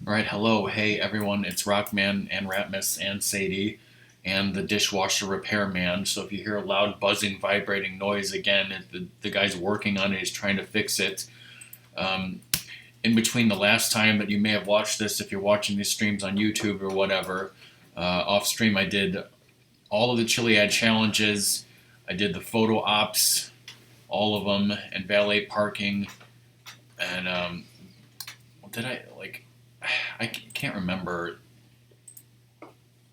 Alright, hello, hey everyone, it's RockMan and Ratmus and Sadie and the dishwasher repairman. So if you hear a loud buzzing, vibrating noise again, the guy's working on it, he's trying to fix it. Um, in between the last time that you may have watched this, if you're watching these streams on YouTube or whatever, off stream I did all of the Chiliad challenges, I did the photo ops, all of them, and valet parking, and what did I can't remember,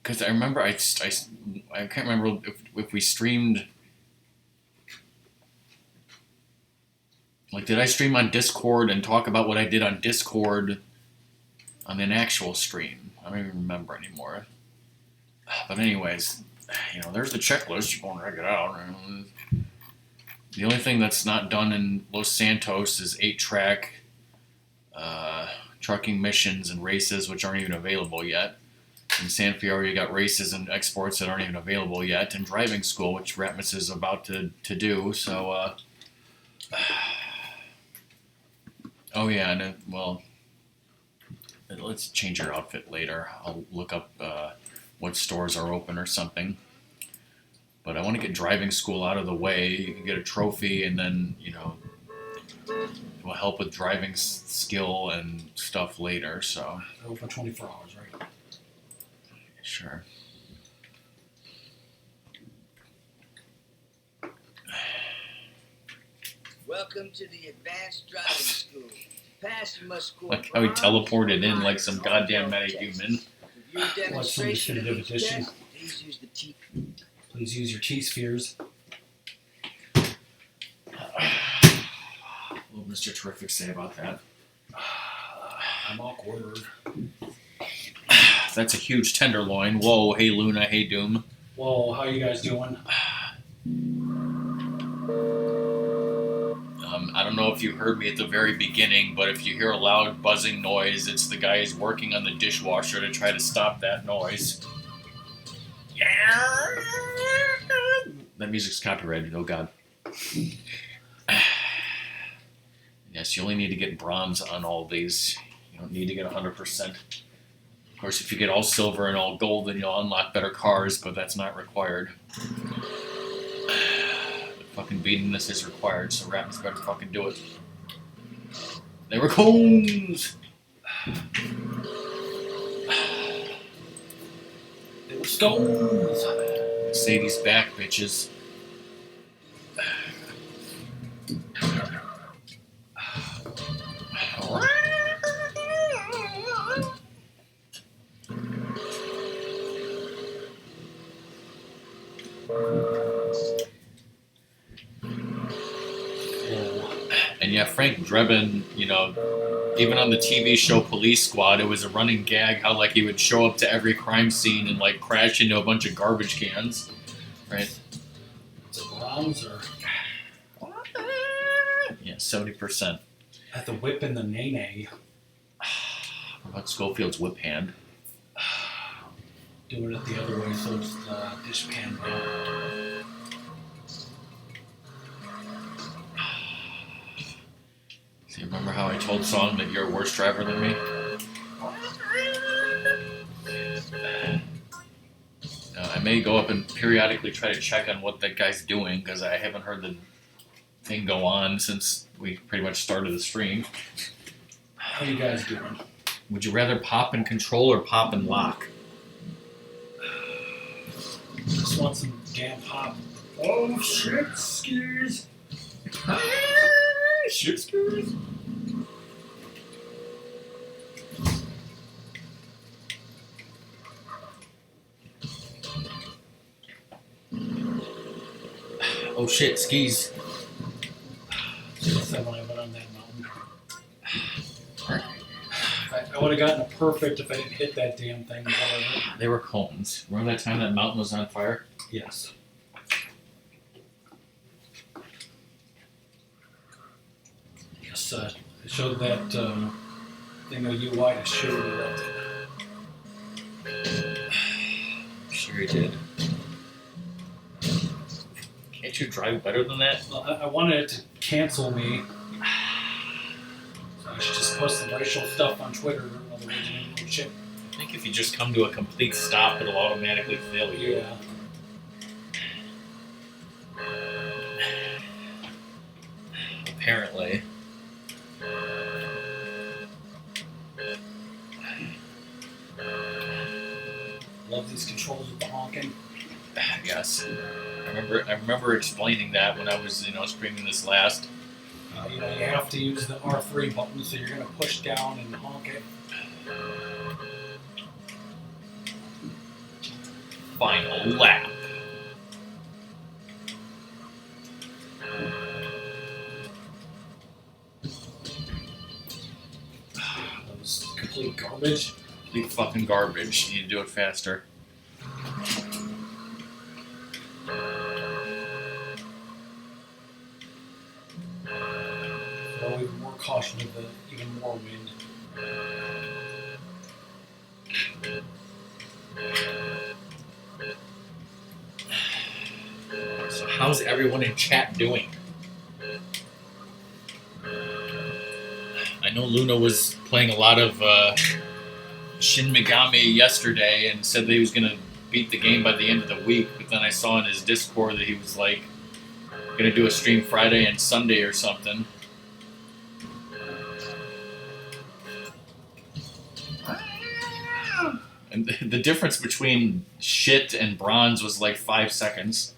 because I remember I can't remember if we streamed, like, did I stream on Discord and talk about what I did on Discord on an actual stream? I don't even remember anymore. But anyways, there's the checklist. You want to check it out. The only thing that's not done in Los Santos is 8-track trucking missions and races, which aren't even available yet. In San Fiore, you got races and exports that aren't even available yet, and driving school, which Ratmus is about to do. So, oh yeah, and let's change your outfit later. I'll look up what stores are open or something. But I want to get driving school out of the way. You can get a trophy, and then it will help with driving skill and stuff later. So open 24 hours, right? Sure. Welcome to the advanced driving school. Pass, you must score. Like how he teleported in like some goddamn metahuman. Like some definitive edition. Please use the T. Please use your T-spheres. What does Mr. Terrific say about that? I'm awkward. That's a huge tenderloin. Whoa, hey Luna, hey Doom. Whoa, how you guys doing? I don't know if you heard me at the very beginning, but if you hear a loud buzzing noise, it's the guy who's working on the dishwasher to try to stop that noise. That music's copyrighted, oh god. Yes, you only need to get bronze on all these. You don't need to get 100%. Of course, if you get all silver and all gold, then you'll unlock better cars, but that's not required. Fucking beating this is required, so Ratmus better fucking do it. They were cones! They were stones! Sadie's back, bitches. And yeah, Frank Drebin, even on the TV show Police Squad, it was a running gag how like he would show up to every crime scene and like crash into a bunch of garbage cans, right? Is it bronze or? Yeah, 70%. At the whip and the nay-nay. What about Schofield's whip hand? Doing it the other way so it's the dishpan. So you remember how I told Song that you're a worse driver than me? I may go up and periodically try to check on what that guy's doing, because I haven't heard the thing go on since we pretty much started the stream. How you guys doing? Would you rather pop and control or pop and lock? Just want some damn pop. Oh shit, skis! Shit skis! Oh shit, skis. That's when I went on that mountain. I would have gotten a perfect if I didn't hit that damn thing or whatever. They were cones. Remember that time that mountain was on fire? Yes. Yes, I showed that thing on UI to show it. Sure he did. Can't you drive better than that? Well, I wanted it to cancel me. So I should just just post some racial stuff on Twitter. Otherwise, you know, shit. I think if you just come to a complete stop, it'll automatically fail you. Yeah. Apparently. Love these controls with the honking. Yes. I remember explaining that when I was, streaming this last. You know, you have to use the R3 button, so you're going to push down and honk it. Final lap. That was complete garbage. Complete fucking garbage. You need to do it faster. Throw even more caution to the even more wind. So how's everyone in chat doing? I know Luna was playing a lot of Shin Megami yesterday and said that he was going to beat the game by the end of the week, but then I saw in his Discord that he was like going to do a stream Friday and Sunday or something. And the difference between shit and bronze was like 5 seconds.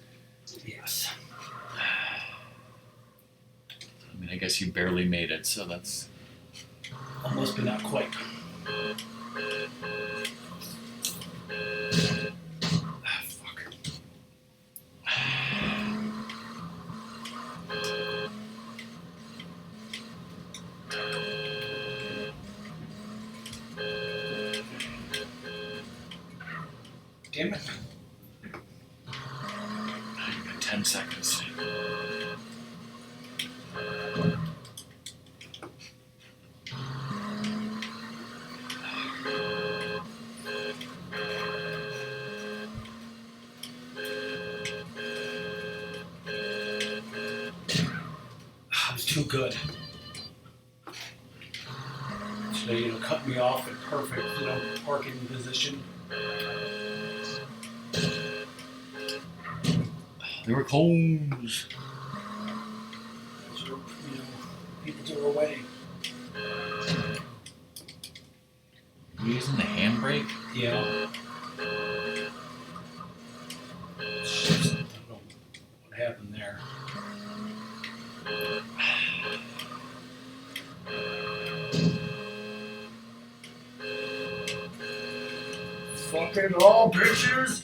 Yes. I mean, I guess you barely made it, so that's... Almost, but not quite. Fuck. Damn it. I've got 10 seconds. I was too good. So they, cut me off at perfect, parking position. There were cones. Those are, people to our way. You using the handbrake? Yeah. Shit, I don't know what happened there. Fucking all bitches!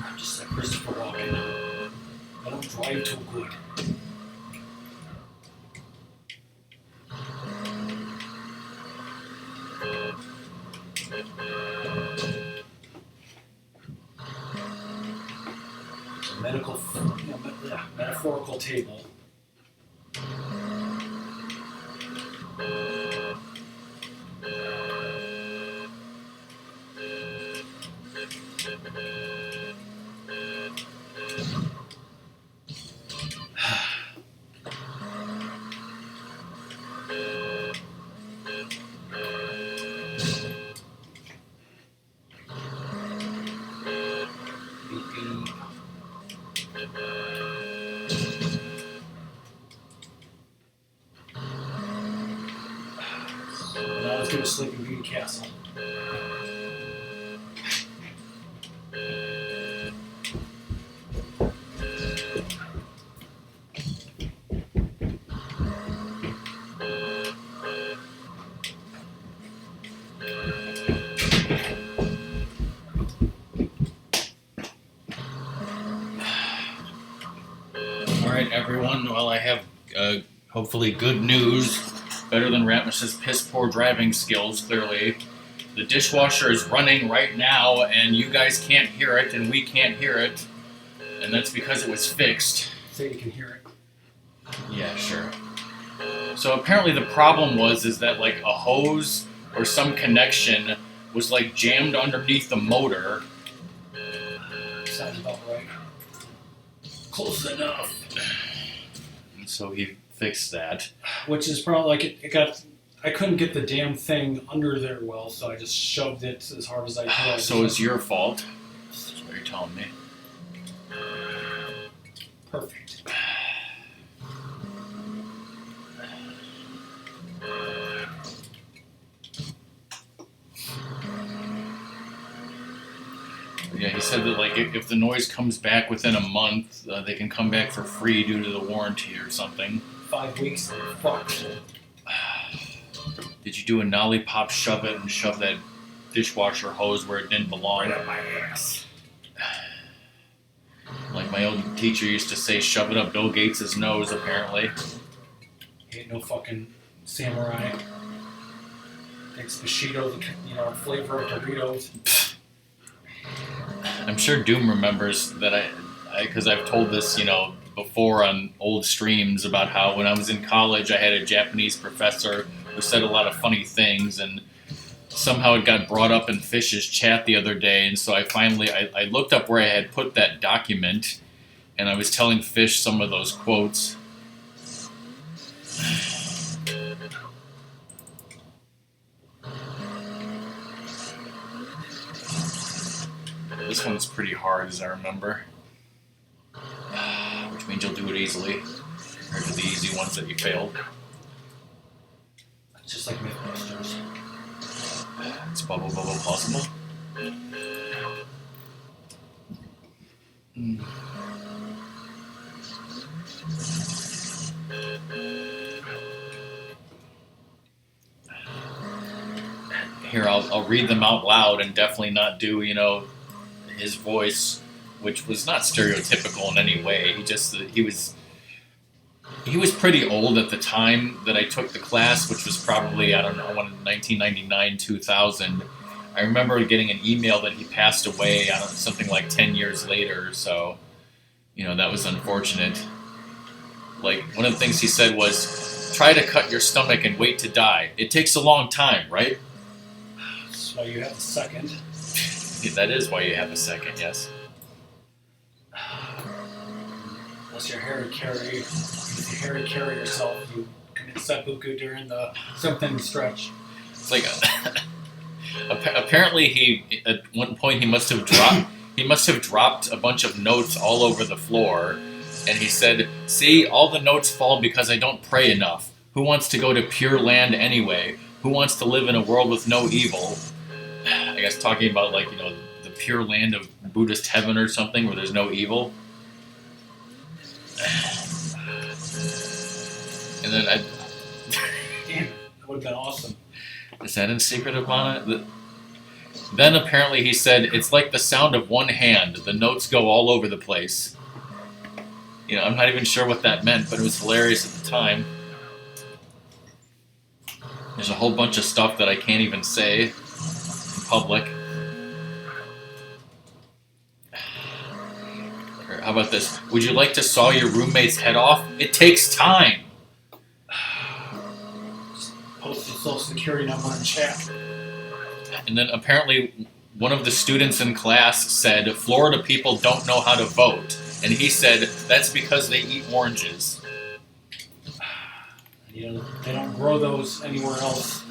I'm just like Christopher Walken. I don't drive too good. It's a metaphorical table. Now let's go to Sleeping Beauty Castle. Alright, everyone. Well, I have Hopefully, good news. Better than Ratmus's piss poor driving skills, clearly. The dishwasher is running right now, and you guys can't hear it, and we can't hear it. And that's because it was fixed. Say you can hear it. Yeah, sure. So apparently the problem is that like a hose or some connection was like jammed underneath the motor. Sounds about right. Close enough. And so he fixed that. Which is probably like it got. I couldn't get the damn thing under there well, so I just shoved it as hard as I could. So it's your fault. That's what you're telling me. Perfect. Yeah, he said that like if the noise comes back within a month, they can come back for free due to the warranty or something. 5 weeks. Fuck. Did you do a nollie pop, shove it, and shove that dishwasher hose where it didn't belong? Right up my ass. Like my old teacher used to say, shove it up Bill Gates' nose, apparently. He ain't no fucking samurai. Takes the Cheeto, flavor of Doritos. I'm sure Doom remembers that because I've told this, before on old streams about how when I was in college I had a Japanese professor who said a lot of funny things, and somehow it got brought up in Fish's chat the other day, and so I looked up where I had put that document, and I was telling Fish some of those quotes. This one's pretty hard, as I remember. Which means you'll do it easily, compared to the easy ones that you failed. It's just like Mythbusters. It's bubble possible. Here, I'll read them out loud and definitely not do, his voice, which was not stereotypical in any way. He was pretty old at the time that I took the class, which was probably, 1999, 2000. I remember getting an email that he passed away, something like 10 years later, so, that was unfortunate. Like, one of the things he said was, try to cut your stomach and wait to die. It takes a long time, right? That's why you have a second. That is why you have a second, yes. Unless you're Harry Carey. If you Harry Carey yourself, you commit seppuku during the something stretch. It's like apparently at one point he must have dropped a bunch of notes all over the floor, and he said, "See, all the notes fall because I don't pray enough. Who wants to go to Pure Land anyway? Who wants to live in a world with no evil?" I guess talking about the pure land of Buddhist heaven or something where there's no evil. And then Damn it, that would have been awesome. Is that in Secret of Mana? Then apparently he said, it's like the sound of one hand. The notes go all over the place. I'm not even sure what that meant, but it was hilarious at the time. There's a whole bunch of stuff that I can't even say in public. Or how about this? Would you like to saw your roommate's head off? It takes time. Post your social security number in chat. And then apparently one of the students in class said, Florida people don't know how to vote. And he said, that's because they eat oranges. They don't grow those anywhere else.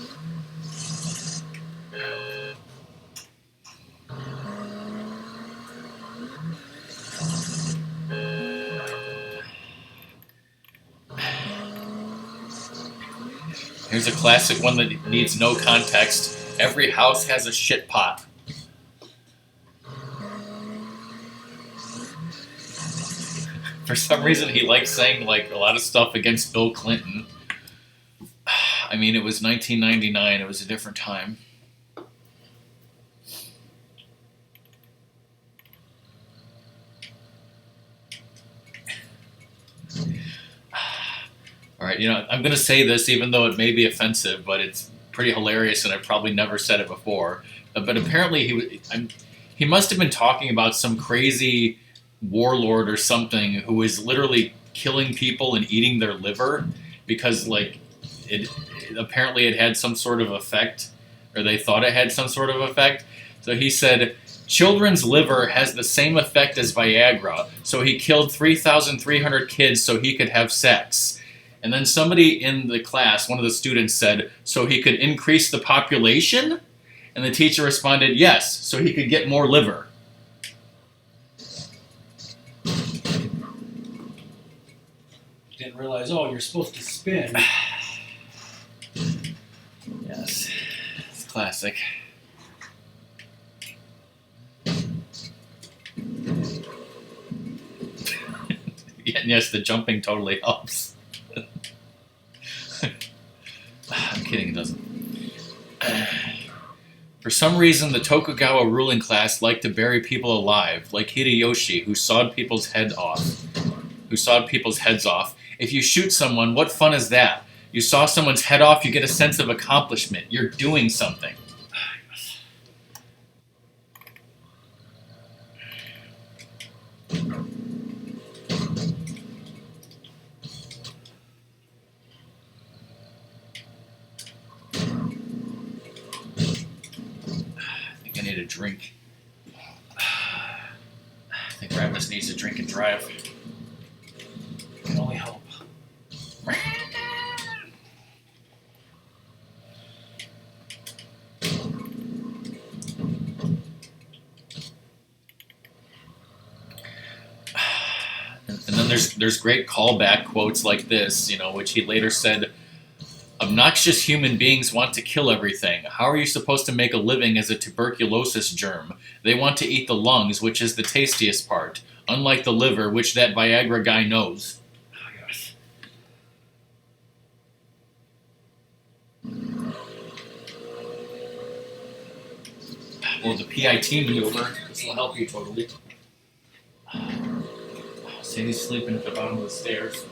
Here's a classic one that needs no context. Every house has a shit pot. For some reason, he likes saying a lot of stuff against Bill Clinton. I mean, it was 1999. It was a different time. All right, I'm going to say this even though it may be offensive, but it's pretty hilarious, and I've probably never said it before. But apparently he must have been talking about some crazy warlord or something who was literally killing people and eating their liver because it apparently it had some sort of effect, or they thought it had some sort of effect. So he said children's liver has the same effect as Viagra, so he killed 3,300 kids so he could have sex. And then somebody in the class, one of the students, said, so he could increase the population? And the teacher responded, yes, so he could get more liver. Didn't realize, you're supposed to spin. Yes, it's classic. Yes, the jumping totally helps. I'm kidding, it doesn't. For some reason, the Tokugawa ruling class liked to bury people alive, like Hideyoshi, who sawed people's heads off. If you shoot someone, what fun is that? You saw someone's head off, you get a sense of accomplishment. You're doing something. I need a drink. I think Ratmus needs a drink and drive. Can only help. And then there's great callback quotes like this, which he later said, obnoxious human beings want to kill everything. How are you supposed to make a living as a tuberculosis germ? They want to eat the lungs, which is the tastiest part, unlike the liver, which that Viagra guy knows. Well, the PIT maneuver, this will help you totally. Sadie's sleeping at the bottom of the stairs.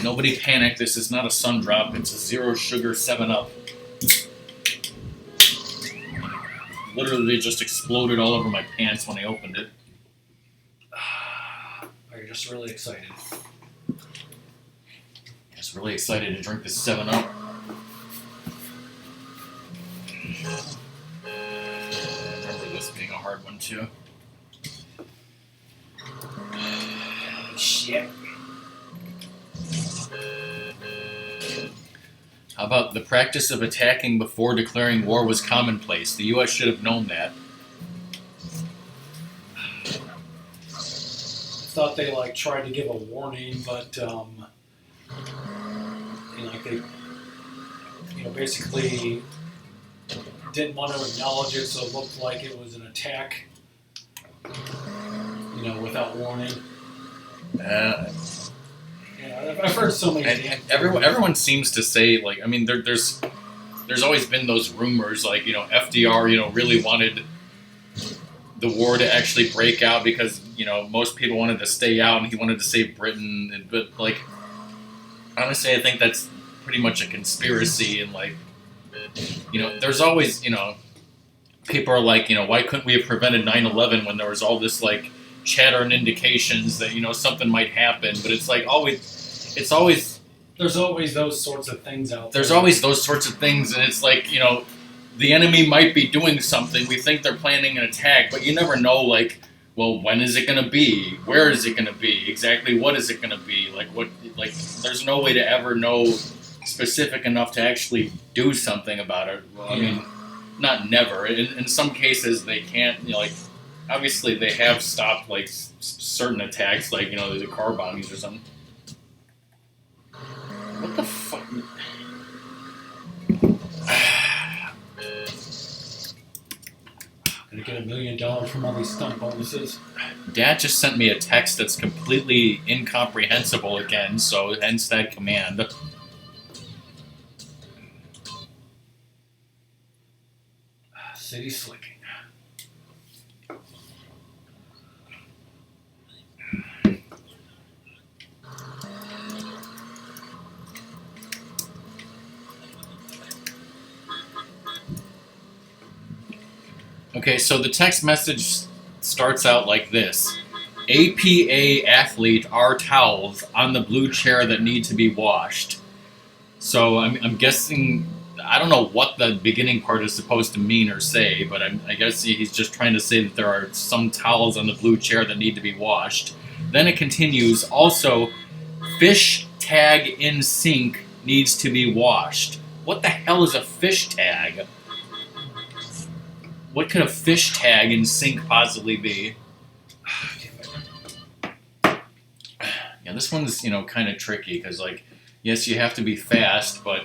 Nobody panic, this is not a sun drop, it's a zero sugar 7-Up. Literally just exploded all over my pants when I opened it. You're just really excited. Just really excited to drink this 7-Up. I remember this being a hard one too. Shit. How about the practice of attacking before declaring war was commonplace? The U.S. should have known that. I thought they tried to give a warning, but they basically didn't want to acknowledge it, so it looked like it was an attack. Without warning. I've heard so many. And everyone seems to say there's always been those rumors FDR really wanted the war to actually break out because most people wanted to stay out and he wanted to save Britain, but honestly I think that's pretty much a conspiracy, and there's always people are why couldn't we have prevented 9/11 when there was all this chatter and indications that something might happen, but it's always there's always those sorts of things out there. There's always those sorts of things, and it's the enemy might be doing something. We think they're planning an attack, but you never know. Well, when is it going to be? Where is it going to be? Exactly what is it going to be? There's no way to ever know specific enough to actually do something about it. Well, I mean, not never. In some cases, they can't. Obviously, they have stopped certain attacks, the car bombings or something. What the fuck? I'm gonna get $1 million from all these stunt bonuses. Dad just sent me a text that's completely incomprehensible again, so hence that command. City slicking. Okay, so the text message starts out like this. APA athlete R towels on the blue chair that need to be washed. So I'm guessing, I don't know what the beginning part is supposed to mean or say, but I guess he's just trying to say that there are some towels on the blue chair that need to be washed. Then it continues, also, fish tag in sink needs to be washed. What the hell is a fish tag? What could a fish tag in sink possibly be? Yeah, this one's, kind of tricky because, yes, you have to be fast, but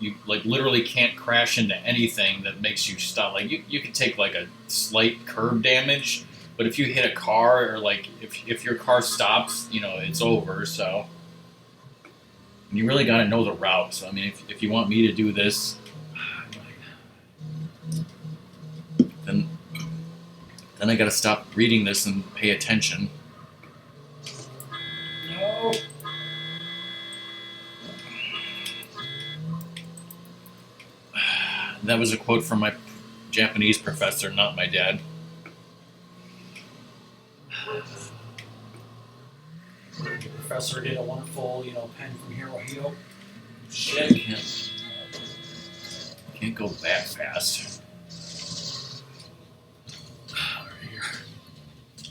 you, literally can't crash into anything that makes you stop. You could take, a slight curb damage, but if you hit a car or, if your car stops, it's over, so. And you really got to know the route. So, I mean, if you want me to do this, then I got to stop reading this and pay attention. No. That was a quote from my Japanese professor, not my dad. Your professor did a wonderful, pen from Hirohito. Shit. Can't go that fast.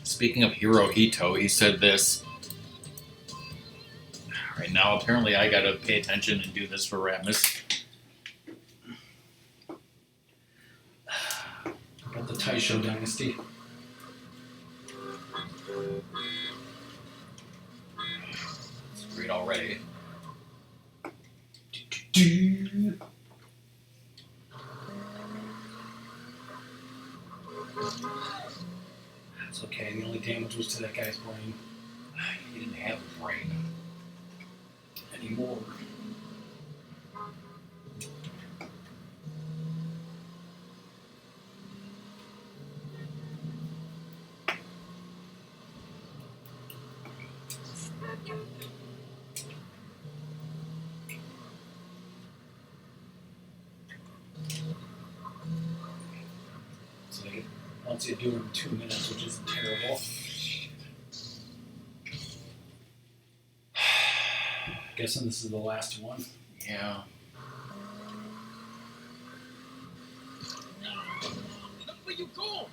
Speaking of Hirohito, he said this. Right now, apparently I gotta pay attention and do this for Ratmus. About the Taisho dynasty. It's great already. It's okay, the only damage was to that guy's brain. He didn't have a brain Anymore. So they wants you to do it in 2 minutes, which isn't terrible. Guessing this is the last one. Yeah. Where you going?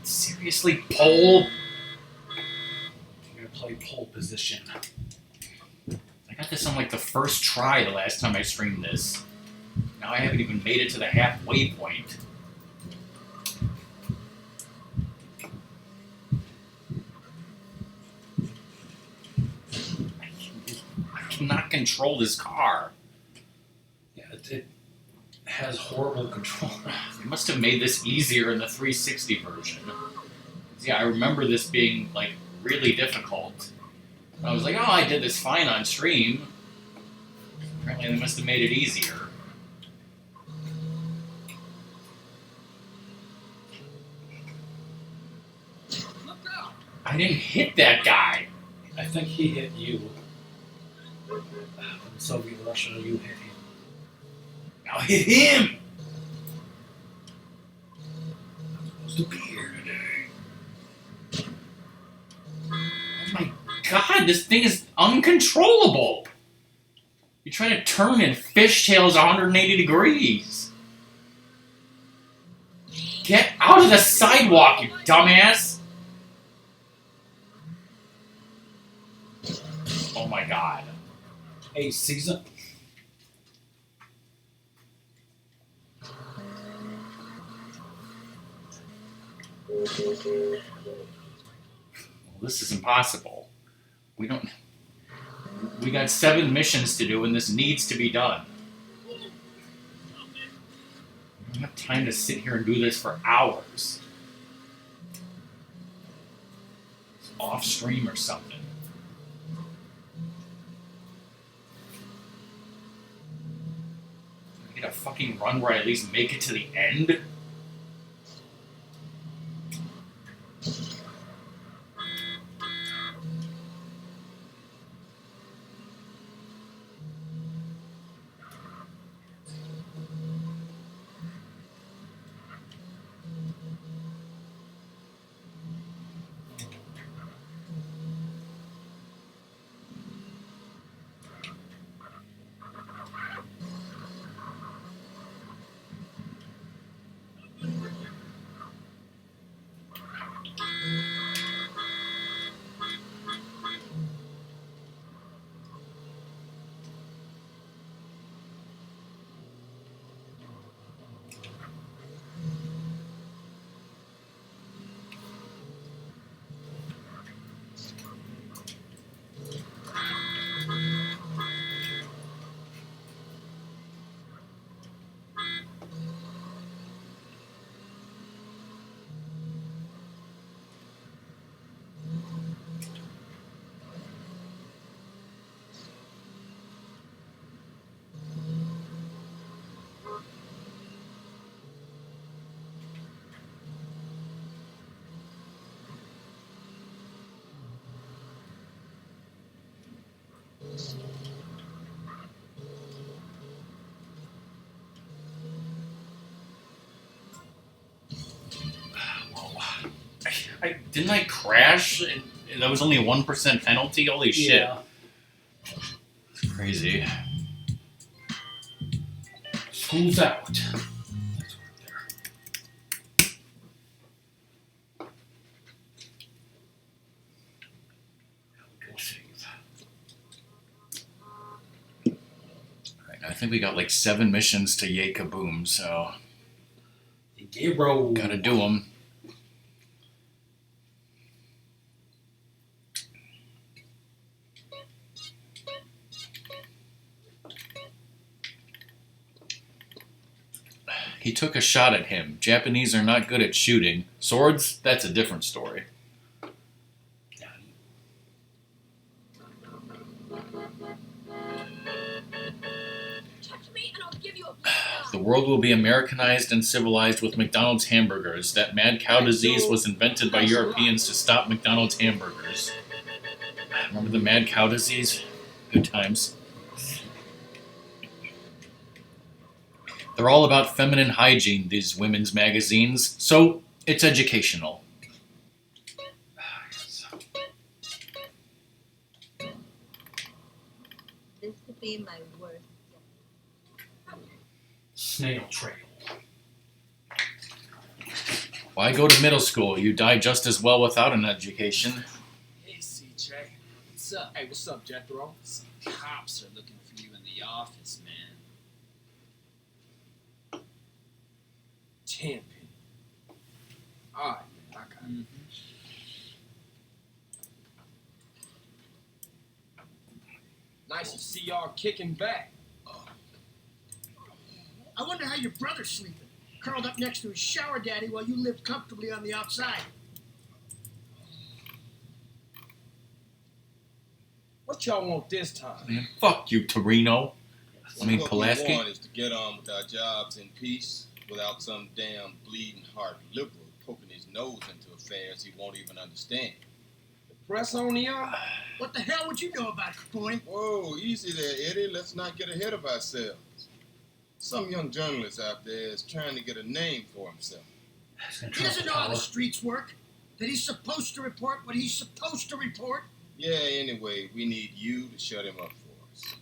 Seriously, pole? I'm gonna play pole position. I got this on the first try the last time I streamed this. Now I haven't even made it to the halfway point. I cannot control this car. Yeah, it has horrible control. They must have made this easier in the 360 version. Yeah, I remember this being really difficult. And I was like, oh, I did this fine on stream. Apparently they must have made it easier. Look out! I didn't hit that guy. I think he hit you. In Soviet Russia, you hit him. Now hit him! I'm supposed to be here today. Oh my god, this thing is uncontrollable! You You're trying to turn and fishtails 180 degrees. Get out of the sidewalk, you dumbass! Oh my god. Hey, season. Well, this is impossible. We got 7 missions to do and this needs to be done. I don't have time to sit here and do this for hours. It's off stream or something. I get a fucking run where I at least make it to the end? Didn't I crash? And that was only a 1% penalty? Holy shit. Yeah. It's crazy. School's out. Go save. Alright, I think we got like 7 missions to yay kaboom, so Yeah, bro. gotta do them. He took a shot at him. Japanese are not good at shooting. Swords? That's a different story. Touch me and I'll give you a The world will be Americanized and civilized with McDonald's hamburgers. That mad cow disease was invented by Europeans to stop McDonald's hamburgers. Remember the mad cow disease? Good times. They're all about feminine hygiene, these women's magazines, so it's educational. This could be my worst. Snail trail. Why go to middle school? You die just as well without an education. Hey, CJ. What's up? Hey, what's up, Jethro? Some cops are looking for you in the office, man. Tenpenny. Alright, man, I got it. Nice to see y'all kicking back. I wonder how your brother's sleeping, curled up next to his shower daddy while you live comfortably on the outside. What y'all want this time? Man, fuck you, Torino. I mean, what Pulaski. we want is to get on with our jobs in peace without some damn bleeding heart liberal poking his nose into affairs he won't even understand. The press on y'all? What the hell would you know about it, Capone? Whoa, easy there, Eddie. Let's not get ahead of ourselves. Some young journalist out there is trying to get a name for himself. He doesn't know how the streets work, that he's supposed to report what he's supposed to report. Yeah, anyway, we need you to shut him up for us.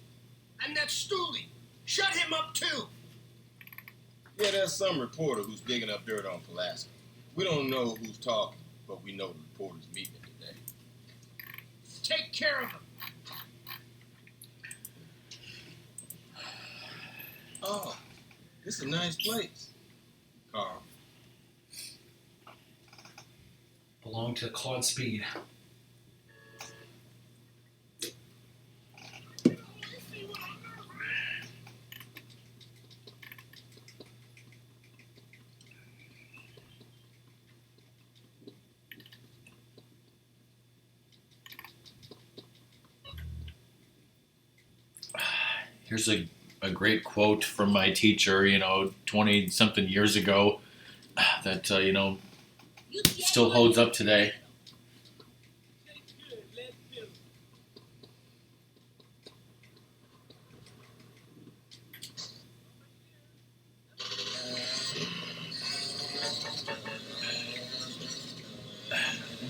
And that stoolie. Shut him up, too. Yeah, there's some reporter who's digging up dirt on Pulaski. We don't know who's talking, but we know the reporter's meeting him today. Take care of him. Oh, this is a nice place. Carl. Belong to Claude Speed. Here's a great quote from my teacher, 20-something years ago, that, still holds up today.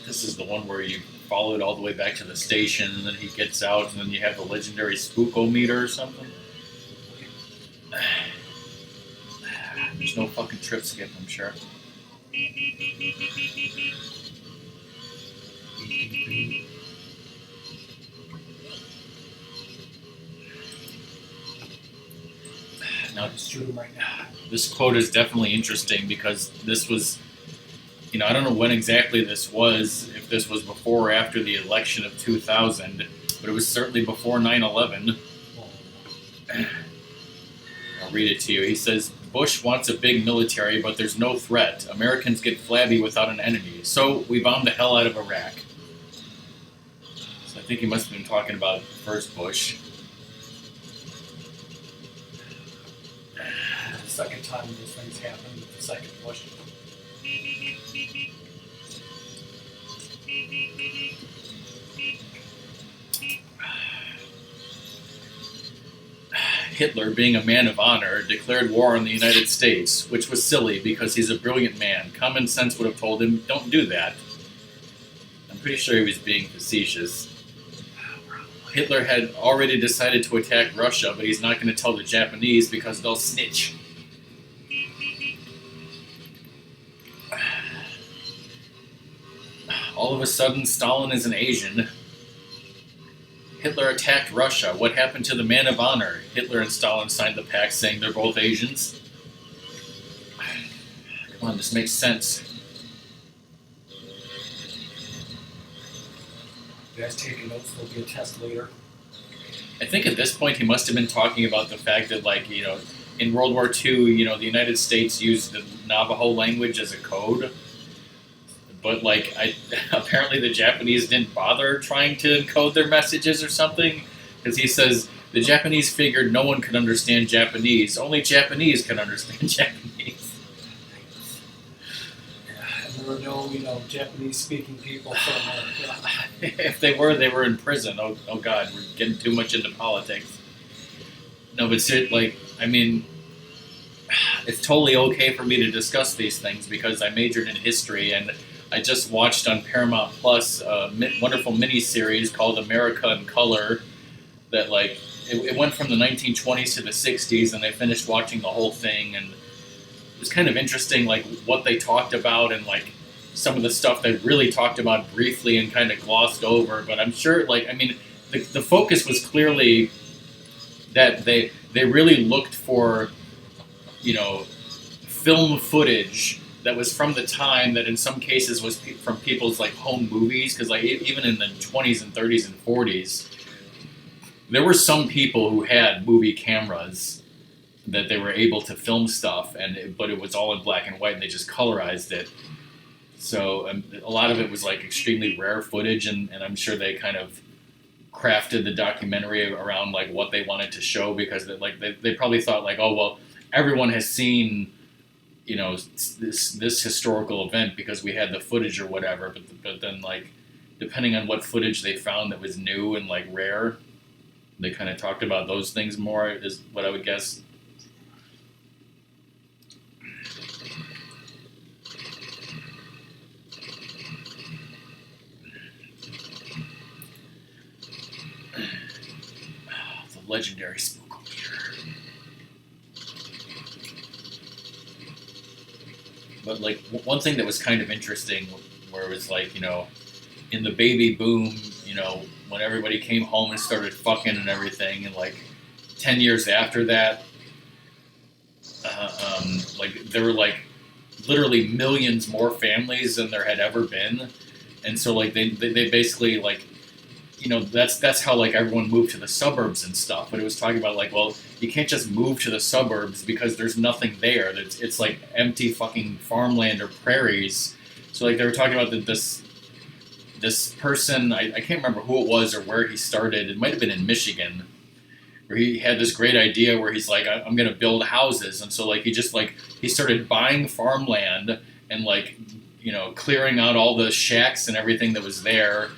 This is the one where you follow it all the way back to the station, and then he gets out, and then you have the legendary spookometer or something. There's no fucking trip skip, I'm sure. Now, Just shoot him right now. this quote is definitely interesting because this was, I don't know when exactly this was, if this was before or after the election of 2000, but it was certainly before 9/11. I'll read it to you. He says, Bush wants a big military, but there's no threat. Americans get flabby without an enemy. So we bombed the hell out of Iraq. So I think he must have been talking about the first Bush. The second time these things happened, the second Bush. Hitler, being a man of honor, declared war on the United States, which was silly because he's a brilliant man. Common sense would have told him, don't do that. I'm pretty sure he was being facetious. Hitler had already decided to attack Russia, but he's not going to tell the Japanese because they'll snitch. All of a sudden, Stalin is an Asian. Hitler attacked Russia. What happened to the man of honor? Hitler and Stalin signed the pact saying they're both Asians. Come on, this makes sense. You guys taking notes? There'll be a test later. I think at this point he must have been talking about the fact that, in World War II, the United States used the Navajo language as a code. But, apparently the Japanese didn't bother trying to encode their messages or something. Because he says, the Japanese figured no one could understand Japanese. Only Japanese can understand Japanese. And there were no, Japanese-speaking people from If they were in prison. Oh God, we're getting too much into politics. No, but it's totally okay for me to discuss these things because I majored in history and I just watched on Paramount Plus a wonderful miniseries called America in Color that, it went from the 1920s to the 60s, and I finished watching the whole thing, and it was kind of interesting, what they talked about and, some of the stuff they really talked about briefly and kind of glossed over, but I'm sure, the focus was clearly that they really looked for, film footage that was from the time that in some cases was from people's home movies, because even in the 20s and 30s and 40s there were some people who had movie cameras that they were able to film stuff, but it was all in black and white and they just colorized it. So a lot of it was extremely rare footage, and I'm sure they kind of crafted the documentary around what they wanted to show, because they probably thought oh well, everyone has seen this historical event because we had the footage or whatever, but then depending on what footage they found that was new and rare, they kind of talked about those things more, is what I would guess. The legendary spook. But like one thing that was kind of interesting, where it was like, in the baby boom, when everybody came home and started fucking and everything, and like 10 years after that, like there were like literally millions more families than there had ever been, and so like they basically like, that's how like everyone moved to the suburbs and stuff. But it was talking about like, well, you can't just move to the suburbs because there's nothing there. It's like empty fucking farmland or prairies. So like they were talking about this person, I can't remember who it was or where he started. It might have been in Michigan, where he had this great idea where he's like, I'm going to build houses. And so like he started buying farmland and like, clearing out all the shacks and everything that was there,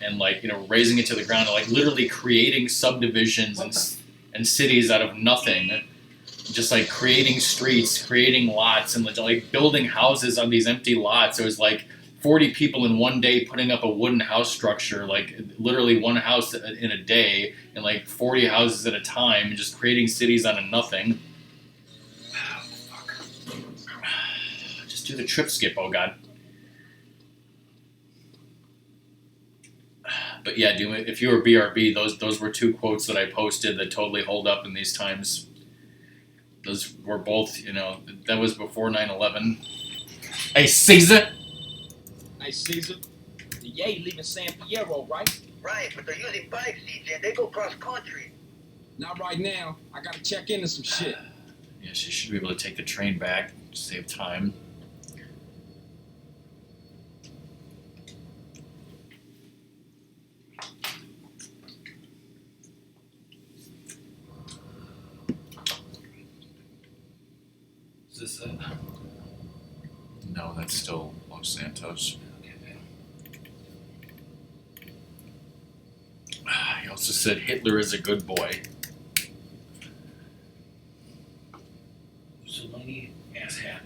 and like, raising it to the ground, and like literally creating subdivisions and cities out of nothing. Just like creating streets, creating lots, and like building houses on these empty lots. It was like 40 people in one day putting up a wooden house structure, like literally one house in a day, and like 40 houses at a time, and just creating cities out of nothing. Just do the trip skip, oh god. But yeah, if you were BRB, those were two quotes that I posted that totally hold up in these times. Those were both, that was before 9/11. Hey, Caesar! Hey, Caesar. The Yay leaving San Fierro, right? Right, but they're using bikes, CJ. They go cross country. Not right now. I gotta check into some shit. Yeah, she should be able to take the train back to save time. Is this it? No, that's still Los Santos. He also said Hitler is a good boy. Mussolini, asshat.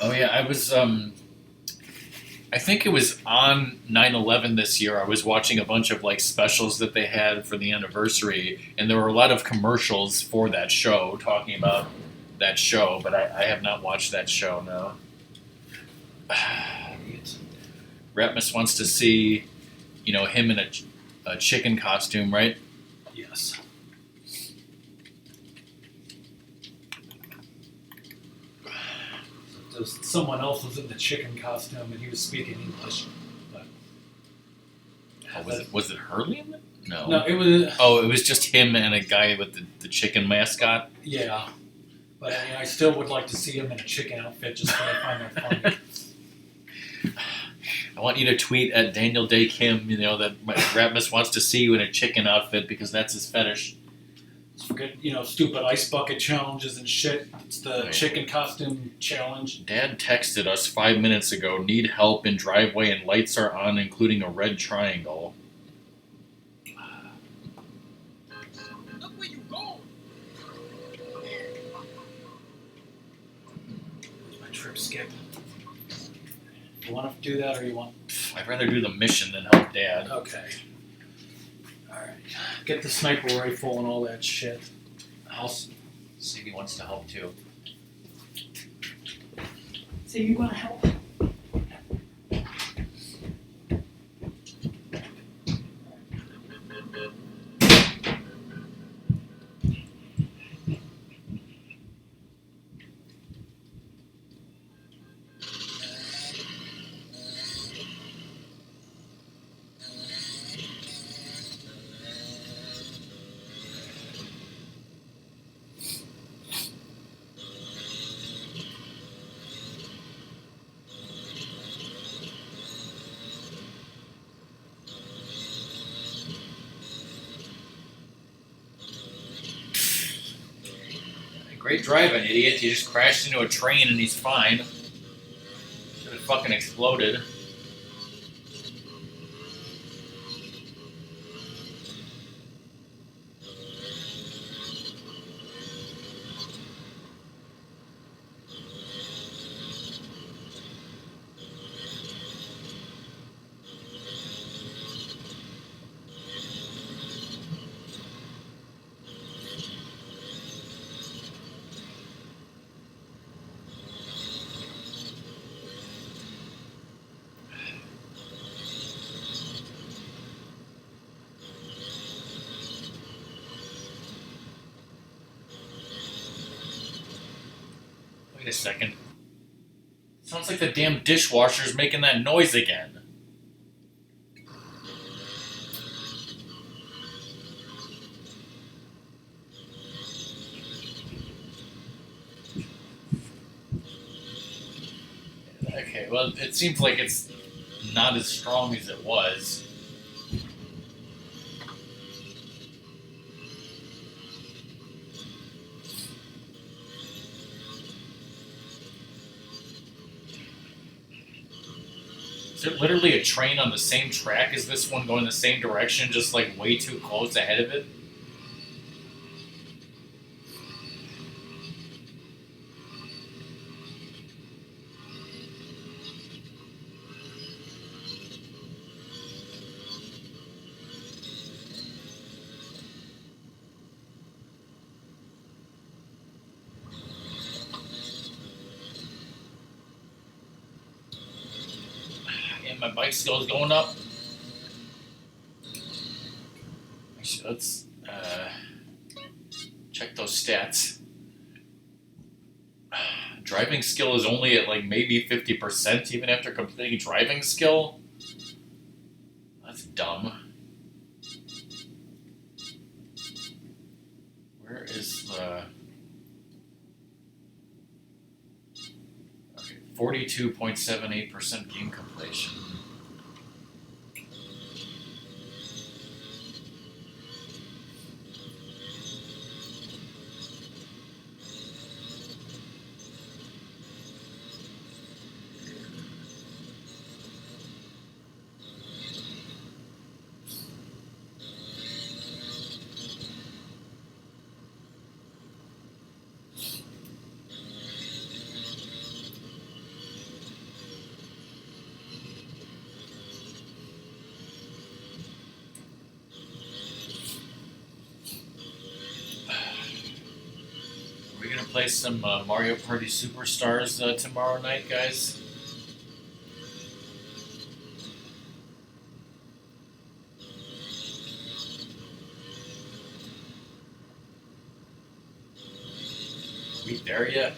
Oh yeah, I was I think it was on 9/11 this year. I was watching a bunch of like specials that they had for the anniversary, and there were a lot of commercials for that show talking about that show, but I have not watched that show, no. Ratmus wants to see, him in a chicken costume, right? Yes. Someone else was in the chicken costume and he was speaking English. But Was it Hurley in it? No. No, it was. Oh, it was just him and a guy with the chicken mascot? Yeah. But I mean, I still would like to see him in a chicken outfit just because I find that funny. I want you to tweet at Daniel Day Kim, that Ratmus wants to see you in a chicken outfit because that's his fetish. Forget, stupid ice bucket challenges and shit. It's the Right. chicken costume challenge. Dad texted us 5 minutes ago, need help in driveway and lights are on, including a red triangle. Look where you going. Where's my trip skip? You want to do that or you want... I'd rather do the mission than help Dad. Okay. Alright. Get the sniper rifle and all that shit. I'll see if he wants to help too. So you want to help? Great driving, idiot. He just crashed into a train and he's fine. Should have fucking exploded. a second. Sounds like the damn dishwasher's making that noise again. Okay, well, it seems like it's not as strong as it was. Is it literally a train on the same track as this one going the same direction, just like way too close ahead of it? My bike skills going up. Actually, let's check those stats. Driving skill is only at like maybe 50% even after completing driving skill. That's dumb. Where is the... 42.78% game completion. Play some Mario Party Superstars tomorrow night, guys. Are we there yet?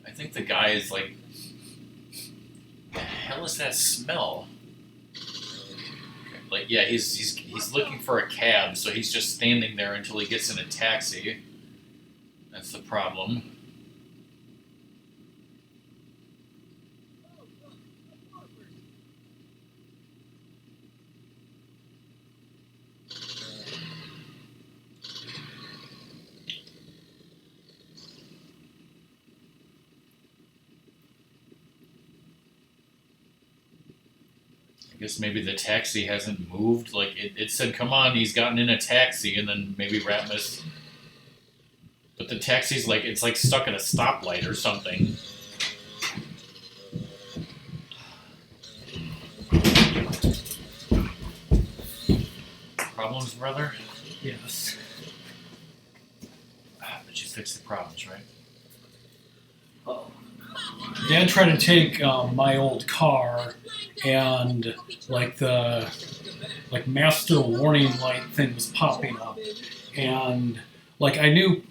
I think the guy is like, the hell is that smell? Like, yeah, he's looking for a cab, so he's just standing there until he gets in a taxi. That's the problem. I guess maybe the taxi hasn't moved. Like, it said, come on, he's gotten in a taxi, and then maybe Ratmus... But the taxi's like, it's like stuck at a stoplight or something. Problems, brother? Yes. But you fixed the problems, right? Dad tried to take my old car, and the master warning light thing was popping up, and Like, I knew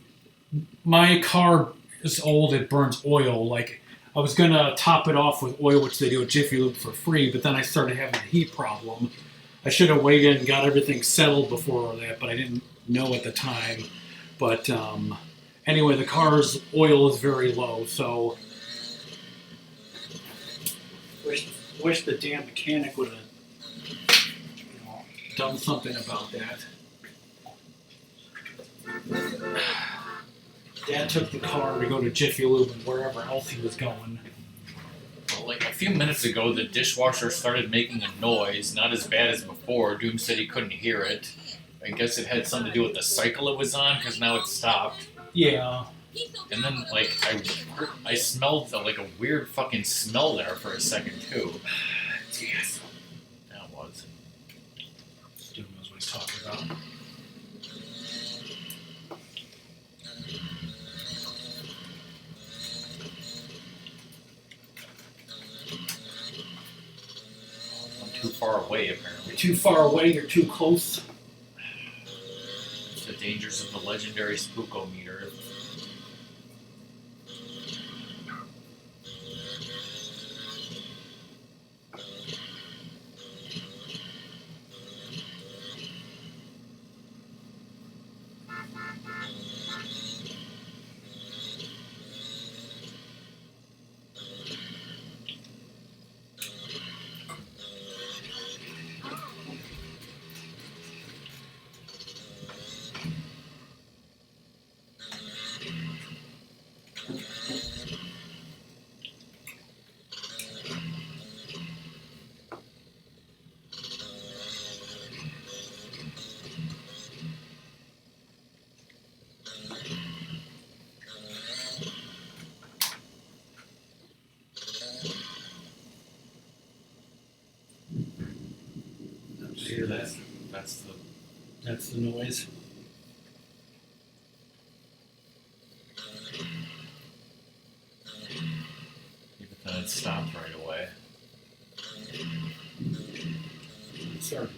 my car is old, it burns oil. Like, I was going to top it off with oil, which they do at Jiffy Lube for free, but then I started having a heat problem. I should have waited and got everything settled before that, but I didn't know at the time. But anyway, the car's oil is very low, so wish the damn mechanic would have done something about that. Dad took the car to go to Jiffy Lube and wherever else he was going. Well, like a few minutes ago, the dishwasher started making a noise, not as bad as before. Doom said he couldn't hear it. I guess it had something to do with the cycle it was on, because now it's stopped. Yeah. And then, like, I smelled like a weird fucking smell there for a second too. Yes. That was. Stu knows what he's talking about. I'm too far away, apparently. You're too far away, you're too close. It's the dangers of the legendary spookometer. Hear that? That's the noise. Even though it stopped right away. Start again.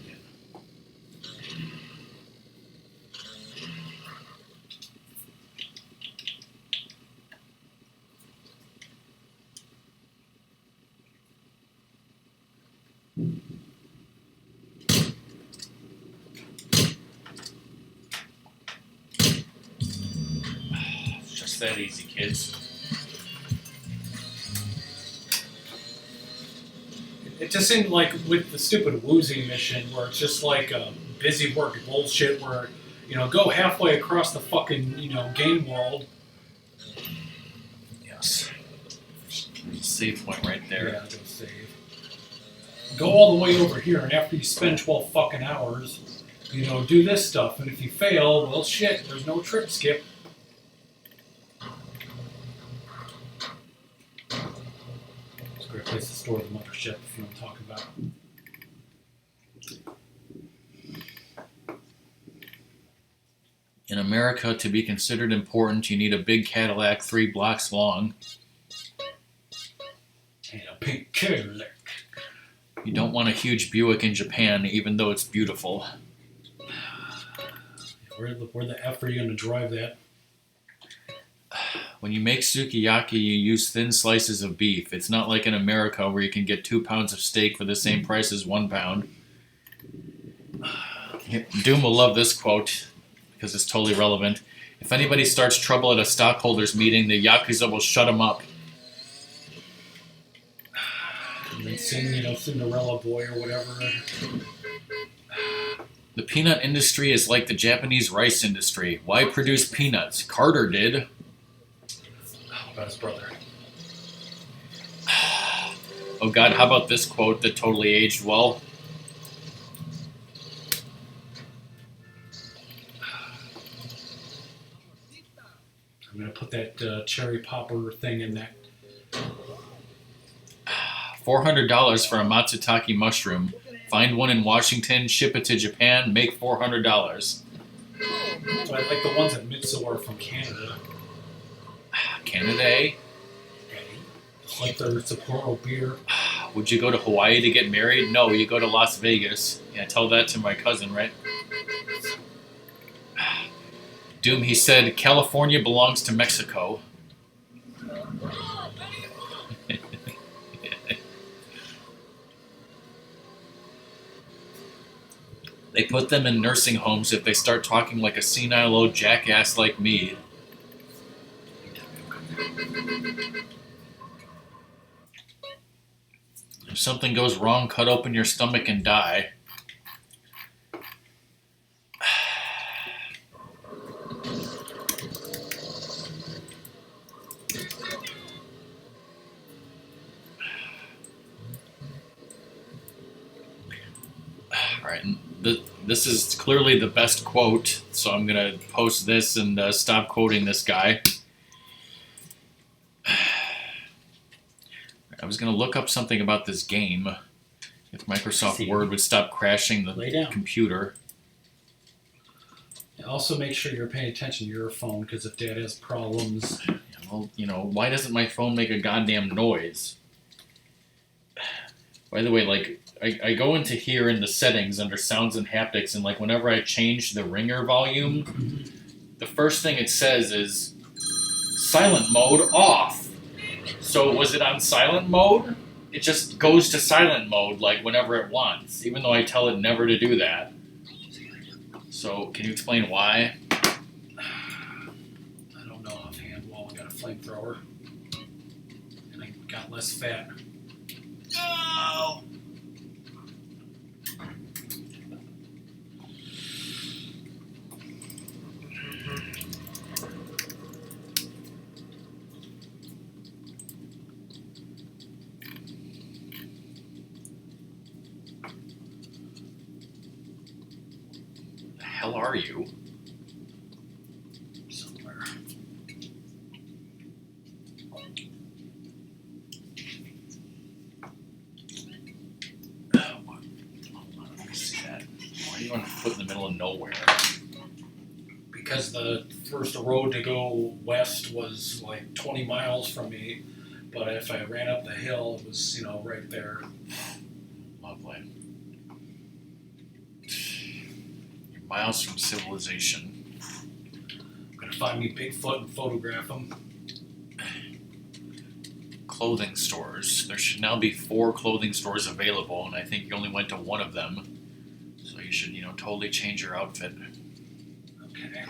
It's just that easy, kids. It just seemed like with the stupid woozy mission where it's just like a busy work bullshit where, go halfway across the fucking, game world. Yes. There's a save point right there. Yeah, go save. Go all the way over here, and after you spend 12 fucking hours, do this stuff. And if you fail, well, shit, there's no trip skip. It's a great place to store the mothership if you want to talk about. In America, to be considered important, you need a big Cadillac 3 blocks long. And a pink Cadillac. You don't want a huge Buick in Japan, even though it's beautiful. Where the F are you going to drive that? When you make sukiyaki, you use thin slices of beef. It's not like in America where you can get 2 pounds of steak for the same price as 1 pound. Doom will love this quote, because it's totally relevant. If anybody starts trouble at a stockholders meeting, the Yakuza will shut them up. And then sing, Cinderella Boy or whatever. The peanut industry is like the Japanese rice industry. Why produce peanuts? Carter did. How about his brother? Oh God, how about this quote that totally aged well? I'm going to put that cherry popper thing in that. $400 for a matsutake mushroom. Find one in Washington, ship it to Japan, make $400. So I like the ones at Mitsu are from Canada. Canada, eh? It's like their Sapporo beer. Would you go to Hawaii to get married? No, you go to Las Vegas. Yeah, tell that to my cousin, right? Doom, he said California belongs to Mexico. They put them in nursing homes if they start talking like a senile old jackass like me. If something goes wrong, cut open your stomach and die. Alright, this is clearly the best quote, so I'm going to post this and stop quoting this guy. I was going to look up something about this game. If Microsoft Word would stop crashing the computer. And also make sure you're paying attention to your phone, because if Dad has problems... Well, you know, why doesn't my phone make a goddamn noise? By the way, like, I go into here in the settings under sounds and haptics, and like whenever I change the ringer volume, the first thing it says is silent mode off. So was it on silent mode? It just goes to silent mode like whenever it wants, even though I tell it never to do that. So can you explain why? I don't know offhand. Well, I got a flamethrower. And I got less fat. No! The hell are you? Somewhere. Let me see that. Why are you on foot in the middle of nowhere? Because the first road to go west was like 20 miles from me, but if I ran up the hill, it was, you know, right there. Lovely. You're miles from civilization. I'm gonna find me Bigfoot and photograph him. Clothing stores. There should now be 4 clothing stores available, and I think you only went to one of them. So you should, you know, totally change your outfit. Okay.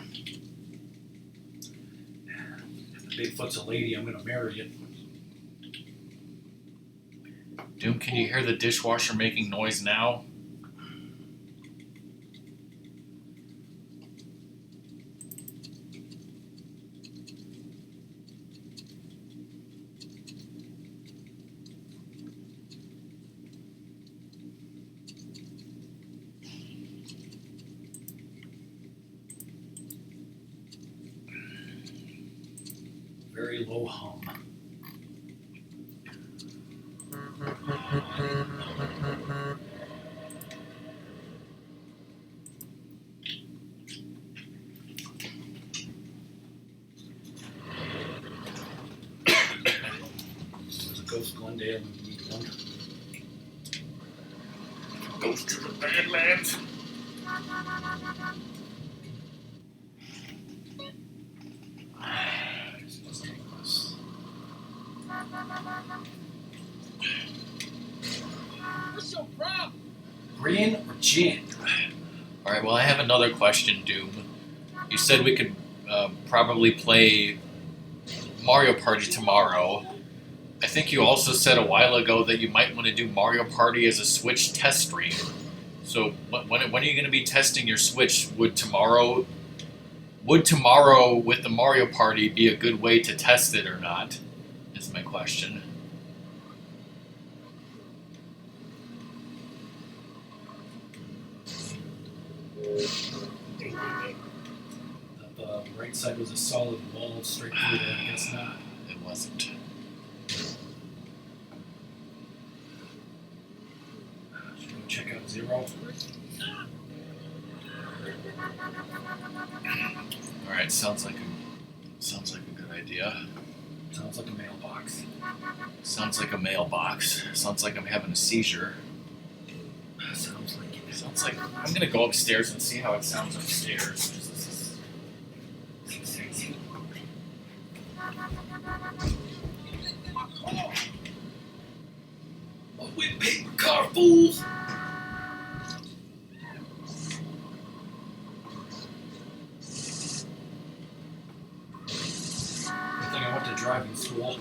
If the Bigfoot's a lady, I'm gonna marry it. Doom, can you hear the dishwasher making noise now? Very low hum. There's a Ghost Glendale and we need one. Ghost to the Badlands. What's your problem? Green or gin? Alright, well, I have another question, Doom. You said we could probably play Mario Party tomorrow. I think you also said a while ago that you might want to do Mario Party as a Switch test stream. So when are you going to be testing your Switch? Would tomorrow with the Mario Party be a good way to test it or not? Is my question. The right side was a solid wall straight through there. I guess not. It wasn't. Should we go check out Zero? Alright, sounds like a good idea. Sounds like a mailbox. Sounds like a mailbox. Sounds like I'm having a seizure. Sounds like it. Sounds like I'm gonna go upstairs and see how it sounds upstairs. With paper car fools! I think I went to driving school.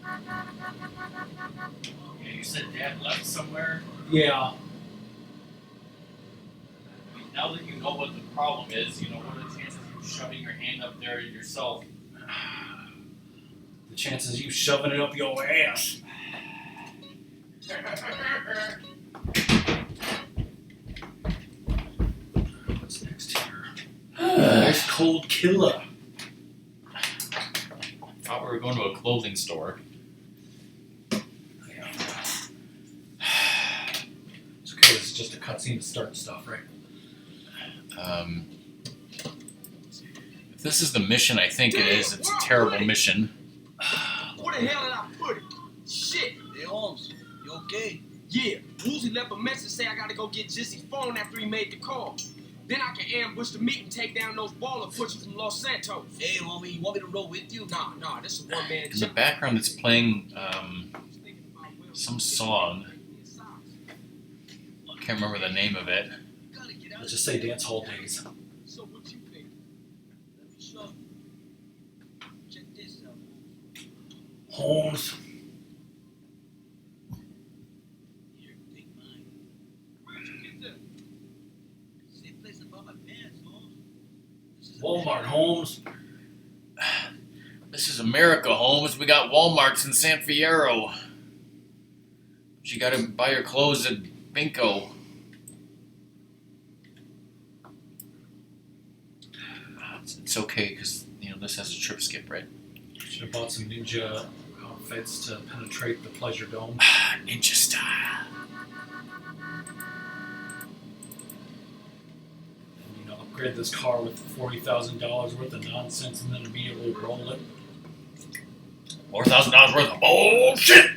Yeah, you said Dad left somewhere. Yeah. Now that you know what the problem is, you know, what are the chances of you shoving your hand up there yourself? The chances of you shoving it up your ass. What's next here? Nice cold killer. Thought we were going to a clothing store. Yeah. It's okay, it's just a cutscene to start stuff, right? If this is the mission I think it is, it's a terrible mission. Where the hell did I put it? Shit. Hey, Holmes, you okay? Yeah, Woozy left a message say I gotta go get Jesse's phone after he made the call. Then I can ambush the meet and take down those baller pushers from Los Santos. Hey, homie, you want me to roll with you? Nah, this is a one-man In the job. background, it's playing some song. I can't remember the name of it. Let's just say dance hall days. So what you think? Let me show you. Check this out. Holmes. Here, take mine. Where'd you get that? Same place I bought my pants, Holmes. This is Walmart, Holmes. This is America, Holmes. We got Walmarts in San Fierro. But you gotta buy your clothes at Binko. It's okay, because, you know, this has a trip skip, right? Should have bought some ninja outfits to penetrate the pleasure dome. Ninja style. And, you know, upgrade this car with $40,000 worth of nonsense and then immediately roll it. $4,000 worth of bullshit!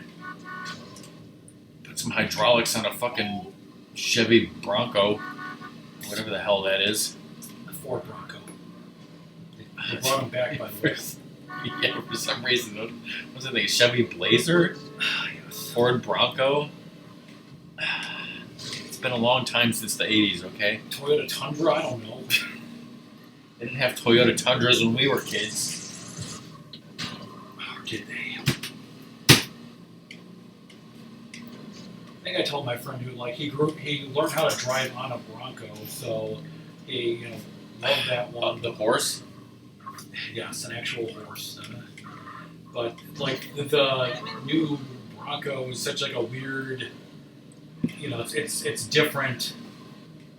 Put some hydraulics on a fucking Chevy Bronco. Whatever the hell that is. A Ford Bronco. They brought him back, by the way. Yeah, for some reason. What was it, a Chevy Blazer? Yes. Ford Bronco? It's been a long time since the 80s, okay? Toyota Tundra, I don't know. They didn't have Toyota Tundras when we were kids. Or did they? I think I told my friend who, like, he learned how to drive on a Bronco, so he, you know, loved that one. The horse? Yes, an actual horse. But like the new Bronco is such like a weird, you know, it's different,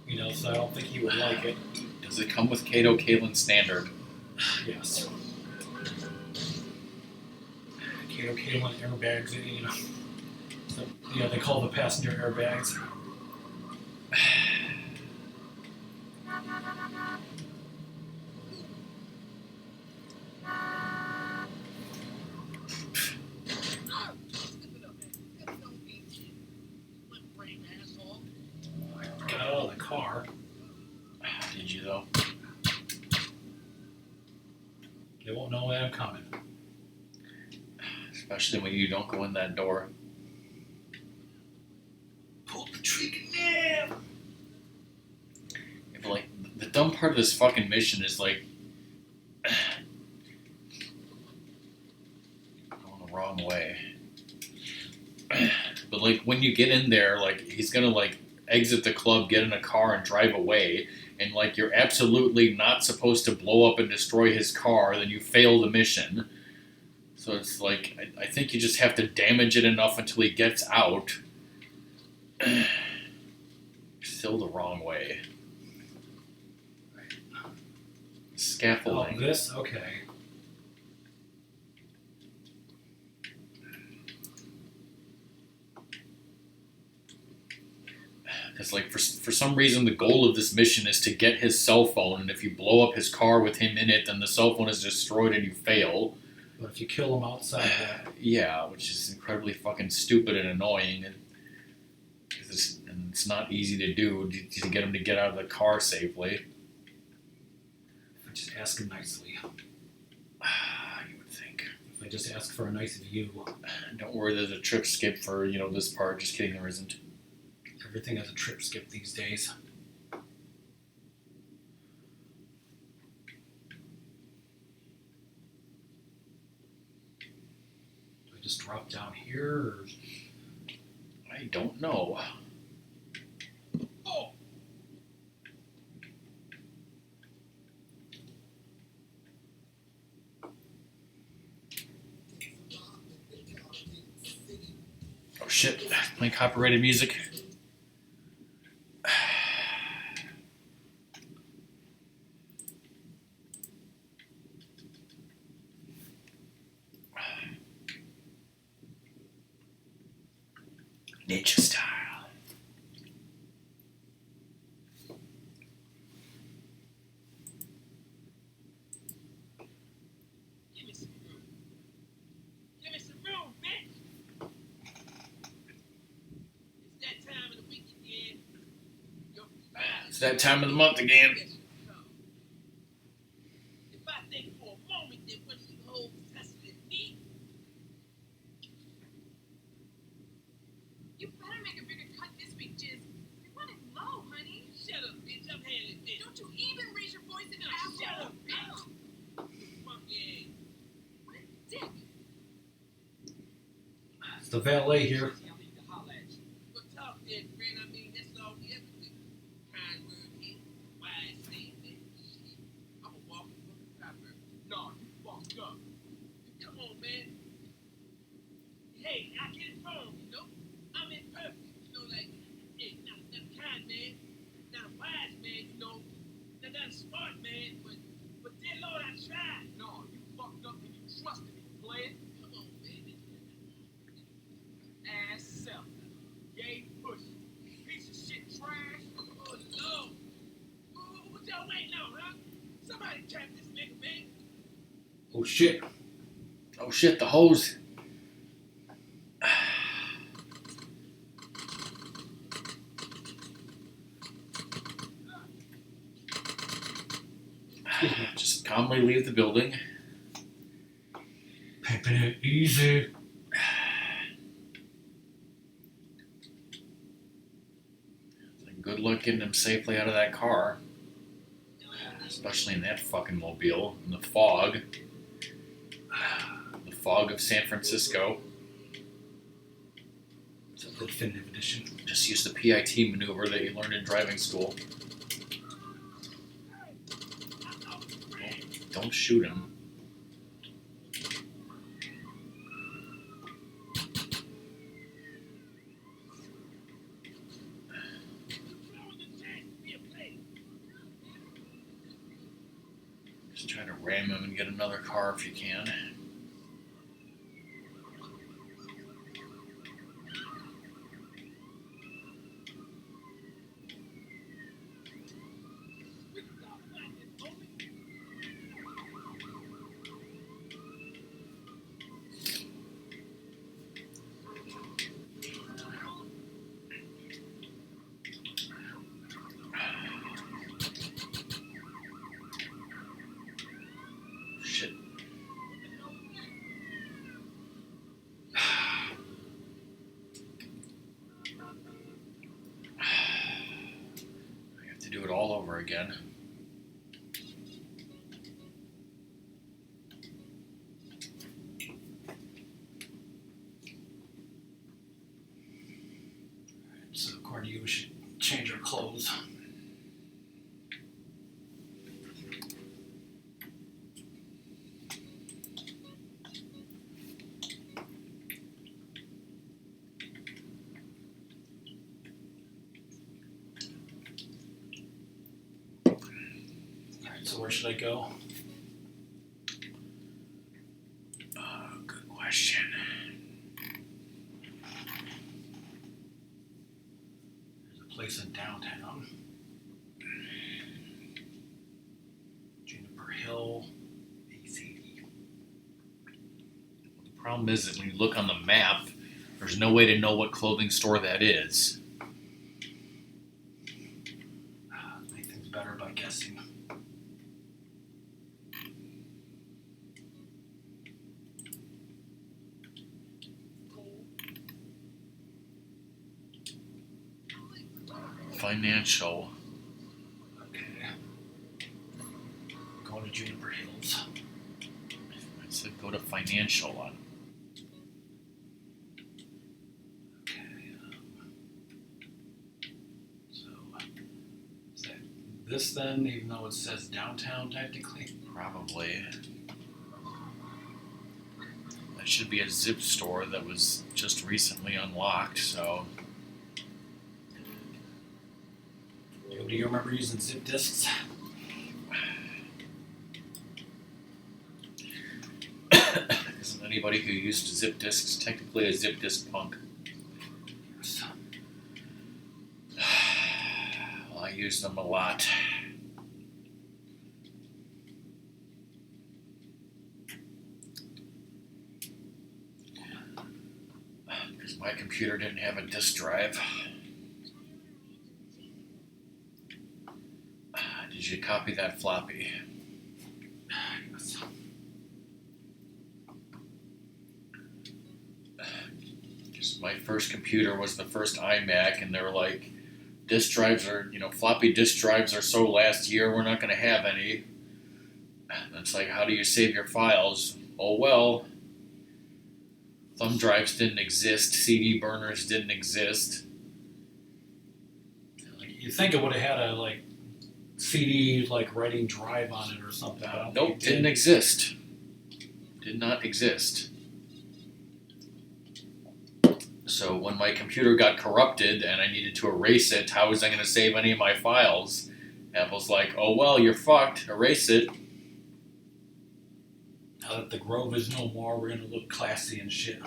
you know. So I don't think he would like it. Does it come with Kato Kalin standard? Yes. Kato Kalin airbags, you know. So, you know, they call the passenger airbags. Got out of the car. Did you, though? They won't know when I'm coming. Especially when you don't go in that door. Pull the trigger now. Yeah, but, like, the dumb part of this fucking mission is, like, going the wrong way. But, like, when you get in there, like, he's gonna, like, exit the club, get in a car, and drive away. And, like, you're absolutely not supposed to blow up and destroy his car, then you fail the mission. So it's like, I think you just have to damage it enough until he gets out. Still the wrong way. Oh, Scaffolding. this? Okay. Because, like, for some reason, the goal of this mission is to get his cell phone, and if you blow up his car with him in it, then the cell phone is destroyed and you fail. But if you kill him outside that, Yeah, which is incredibly fucking stupid and annoying. And it's not easy to do to get him to get out of the car safely. just ask him nicely. I just ask for a nice view. Don't worry, there's a trip skip for, you know, this part. Just kidding, there isn't. Everything has a trip skip these days. Do I just drop down here? Or... I don't know. Oh! Oh shit, playing copyrighted music. Nature style. Give me some room. Give me some room, bitch! It's that time of the week again. It's that time of the month again. If I think for a moment that one of you hoes tested me, You better make a bigger cut this week, Jizz. You're running low, honey. shut up, bitch. I'm handling this. Don't you even raise your voice in Now, asshole. shut up, bitch. Fuck yeah. What a dick. It's the valet here. Y'all need to holler at you. But talk then, friend. I mean, that's all we ever do. Kind word here, wise statement. Shit. I'm a walking fucking proverb. No, you fucked up. Come on, man. Hey, I get it wrong, you know? I'm imperfect, you know, like, hey, not a kind man, not a wise man, you know, not a smart man, but dear Lord, I tried. No, you fucked up and you trusted me, player. Come on, baby. Ass self. Gay pussy. Piece of shit trash. Oh, Lord. What y'all waiting on, huh? Somebody trap this nigga, man. Oh shit. Oh shit, the hose. Just calmly leave the building. Pimping it easy. Good luck getting him safely out of that car. Especially in that fucking mobile. In the fog. The fog of San Francisco. It's a definitive edition. Just use the PIT maneuver that you learned in driving school. Don't shoot him. Just try to ram him and get another car if you can. Shit. I have to do it all over again. So according to you, we should change our clothes. Alright, so where should I go? Good question. There's a place in downtown. Juniper Hill, ACD. The problem is that when you look on the map, there's no way to know what clothing store that is. Make things better by guessing. Financial. Okay. Going to Juniper Hills. I said go to financial on. Okay. So, is that this then, even though it says downtown technically? Probably. That should be a zip store that was just recently unlocked, so. Do you remember using zip disks? Isn't anybody who used zip disks technically a zip disk punk? Yes. Well, I use them a lot. Because my computer didn't have a disk drive. Did you copy that floppy? Yes. Because my first computer was the first iMac, and they were like, disk drives are, floppy disk drives are so last year, we're not going to have any. And it's like, how do you save your files? Oh, well, thumb drives didn't exist, CD burners didn't exist. You think it would have had a CD writing drive on it or something? But I don't think Nope, it didn't did. exist. Did not exist. So when my computer got corrupted and I needed to erase it, how was I going to save any of my files? Apple's like, oh well, you're fucked, erase it. Now that the Grove is no more, we're gonna look classy and shit.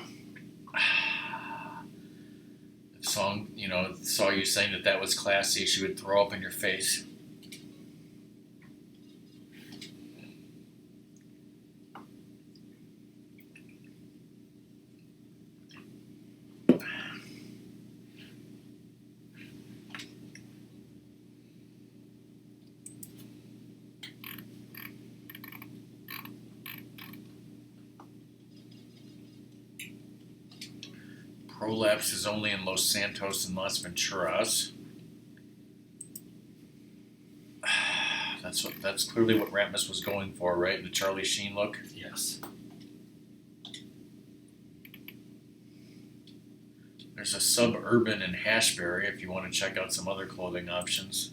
If Song, saw you saying that was classy, she would throw up in your face. Prolapse is only in Los Santos and Las Venturas. That's clearly what Ratmus was going for, right? The Charlie Sheen look. Yes. There's a Suburban in Hashberry if you want to check out some other clothing options.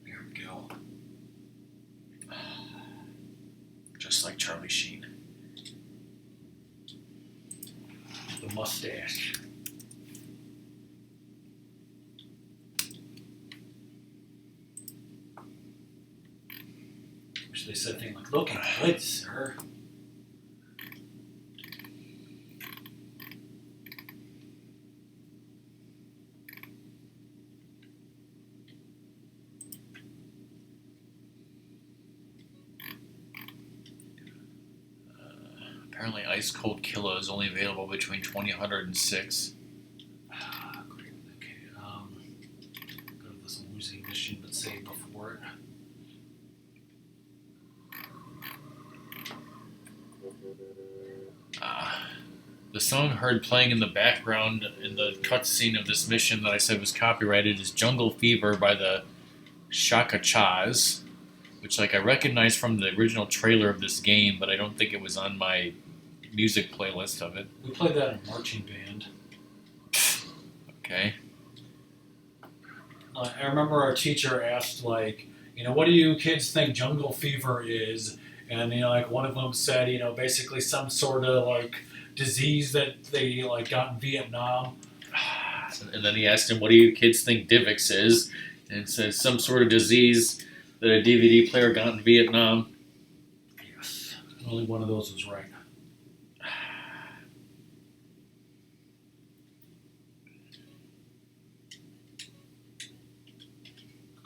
Here we go. Just like Charlie Sheen. The mustache. Wish they said things like, looking good, sir. Apparently Ice Cold Killa is only available between 2000 and 6. Great. Okay. Go to this losing mission, but save before it. The song heard playing in the background in the cutscene of this mission that I said was copyrighted is Jungle Fever by the Shaka Chas, which I recognize from the original trailer of this game, but I don't think it was on my music playlist of it. We played that in marching band. Okay. I remember our teacher asked, what do you kids think jungle fever is? And, one of them said, basically some sort of, disease that they, got in Vietnam. And then he asked him, what do you kids think Divx is? And it says some sort of disease that a DVD player got in Vietnam. Yes. Only one of those was right.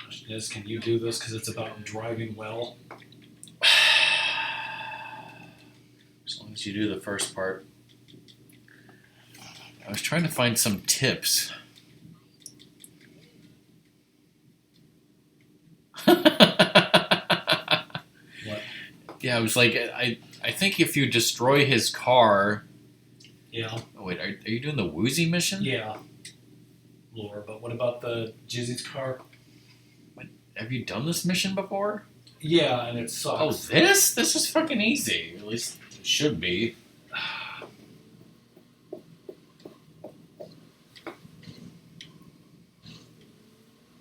Question is, can you do this because it's about driving well? As long as you do the first part. I was trying to find some tips. What? Yeah, I was like, I think if you destroy his car. Yeah. Oh wait, are you doing the Woozy mission? Yeah. Lore, but what about the Jizzy's car? Have you done this mission before? Yeah, and it Oh, sucks. this? This is fucking easy. At least it should be.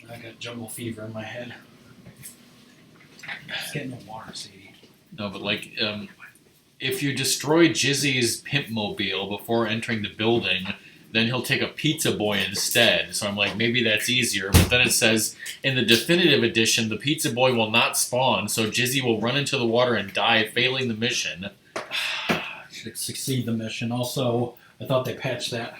I got jungle fever in my head. It's getting no water, Sadie. No, but like, if you destroy Jizzy's pimp mobile before entering the building, then he'll take a pizza boy instead. So I'm like, maybe that's easier. But then it says, in the definitive edition, the pizza boy will not spawn, so Jizzy will run into the water and die, failing the mission. Should succeed the mission. Also, I thought they patched that.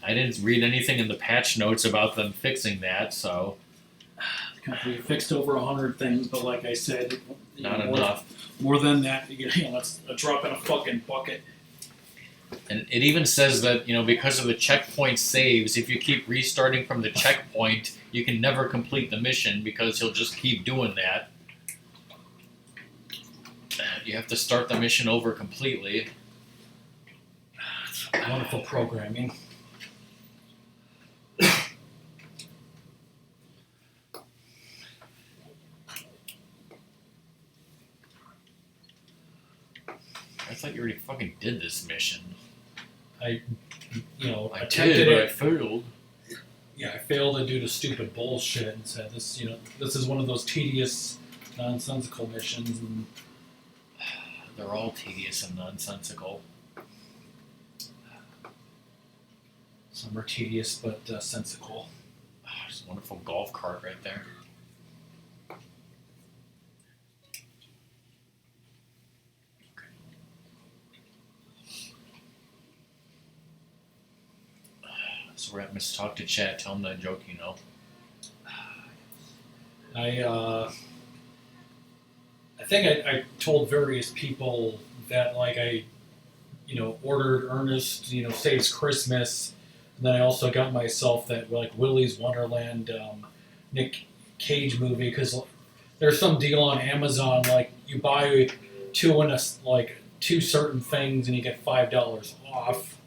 I didn't read anything in the patch notes about them fixing that, so The company fixed over 100 things, but like I said, not enough. More than that, that's a drop in a fucking bucket. And it even says that, because of the checkpoint saves, if you keep restarting from the checkpoint, you can never complete the mission because he'll just keep doing that. You have to start the mission over completely. Wonderful programming. I thought you already fucking did this mission. I did, attempted it. but I failed. Yeah, I failed due to stupid bullshit and said this is one of those tedious, nonsensical missions, and They're all tedious and nonsensical. some are tedious but sensical. Oh, there's a wonderful golf cart right there. So Ratmus, talk to chat, tell him that joke you know. I think I told various people that I ordered Ernest Saves Christmas, and then I also got myself that Willy's Wonderland Nick Cage movie because there's some deal on Amazon you buy two certain things and you get $5 off.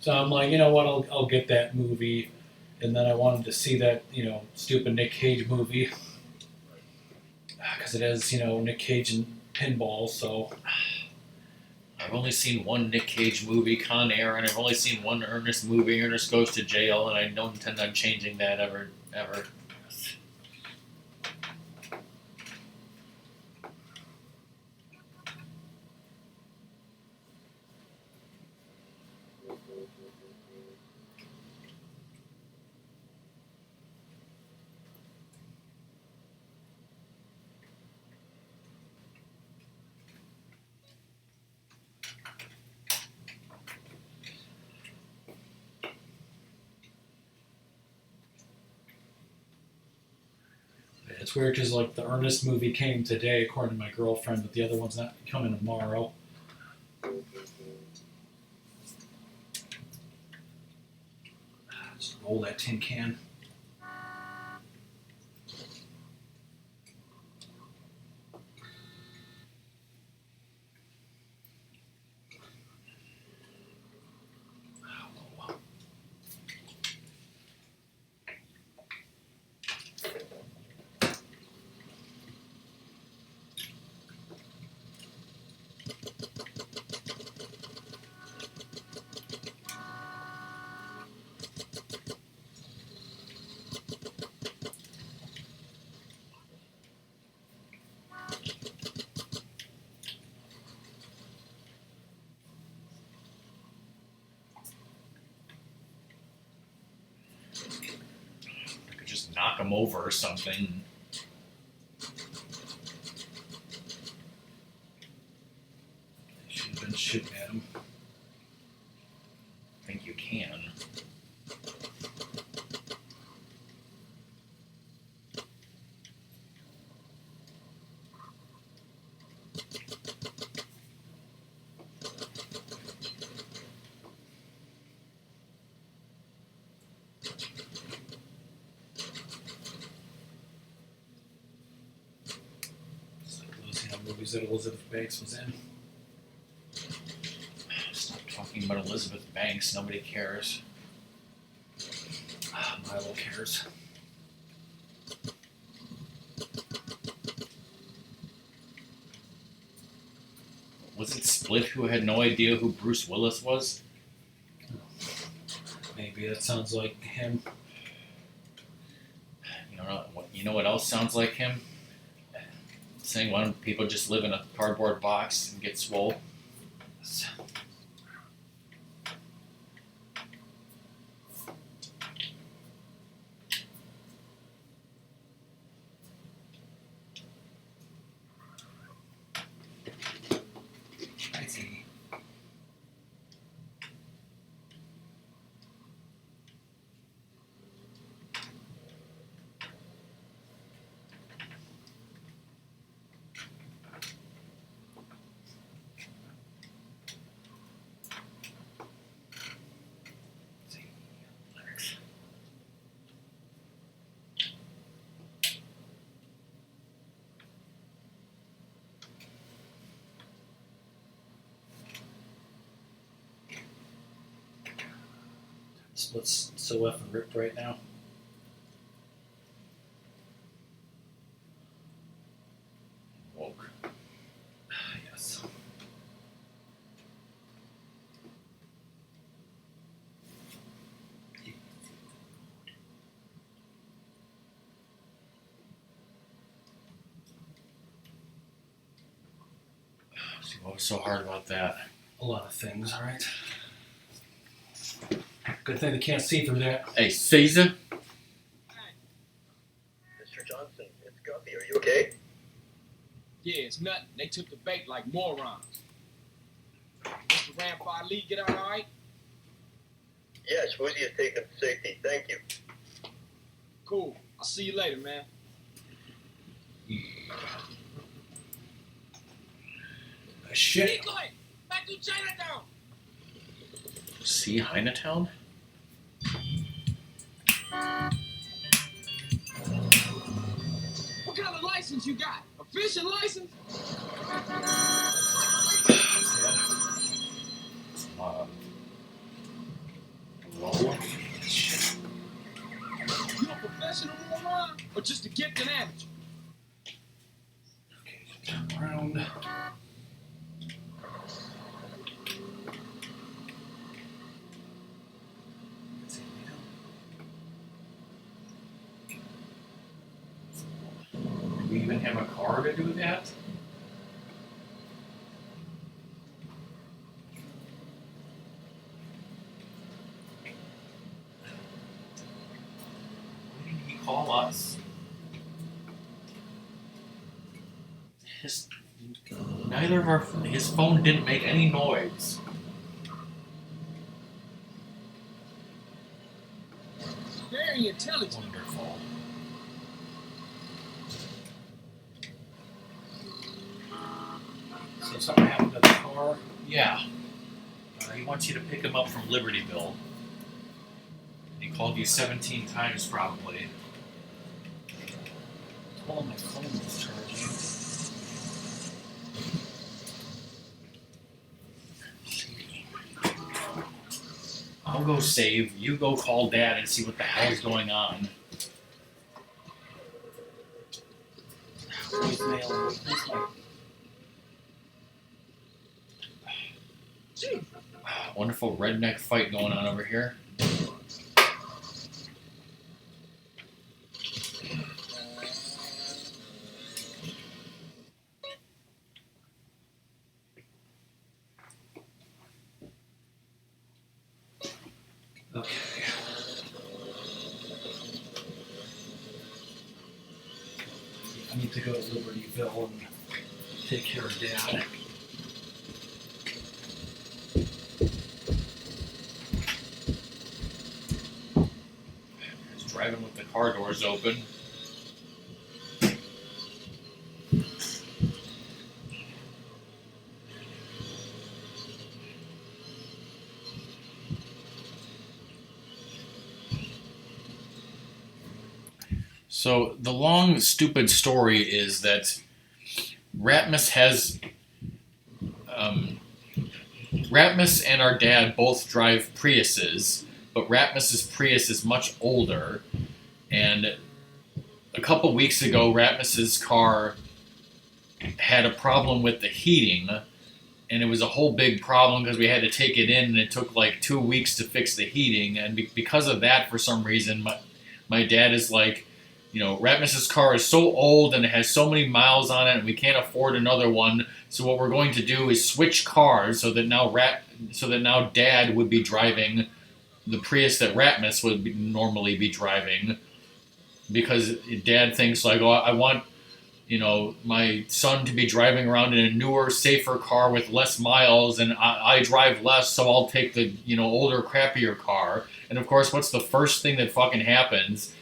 So I'm like, you know what, I'll get that movie, and then I wanted to see that stupid Nick Cage movie because it has Nick Cage and pinball. So I've only seen one Nick Cage movie, Con Air, and I've only seen one Ernest movie, Ernest Goes to Jail, and I don't intend on changing that ever. it's weird because the Ernest movie came today, according to my girlfriend, but the other one's not coming tomorrow. Just roll that tin can. I could just knock him over or something. Should have been shooting at him. I think you can. movies that Elizabeth Banks was in. Stop talking about Elizabeth Banks. Nobody cares. Milo cares. Was it Split who had no idea who Bruce Willis was? Maybe that sounds like him. You know what else sounds like him? Saying why don't people just live in a cardboard box and get swole? I see. Split's so effing ripped right now. Woke. Yes. See, what was so hard about that? A lot of things, alright? Good thing they can't see through that. Hey, Caesar? Mr. Johnson, it's Guppy. Are you okay? Yeah, it's nothing. They took the bait like morons. Mr. Rampart Lee, get out all right? Yes, Woozy is taken to safety. Thank you. Cool. I'll see you later, man. Shit. Keep going! Back to Chinatown! See Chinatown? What kind of license you got? A fishing license? Low. Shit. You a professional moron? Or just a gifted amateur? Okay, turn around. Do we even have a car to do that? Why didn't he call us? Neither of his phone didn't make any noise. Very intelligent. Wonderful. So something happened to the car. Yeah. He wants you to pick him up from Libertyville. He called you 17 times probably. Oh, my phone was charging. I'll go save. You go call Dad and see what the hell's going on. Where's mail? Where's my... Wonderful redneck fight going on over here. Okay. I need to go to Libertyville and take care of Dad. He's driving with the car doors open. So the long, stupid story is that Ratmus has Ratmus and our dad both drive Priuses, but Ratmus's Prius is much older, and a couple weeks ago Ratmus's car had a problem with the heating, and it was a whole big problem because we had to take it in, and it took like 2 weeks to fix the heating, and because of that, for some reason, my dad is like, Ratmus's car is so old and it has so many miles on it, and we can't afford another one. So what we're going to do is switch cars so that now Dad would be driving the Prius that Ratmus would normally be driving, because Dad thinks like, oh, I want my son to be driving around in a newer, safer car with less miles, and I drive less, so I'll take the older, crappier car. And of course, what's the first thing that fucking happens?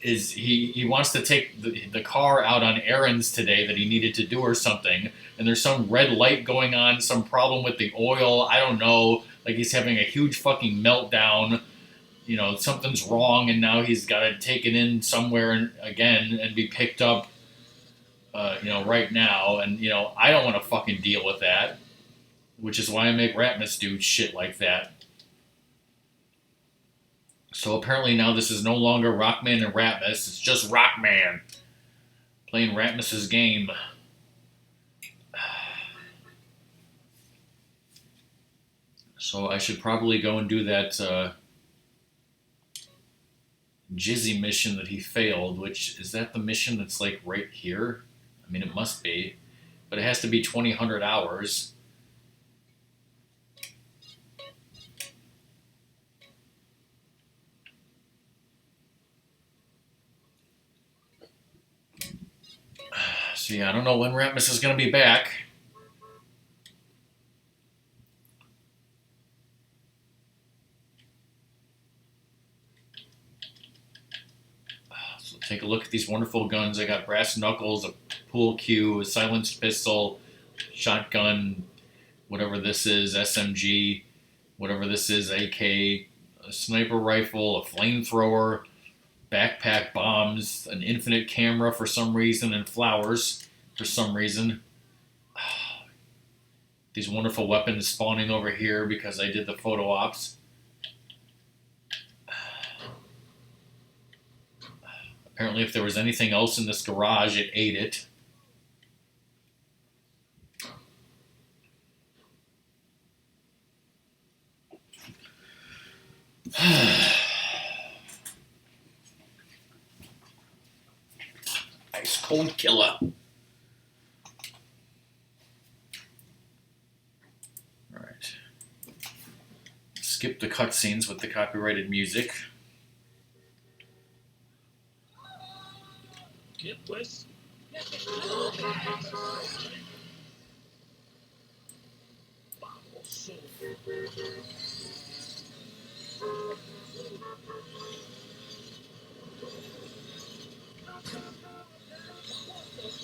Is he wants to take the car out on errands today that he needed to do or something, and there's some red light going on, some problem with the oil, I don't know, like he's having a huge fucking meltdown, something's wrong, and now he's got to take it in somewhere again and be picked up, right now, and, I don't want to fucking deal with that, which is why I make Ratmus do shit like that. So apparently now this is no longer RockMan and Ratmus, it's just RockMan playing Ratmus's game. So I should probably go and do that Jizzy mission that he failed, which, is that the mission that's like right here? I mean, it must be, but it has to be 2,000 hours. So yeah, I don't know when Ratmus is going to be back. So take a look at these wonderful guns. I got brass knuckles, a pool cue, a silenced pistol, shotgun, whatever this is, SMG, whatever this is, AK, a sniper rifle, a flamethrower, backpack bombs, an infinite camera for some reason, and flowers for some reason. These wonderful weapons spawning over here because I did the photo ops. Apparently if there was anything else in this garage, it ate it. Ice cold killer. Alright. Skip the cutscenes with the copyrighted music. Get West.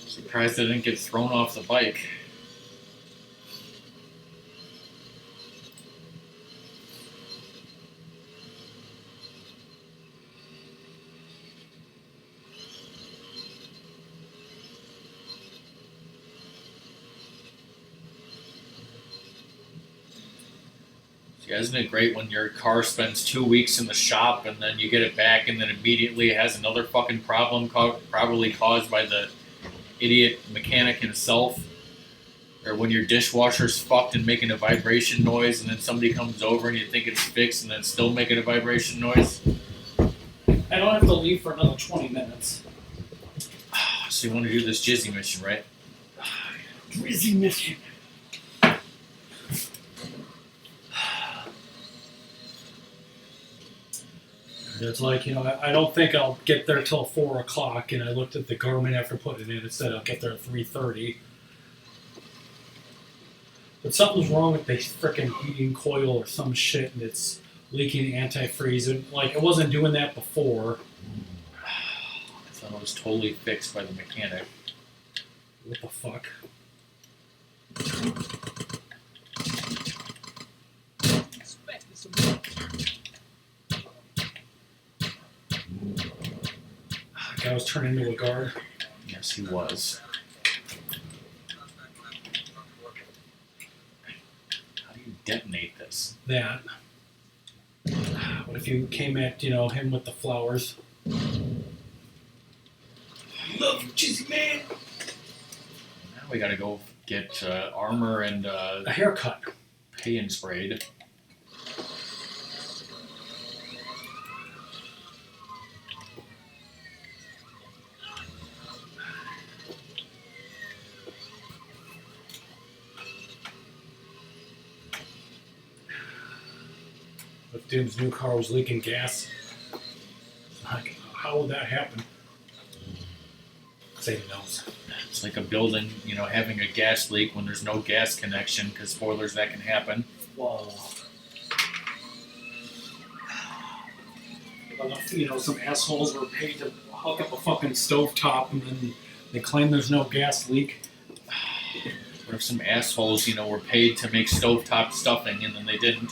Surprised I didn't get thrown off the bike. Yeah, isn't it great when your car spends 2 weeks in the shop and then you get it back and then immediately it has another fucking problem probably caused by the idiot mechanic himself? Or when your dishwasher's fucked and making a vibration noise and then somebody comes over and you think it's fixed and then it's still making a vibration noise? I don't have to leave for another 20 minutes. So you want to do this Jizzy mission, right? Jizzy mission. It's like, I don't think I'll get there till 4 o'clock, and I looked at the Garmin after putting it in. It said I'll get there at 3:30. But something's wrong with the frickin' heating coil or some shit, and it's leaking antifreeze. And, it wasn't doing that before. I thought it was totally fixed by the mechanic. What the fuck? The guy was turned into a guard. Yes, he was. detonate this? That. What if you came at, him with the flowers? Love you, Cheesy Man! Now we gotta go get armor and A haircut. paint sprayed. If Doom's new car was leaking gas, like, how would that happen? Sadie knows. It's like a building, having a gas leak when there's no gas connection, because spoilers, that can happen. Whoa. Some assholes were paid to hook up a fucking stovetop and then they claim there's no gas leak. What if some assholes, were paid to make stovetop stuffing and then they didn't?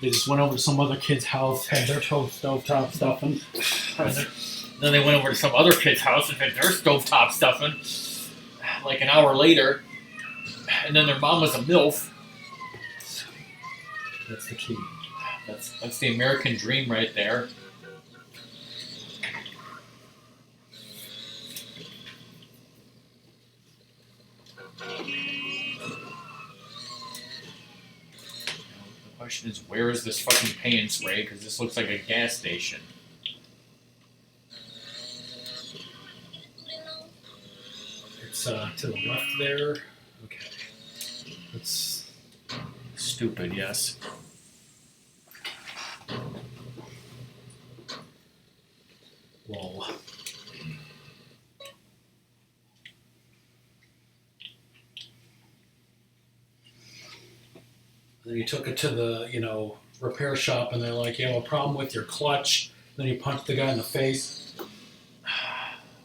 They just went over to some other kid's house, had their stovetop stuffing. Then they went over to some other kid's house and had their stovetop stuffing like an hour later. And then their mom was a MILF. That's the key. That's the American dream right there. The question is, where is this fucking paint spray? Because this looks like a gas station. It's to the left there. Okay. It's Stupid, yes. whoa. Then you took it to the, repair shop and they're like, you have a problem with your clutch. Then you punched the guy in the face.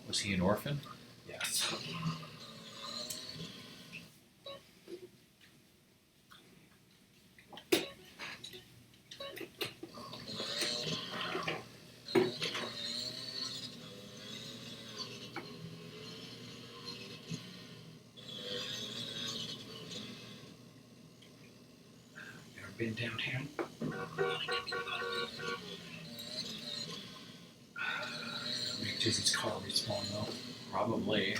Was he an orphan? Yes. Ever been downtown? Make Dizzy's car respawn though. Probably.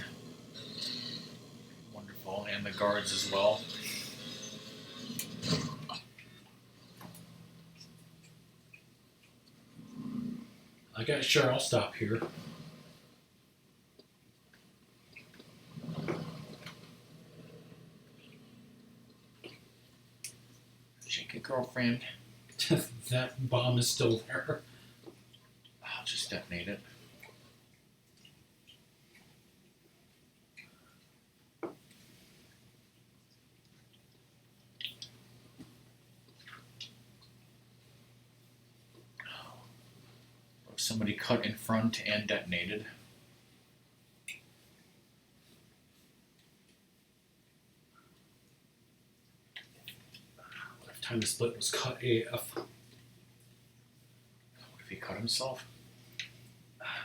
Wonderful. And the guards as well. Sure, I'll stop here. Shake it, girlfriend. That bomb is still there. I'll just detonate it. Somebody cut in front and detonated. What if time to split was cut AF? What if he cut himself?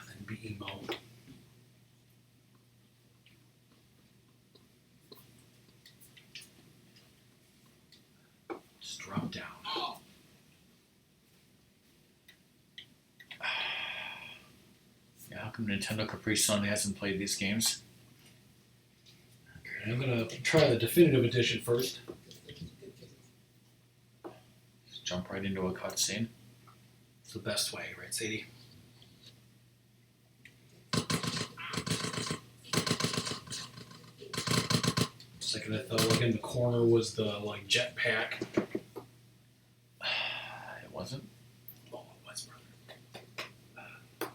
Then be emo. Just drop down. Yeah, how come Nintendo Capri Sun hasn't played these games? Okay, I'm gonna try the definitive edition first. Just jump right into a cutscene. It's the best way, right, Sadie? Second, I thought like in the corner was the jetpack. It wasn't? Oh, it was, brother.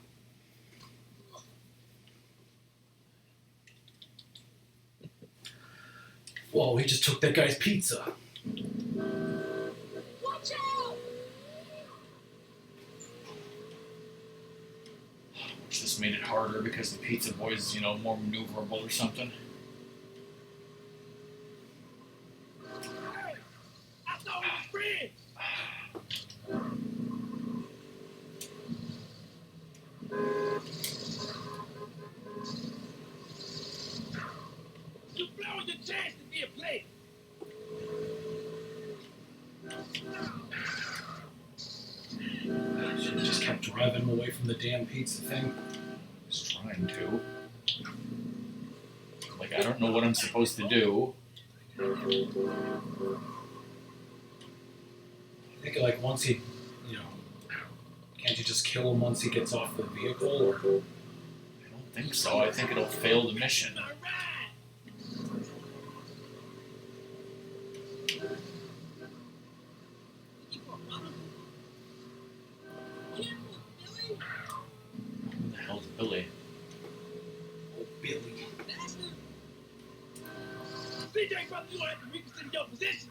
Whoa, he just took that guy's pizza. Watch out! Which just made it harder because the pizza boy is, more maneuverable or something. I thought we were friends. You blowing your chance to be a player. driving him away from the damn pizza thing. He's trying to. Like, I don't know what I'm supposed to do. I think like once he, you know, can't you just kill him once he gets off the vehicle? Or I don't think so. I think it'll fail the mission. All right. You are running. Careful, Billy. Who the hell's Billy? oh, Billy. Bastard. CJ, brother, you gonna have to reconsider your position.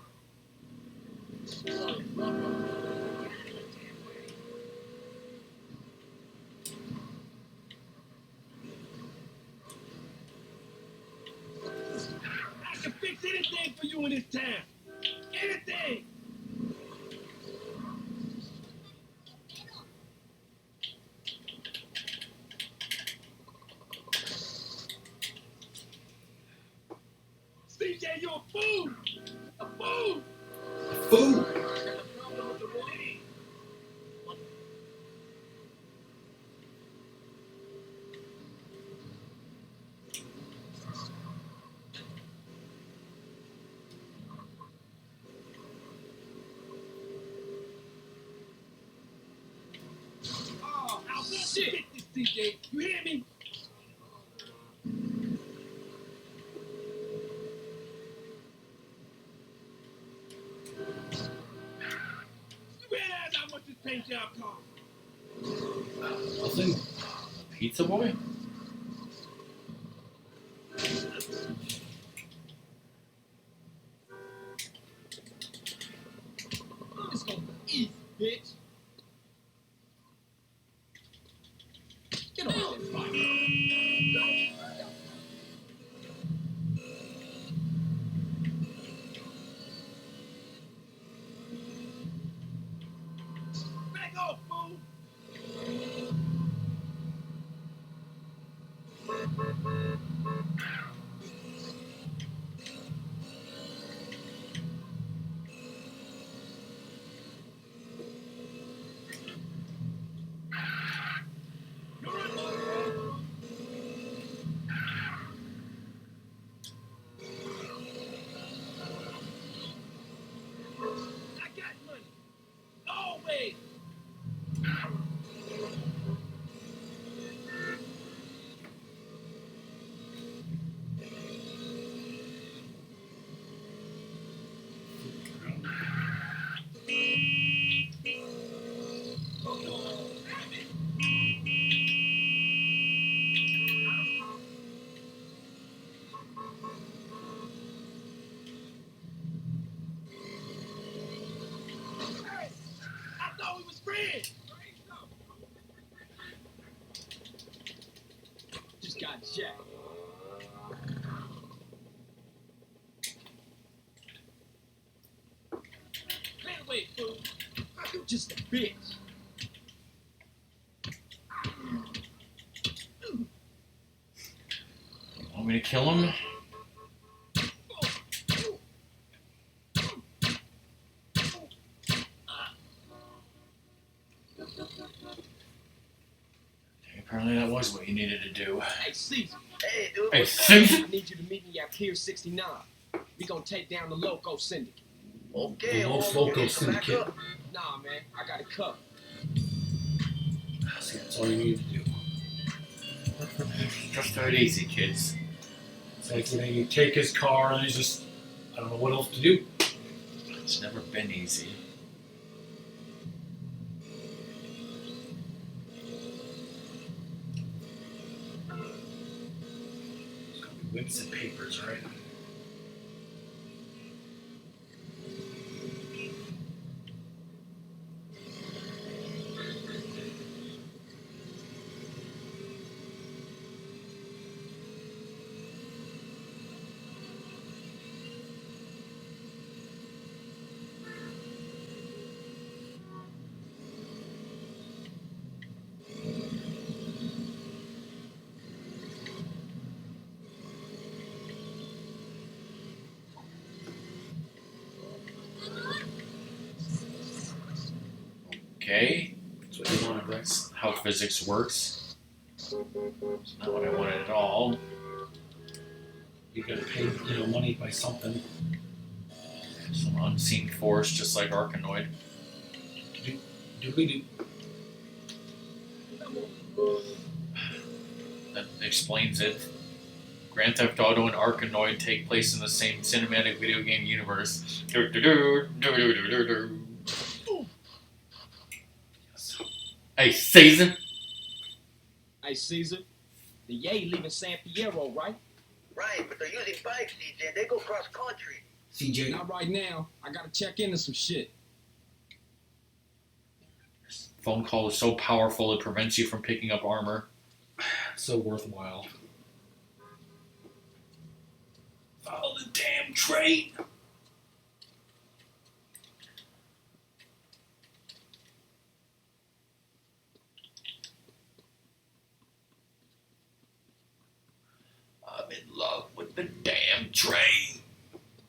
I can fix anything for you in this town. Anything. CJ, you're a fool. A fool. Food! Oh, I want to fix this, CJ. You hear me? You realize how much this paint job costs? Nothing? Pizza boy? It's gonna be easy, bitch. Get off that bike. Back off, fool. You're right, boy. I got money. Always. Hey, I thought we was friends. Just got jacked. Man, wait, fool. You just a bitch. Want me to kill him? Apparently that was what you needed to do. Hey, Caesar. Hey, dude. Hey, what's Caesar! I need you to meet me at Pier 69. We gonna take down the Loco Syndicate. Okay, The Los hold on, Locos you need to back Syndicate. up. Nah, man, I got it covered. See, that's all you need to do. Just that easy, kids. It's like when you take his car and he's just, I don't know what else to do. It's never been easy. It's gonna be whips and papers, right? Okay. That's what you wanted, Rex. how physics works. It's not what I wanted at all. You gotta pay, money by something. Some unseen force, just like Arkanoid. Doobly-doo. That explains it. Grand Theft Auto and Arkanoid take place in the same cinematic video game universe. Hey, Caesar. Hey, Caesar. The Yay leaving San Fierro, right? Right, but they're using bikes, CJ. They go cross country. CJ. Not right now. I gotta check into some shit. Phone call is so powerful it prevents you from picking up armor. So worthwhile. Follow the damn train! I'm in love with the damn train.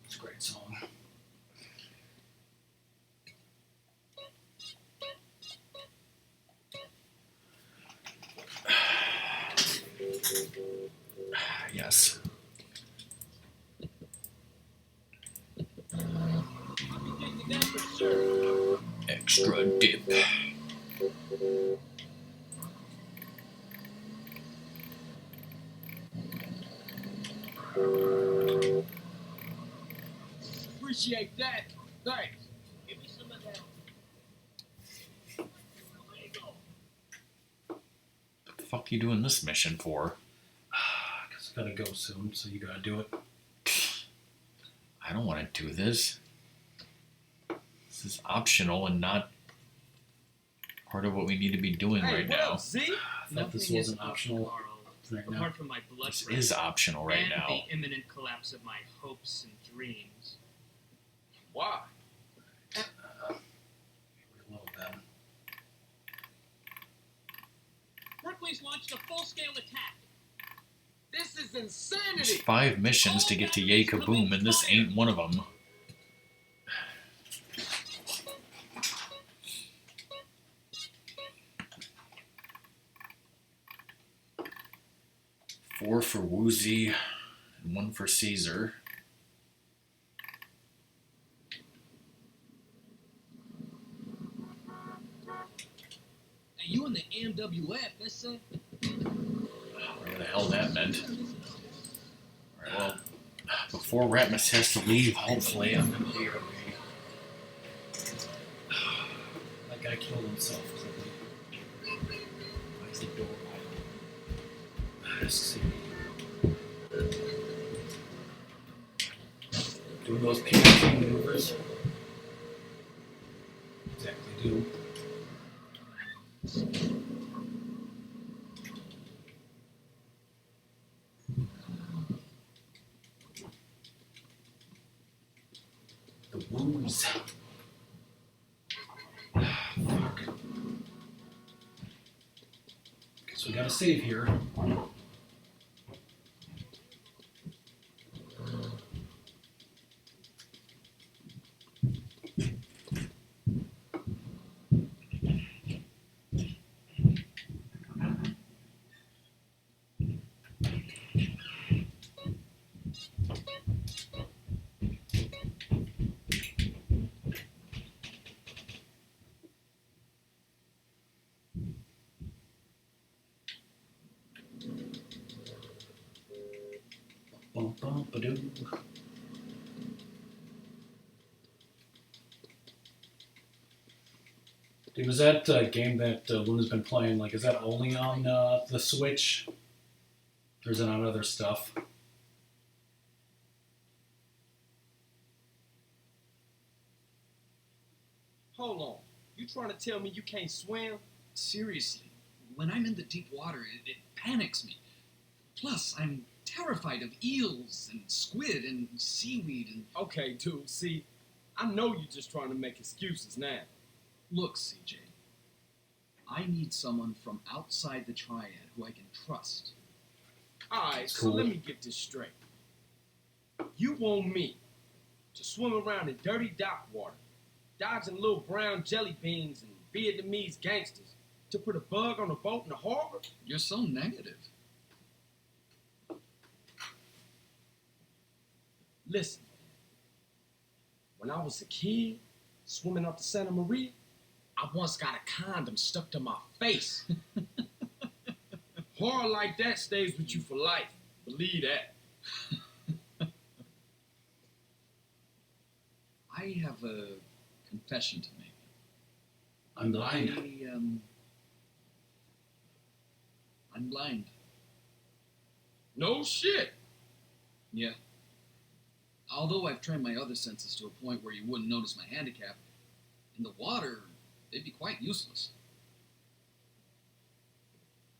It's a great song. Yes. Extra dip. Appreciate that. Thanks. Give me some of that. What the fuck you doing this mission for? Because I gotta go soon, so you gotta do it. I don't want to do this. This is optional and not part of what we need to be doing Hey, right what now. up, Z? I thought this wasn't optional right now. Apart from my blood This pressure is optional right and now. the imminent collapse of my hopes and dreams. Why? Reload them. Berkeley's launched a full-scale attack. This is There's insanity. 5 missions to get to Yay Kaboom, and this ain't one of them. Four for Woozy, and 1 for Caesar. Hey, you in the MWF, that's it? Whatever the hell that meant. Alright, well, before Ratmus has to leave, hopefully, I'm gonna be early. That guy killed himself. Why is the door open? Let's see. Doing those PvP maneuvers. Exactly do. The woos. Fuck. Guess we gotta save here. Bum, bum, ba-doo. Dude, was that game that Luna's been playing, like, is that only on the Switch? Or is it on other stuff? Hold on. You trying to tell me you can't swim? Seriously, when I'm in the deep water, it panics me. Plus, I'm terrified of eels and squid and seaweed and... Okay, dude, see, I know you're just trying to make excuses now. Look, CJ, I need someone from outside the triad who I can trust. Alright, so Cool. let me get this straight. You want me to swim around in dirty dock water, dodging little brown jelly beans and Vietnamese gangsters, To put a bug on a boat in the harbor? You're so negative. Listen, when I was a kid, swimming up the Santa Maria, I once got a condom stuck to my face. Horror like that stays with you for life. Believe that. I have a confession to make. I'm blind. I'm blind. No shit. Yeah. Although I've trained my other senses to a point where you wouldn't notice my handicap, in the water, they'd be quite useless.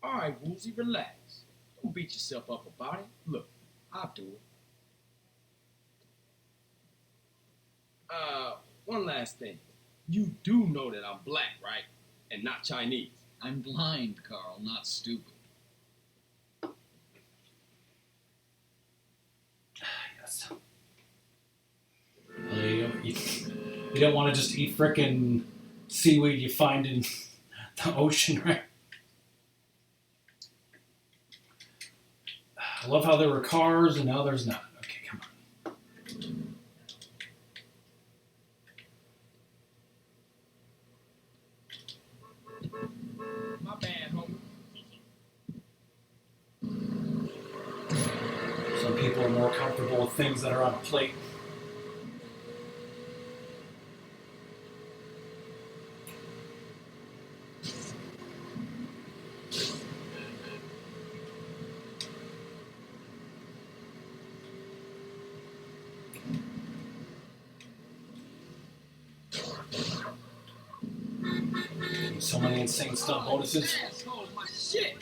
All right, Woozy, relax. Don't beat yourself up about it. Look, I'll do it. One last thing. You do know that I'm black, right? And not Chinese. I'm blind, Carl, not stupid. Yes. You don't want to just eat frickin' seaweed you find in the ocean, right? I love how there were cars and now there's not. Okay, come on. My bad, homie. Some people are more comfortable with things that are on a plate. So many insane stunt bonuses. Asshole, my shit.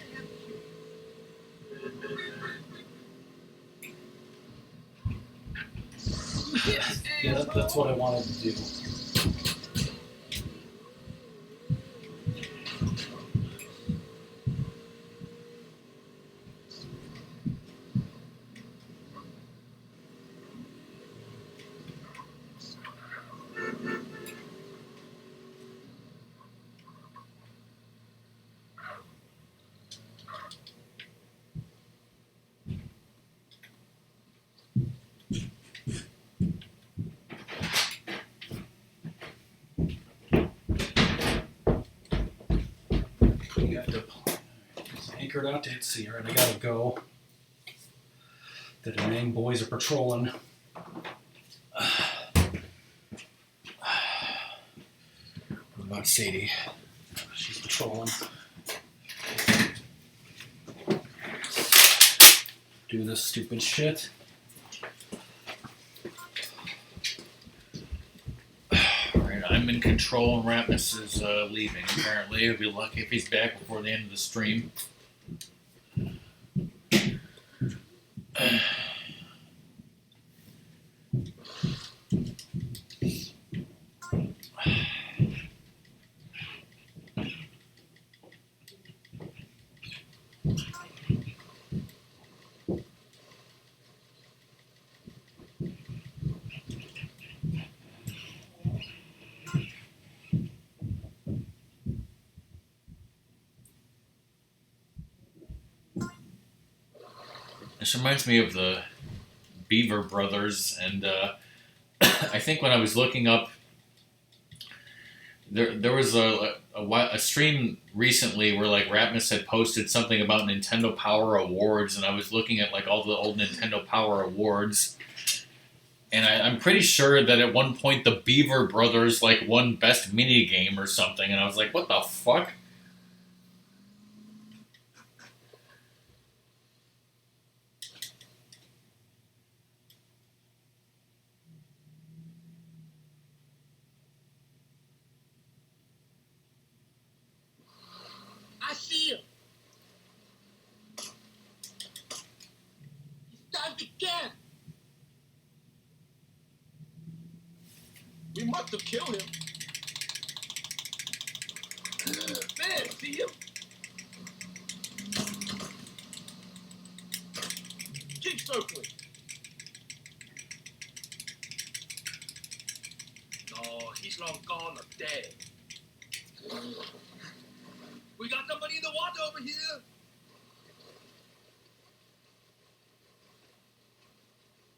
Yeah, that's what I wanted to do. You have to it's anchored out to sea, right? I gotta go. The dang boys are patrolling. What about Sadie? She's patrolling. Do this stupid shit. Alright, I'm in control and Ratmus is leaving apparently. He'll be lucky if he's back before the end of the stream. This reminds me of the Beaver Brothers, and I think when I was looking up, there was a stream recently where like Ratmus had posted something about Nintendo Power Awards, and I was looking at like all the old Nintendo Power Awards, and I'm pretty sure that at one point the Beaver Brothers like won Best Mini Game or something, and I was like, what the fuck? I see him. He started again. We must have killed him. Man, see him? Keep circling. No, he's long gone or dead. We got somebody in the water over here.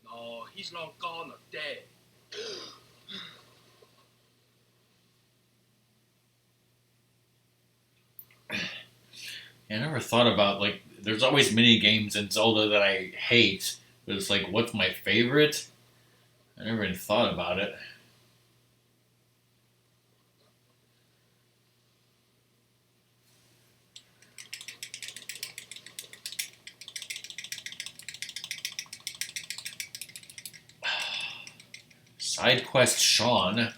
No, he's long gone or dead. I never thought about, like, there's always mini games in Zelda that I hate, but it's like, what's my favorite? I never even thought about it. Side quest Sean.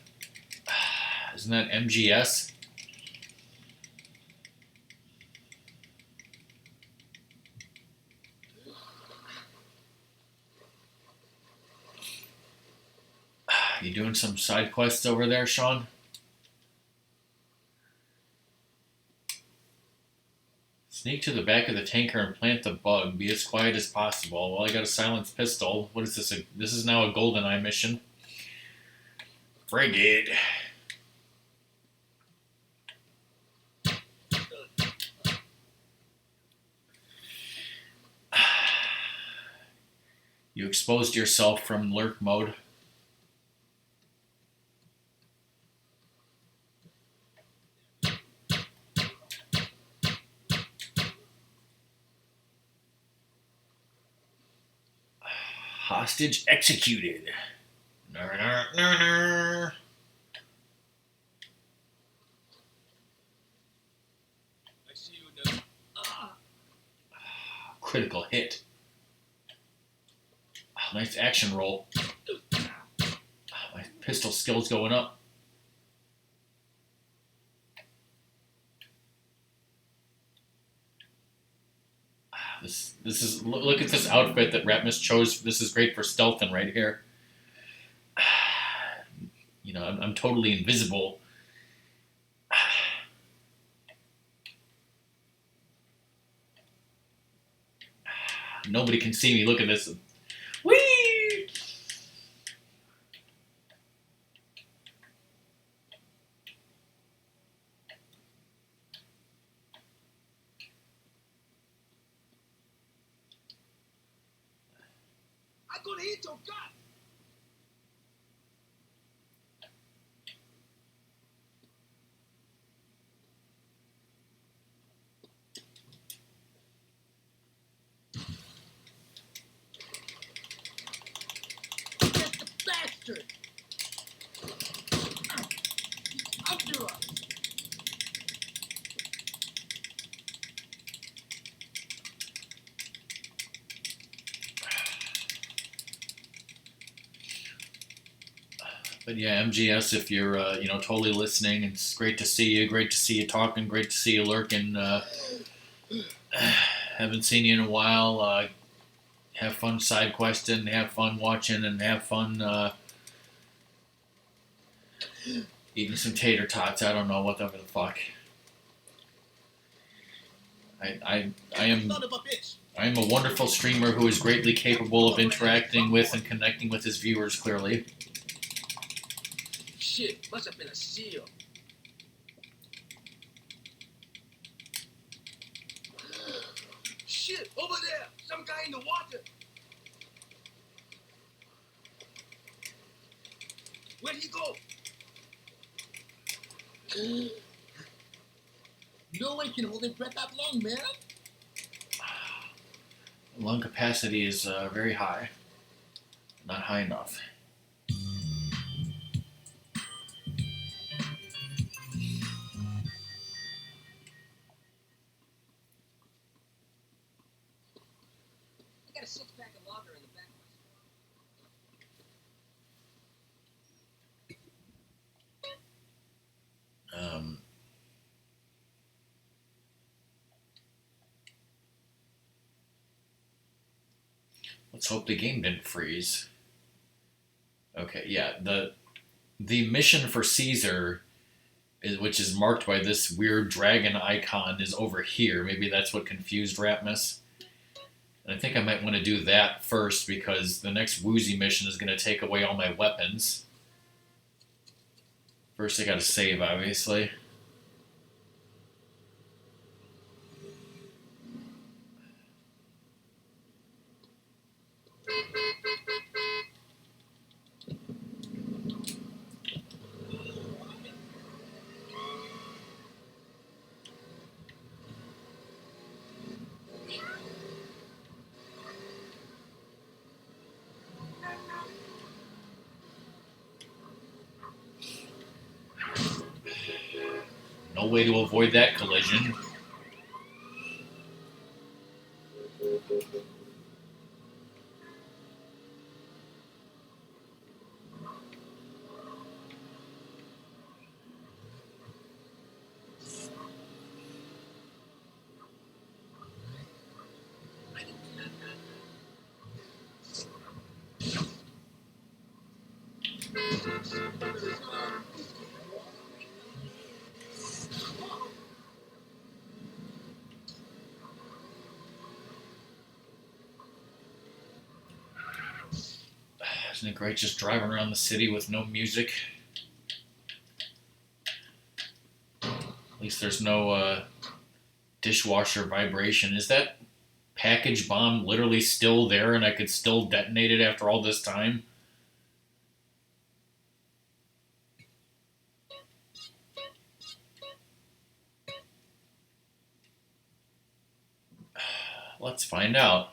Isn't that MGS? You doing some side quests over there, Sean? Sneak to the back of the tanker and plant the bug. Be as quiet as possible. Well, I got a silenced pistol. What is this? This is now a GoldenEye mission. Frigate. You exposed yourself from lurk mode. Hostage executed. Nar, nar, nar, nar. I see you in the... Critical hit. Nice action roll. My pistol skill's going up. This is, look at this outfit that Ratmus chose. This is great for stealthing right here. You know, I'm totally invisible. Nobody can see me. Look at this. Whee! I'm gonna eat your gut. Get the bastard! Andreas! But yeah, MGS, if you're you know, totally listening, it's great to see you. Great to see you talking. Great to see you lurking. Haven't seen you in a while. Have fun side questing. Have fun watching, and have fun eating some tater tots. I don't know, whatever the fuck. I am Son of a bitch. I am a wonderful streamer who is greatly capable of interacting with and connecting with his viewers. Clearly. Shit, must have been a seal. Shit, over there! Some guy in the water! Where'd he go? No one can hold their breath that long, man. Lung capacity is very high. Not high enough. I got a six-pack of lager in the back of my store. Let's hope the game didn't freeze. Okay, yeah, the mission for Caesar, which is marked by this weird dragon icon, is over here. Maybe that's what confused Ratmus. And I think I might want to do that first because the next woozy mission is going to take away all my weapons. First I gotta save, obviously. way to avoid that collision. Isn't it great just driving around the city with no music? At least there's no dishwasher vibration. Is that package bomb literally still there and I could still detonate it after all this time? Let's find out.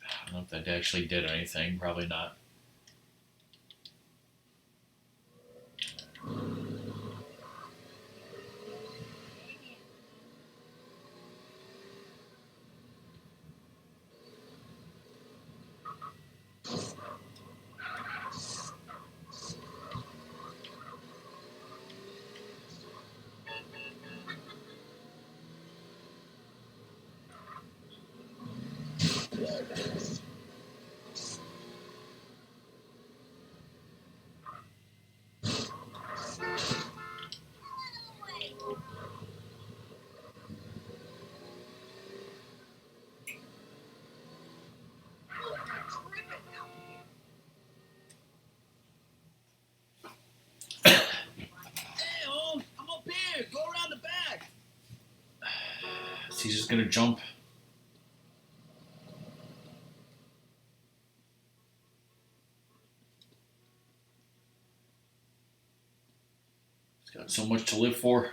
I don't know if that actually did anything. Probably not. Go around the back. Is he just gonna jump? He's got so much to live for.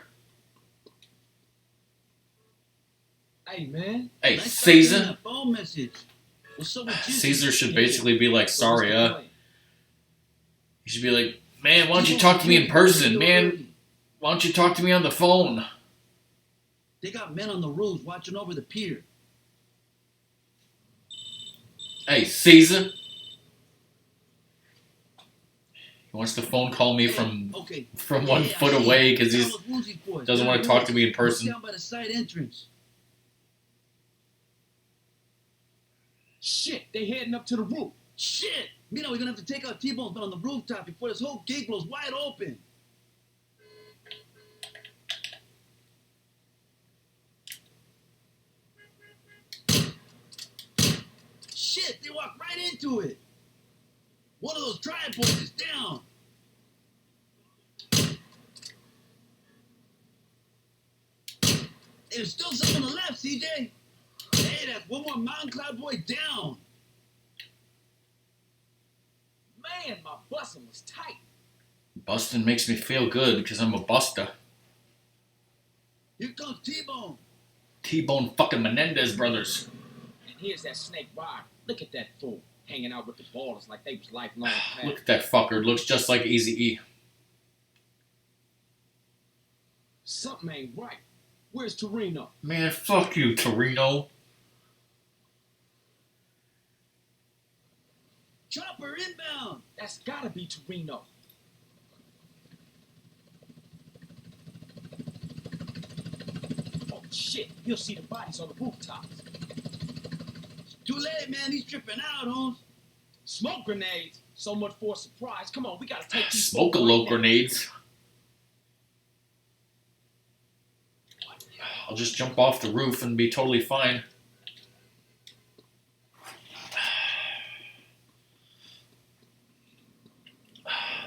Hey man. Hey, nice Caesar. Phone message. What's up with you? Caesar should basically be like, sorry, he should be like, man, why don't you talk to me in person, man? Why don't you talk to me on the phone? They got men on the roofs watching over the pier. Hey, Caesar. He wants to phone call me from 1 foot away because he doesn't want to talk to me in person. Down by the side entrance. Shit, they heading up to the roof. Shit! You know we're gonna have to take our T-bones on the rooftop before this whole gig blows wide open. Shit, they walked right into it. One of those tripods is down. There's still some on the left, CJ. Hey, that's one more Mountain Cloud boy down. Man, my busting was tight. Busting makes me feel good because I'm a buster. Here comes T-Bone. T-Bone fucking Menendez brothers. And here's that snake bar. Look at that fool. Hanging out with the ballers like they was lifelong pals. Look at that fucker. Looks just like Eazy-E. Something ain't right. Where's Torino? Man, fuck you, Torino. Chopper inbound. That's gotta be Torino. Oh shit, you'll see the bodies on the rooftops. Too late, man. He's tripping out, Holmes. Smoke grenades. So much for a surprise. Come on, we gotta take these. Smoke-a-loke grenades. I'll just jump off the roof and be totally fine.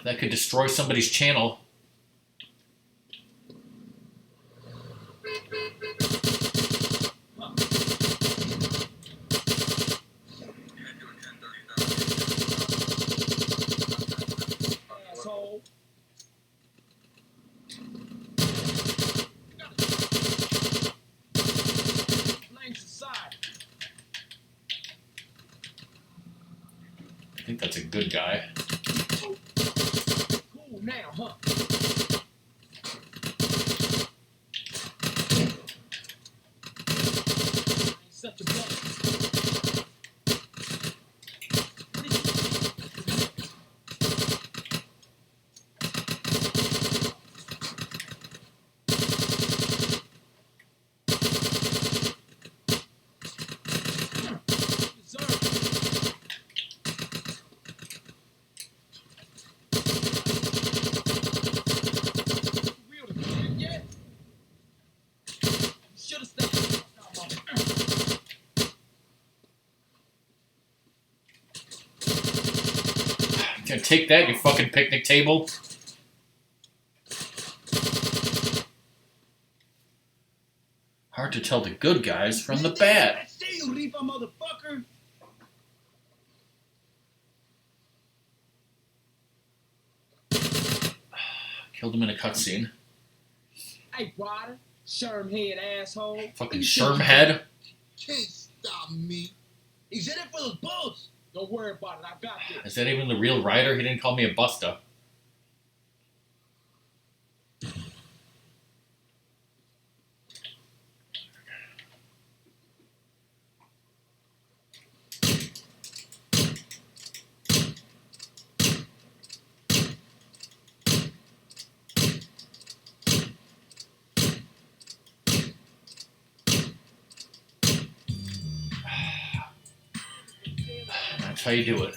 That could destroy somebody's channel. Asshole. Flames aside. think that's a good guy. Cool now, huh? Such a brother. Gonna take that, you fucking picnic table. Hard to tell the good guys from the bad. I say you reaper motherfucker. Killed him in a cutscene. Hey, brother. Sherm head asshole. Fucking Shermhead. Can't stop me. He's in it for those bullets. Don't worry about it. I got this. Is that even the real writer? He didn't call me a busta. That's how you do it.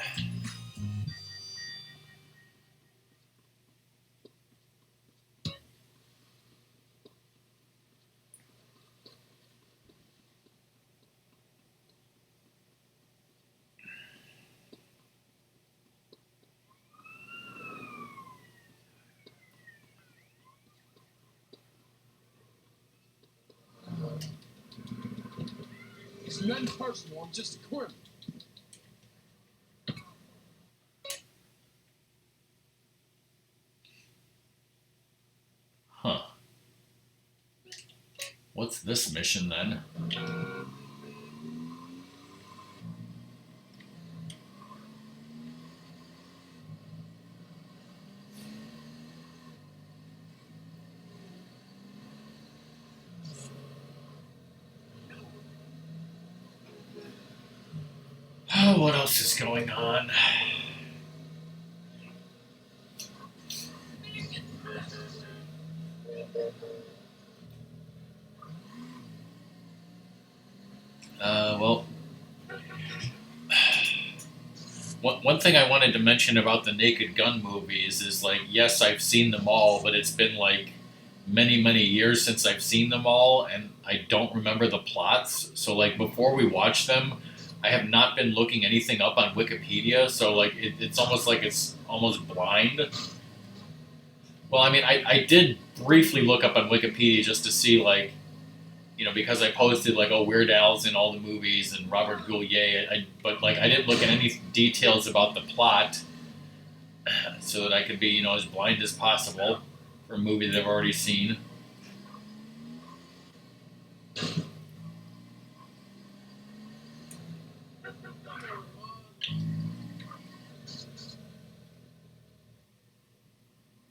It's nothing personal. I'm just a criminal. Huh. What's this mission then? Oh, what else is going on? Well, one thing I wanted to mention about the Naked Gun movies is, like, yes, I've seen them all, but it's been, like, many, many years since I've seen them all, and I don't remember the plots. So, like, before we watch them, I have not been looking anything up on Wikipedia, so, like, it's almost like it's almost blind. Well, I mean, I did briefly look up on Wikipedia just to see, like, you know, because I posted, like, oh, Weird Al's in all the movies and Robert Goulier, but, like, I didn't look at any details about the plot so that I could be, you know, as blind as possible for a movie that I've already seen.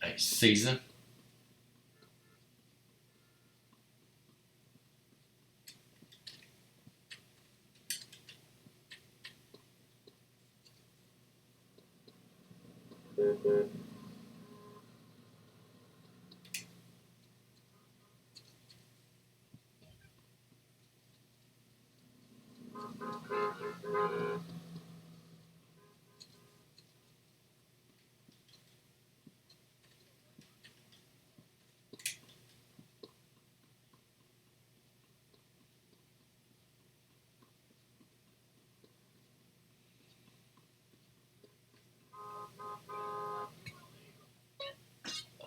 Nice. Caesar.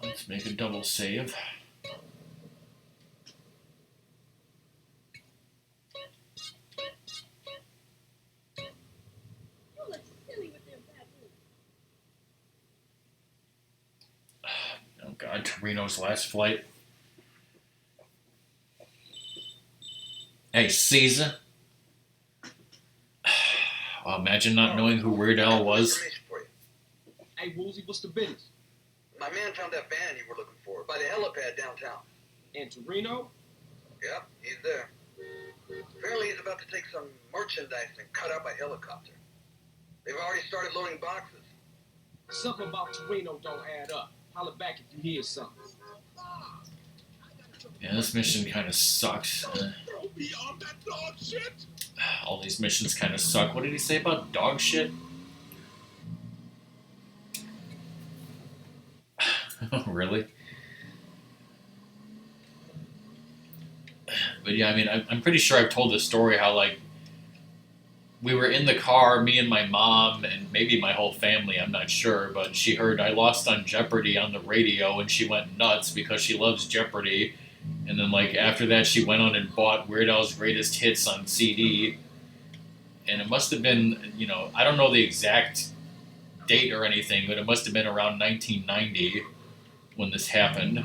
Let's make a double save. You look silly with them tattoos. Oh God, Torino's last flight. Hey, Caesar. Wow, imagine not knowing who Weird Al was. Information for you. Hey, Woozy, what's the business? My man found that van you were looking for by the helipad downtown. In Torino? Yep, he's there. Apparently he's about to take some merchandise and cut out by helicopter. They've already started loading boxes. Something about Torino don't add up. Holler back if you hear something. Yeah, this mission kind of sucks. Don't be on that dog shit. All these missions kind of suck. What did he say about dog shit? Really? But yeah, I mean, I'm pretty sure I've told this story how, like, we were in the car, me and my mom, and maybe my whole family, I'm not sure, but she heard I lost on Jeopardy on the radio, and she went nuts because she loves Jeopardy. And then, like, after that, she went on and bought Weird Al's Greatest Hits on CD. And it must have been, you know, I don't know the exact date or anything, but it must have been around 1990 when this happened.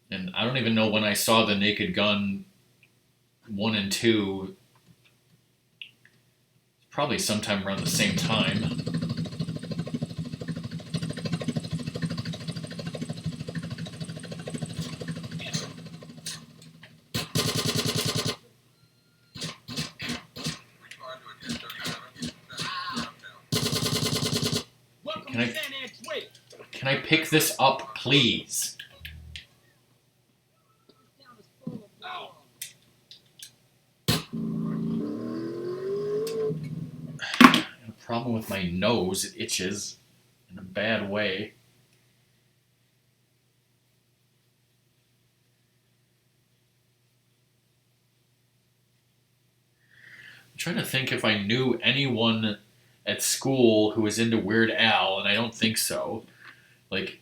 And I don't even know when I saw The Naked Gun 1 and 2. Probably sometime around the same time. Can I pick this up, please? Problem with my nose, it itches in a bad way. I'm trying to think if I knew anyone at school who was into Weird Al, and I don't think so. Like,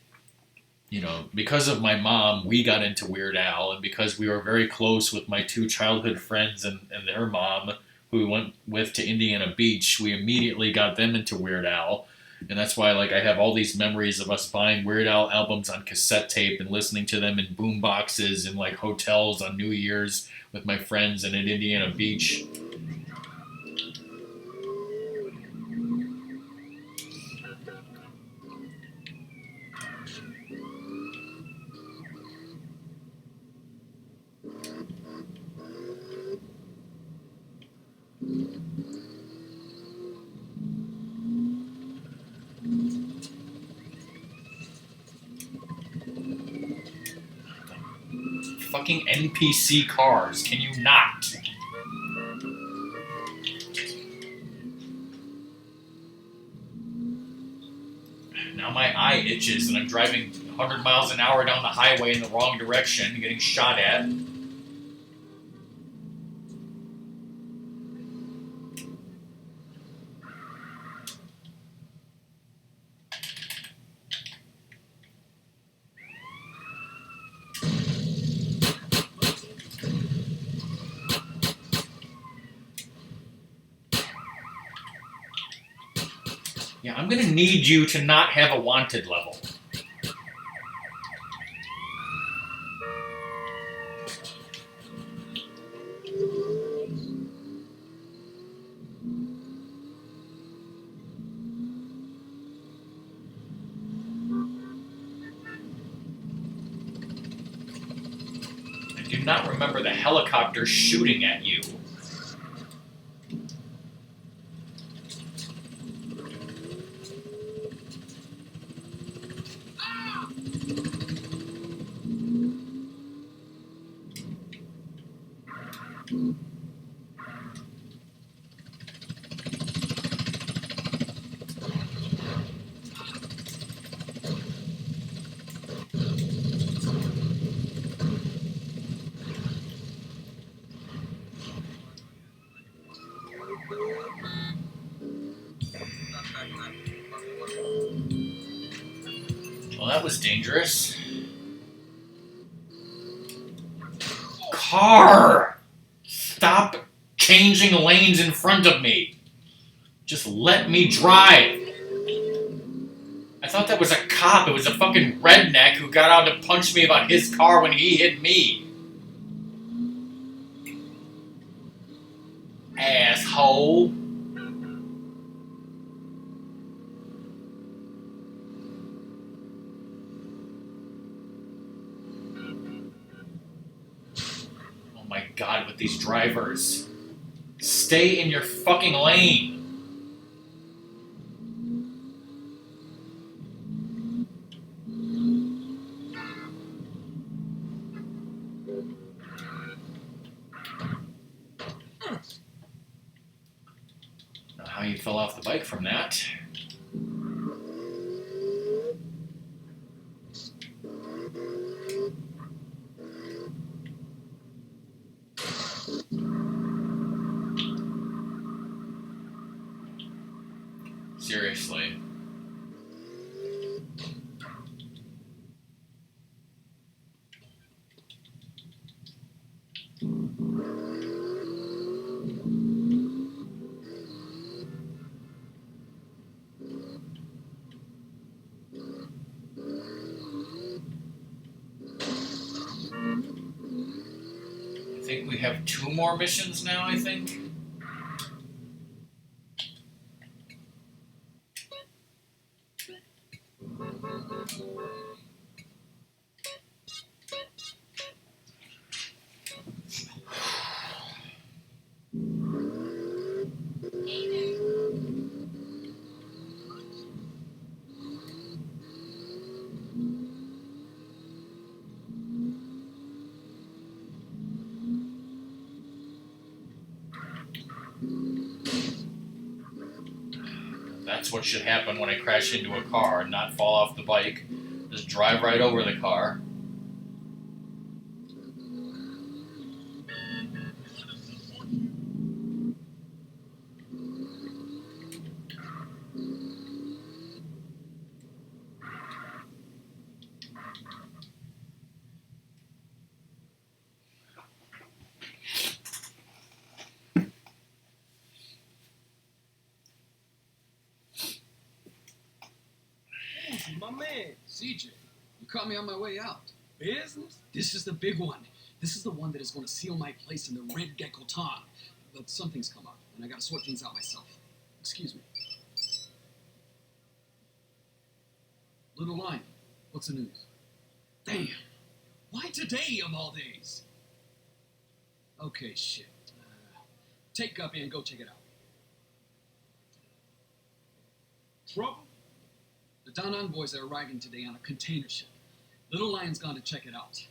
you know, because of my mom, we got into Weird Al, and because we were very close with my two childhood friends and their mom, who we went with to Indiana Beach, we immediately got them into Weird Al. And that's why, like, I have all these memories of us buying Weird Al albums on cassette tape and listening to them in boom boxes in, like, hotels on New Year's with my friends and at Indiana Beach. Fucking NPC cars, can you not? Now my eye itches and I'm driving 100 miles an hour down the highway in the wrong direction, getting shot at. Yeah, I'm gonna need you to not have a wanted level. I do not remember the helicopter shooting at you. Well, that was dangerous. Car! Stop changing lanes in front of me. Just let me drive. I thought that was a cop. It was a fucking redneck who got out to punch me about his car when he hit me. Asshole. Oh my god, with these drivers. Stay in your fucking lane. Know how you fell off the bike from that. Seriously. I think we have 2 more missions now, I think. That's what should happen when I crash into a car, not fall off the bike. Just drive right over the car. My man, CJ, you caught me on my way out. Business? This is the big one. This is the one that is going to seal my place in the Red Gecko Tom. But something's come up, and I got to sort things out myself. Excuse me. Little Lion, what's the news? Damn. Why today of all days? Okay, shit. Take Guppy and go check it out. Trouble? The Don envoys are arriving today on a container ship. Little Lion's gone to check it out.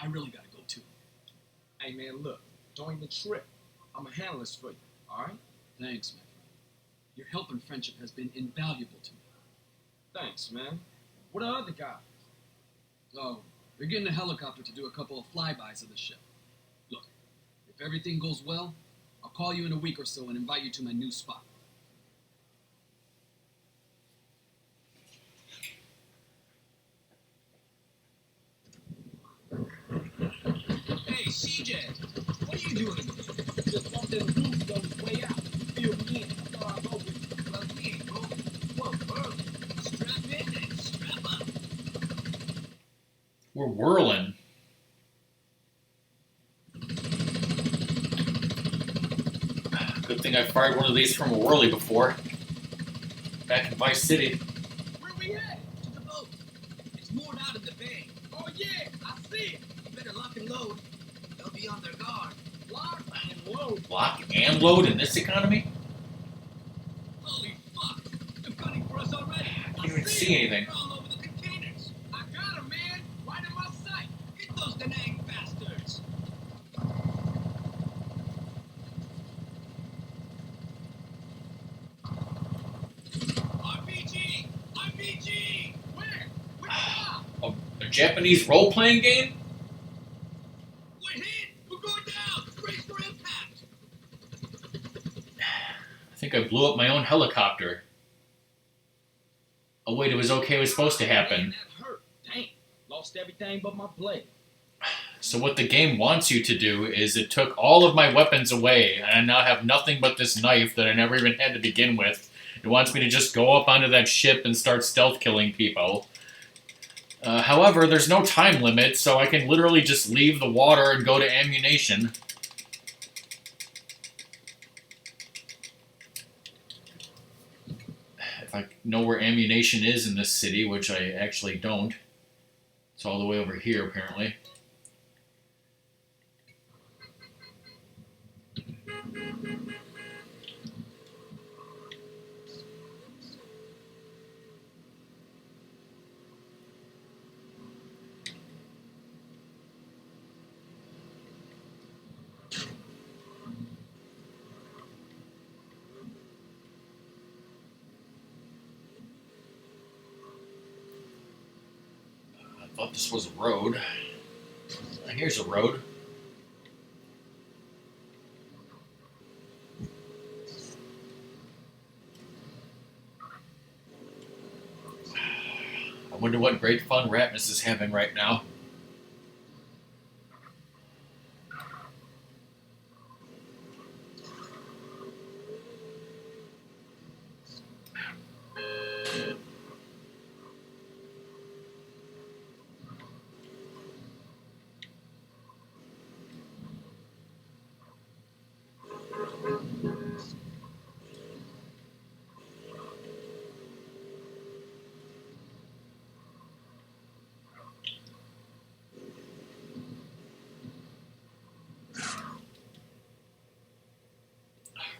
I really gotta go too. Hey man, look, join the trip. I'ma handle this for you, alright? Thanks, my friend. Your help and friendship has been invaluable to me. Thanks, man. What are the other guys? Oh, they're getting a helicopter to do a couple of flybys of the ship. Look, if everything goes well, I'll call you in a week or so and invite you to my new spot. Hey, CJ, what are you doing? Just bumped in the roof on his way out. Feel me in. I thought I'd go with you. But we ain't going. Whoa, early. Strap in and strap up. We're whirling. Good thing I fired one of these from a whirly before. Back in Vice City. Where we at? To the boat. It's moored out of the bay. Oh yeah, I see it. You better lock and load. They'll be on their guard. Lock and load. Lock and load in this economy? Holy fuck! They're gunning for us already. I can't even see anything. They're all over the containers. I got 'em, man. Right in my sight. Get those Danang bastards. RPG! RPG! Where? Which spot? A Japanese role-playing game? We're hit! We're going down! Brace for impact! I think I blew up my own helicopter. Oh wait, it was okay. It was supposed to happen. Man, that hurt. Damn. Lost everything but my blade. So what the game wants you to do is it took all of my weapons away, and I now have nothing but this knife that I never even had to begin with. It wants me to just go up onto that ship and start stealth killing people. However, there's no time limit, so I can literally just leave the water and go to ammunition. If I know where ammunition is in this city, which I actually don't. It's all the way over here, apparently. I thought this was a road. Here's a road. I wonder what great fun Ratmus is having right now.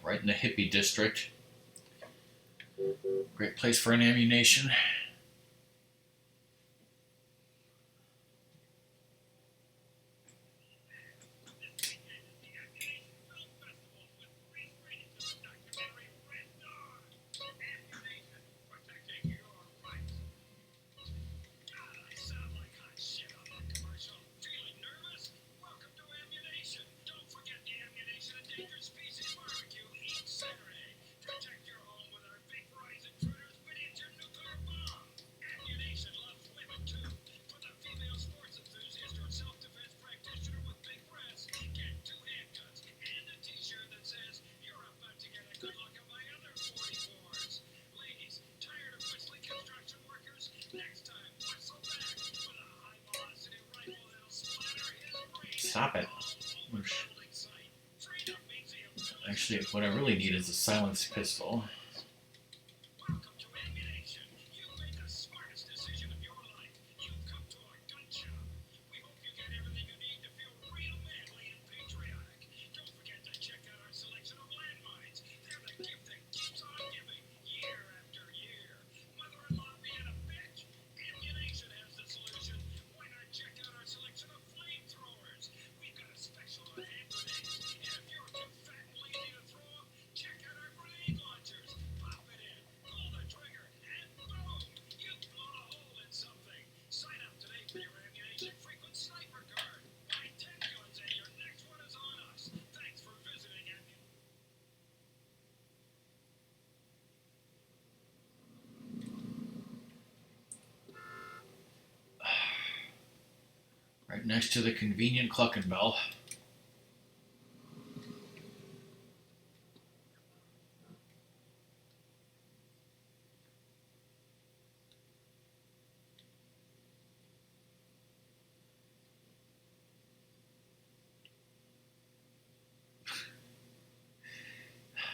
Right in the hippie district. Great place for an ammunition. Stop it. Actually, what I really need is a silenced pistol. Right next to the convenient Cluckin' Bell.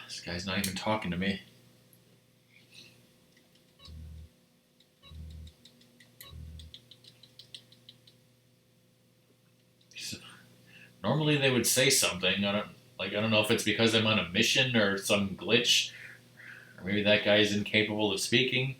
This guy's not even talking to me. Normally they would say something. I don't know if it's because I'm on a mission or some glitch, or maybe that guy is incapable of speaking.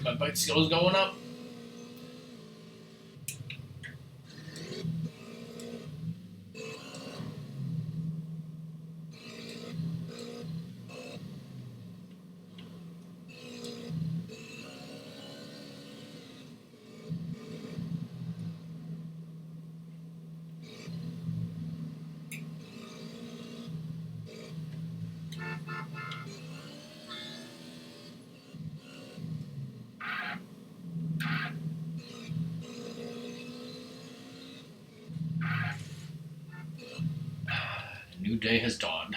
And my bite skill's going up. A new day has dawned.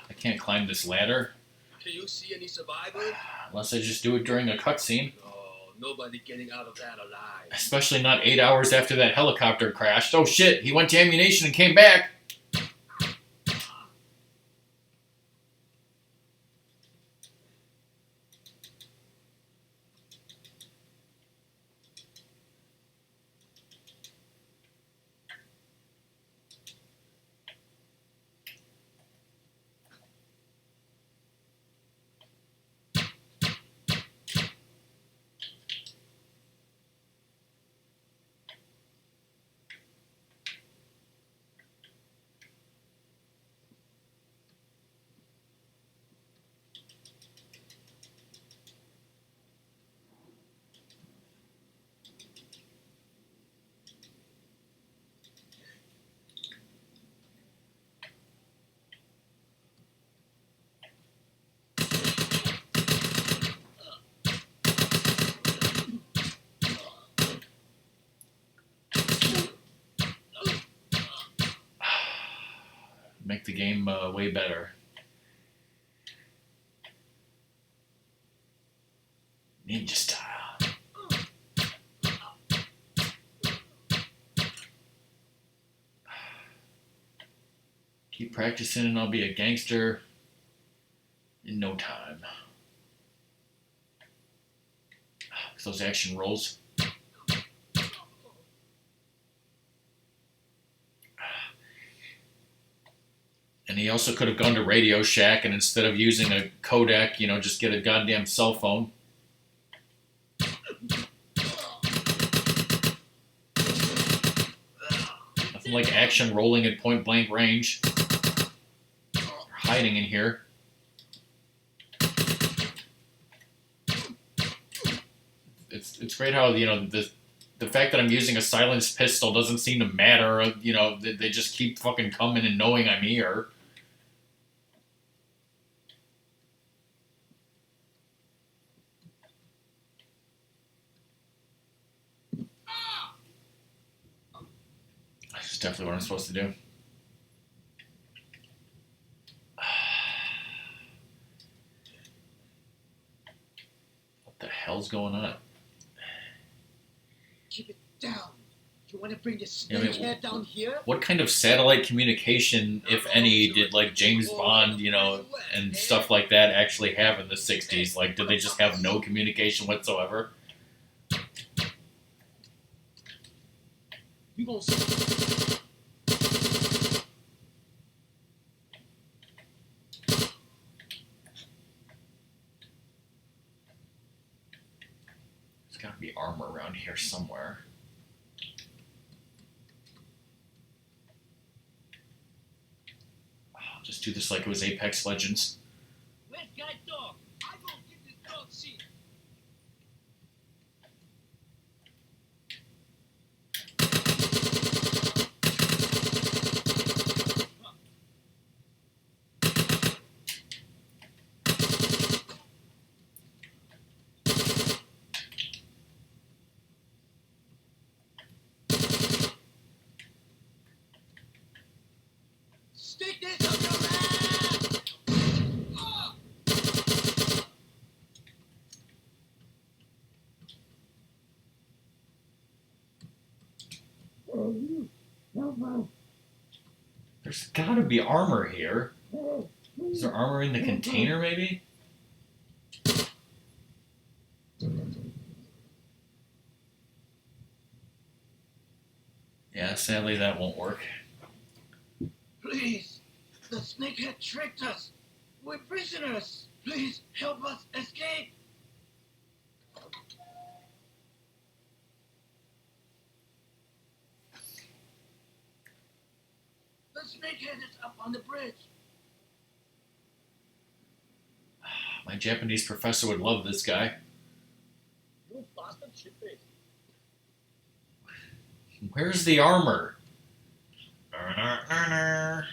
I can't climb this ladder Can you see any survivors? unless I just do it during a cutscene. Oh, nobody getting out of that alive. Especially not 8 hours after that helicopter crashed. Oh shit, he went to ammunition and came back. Make the game way better. Ninja style. Keep practicing and I'll be a gangster in no time. Those action rolls. And he also could have gone to Radio Shack and instead of using a codec, you know, just get a goddamn cell phone. Nothing like action rolling at point blank range. They're hiding in here. It's great how, you know, the fact that I'm using a silenced pistol doesn't seem to matter. You know, they just keep fucking coming and knowing I'm here. That's definitely what I'm supposed to do. What the hell's going on? Keep it down. You want to bring the Yeah, snake head down here? What kind of satellite communication, if any, did like James Bond, you know, and stuff like that actually have in the 60s? Like, did they just have no communication whatsoever? You gonna see. There's gotta be armor around here somewhere. I'll just do this like it was Apex Legends. Where's guy dog? I gonna give this dog shit. Stick this up your ass! Ah! They're There's gotta be armor here. Is there armor in the container, maybe? Yeah, sadly that won't work. Please, the snakehead tricked us. We're prisoners. Please help us escape. The snakehead is up on the bridge. My Japanese professor would love this guy. You bastard shit-face. Where's the armor? Mind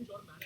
your manners.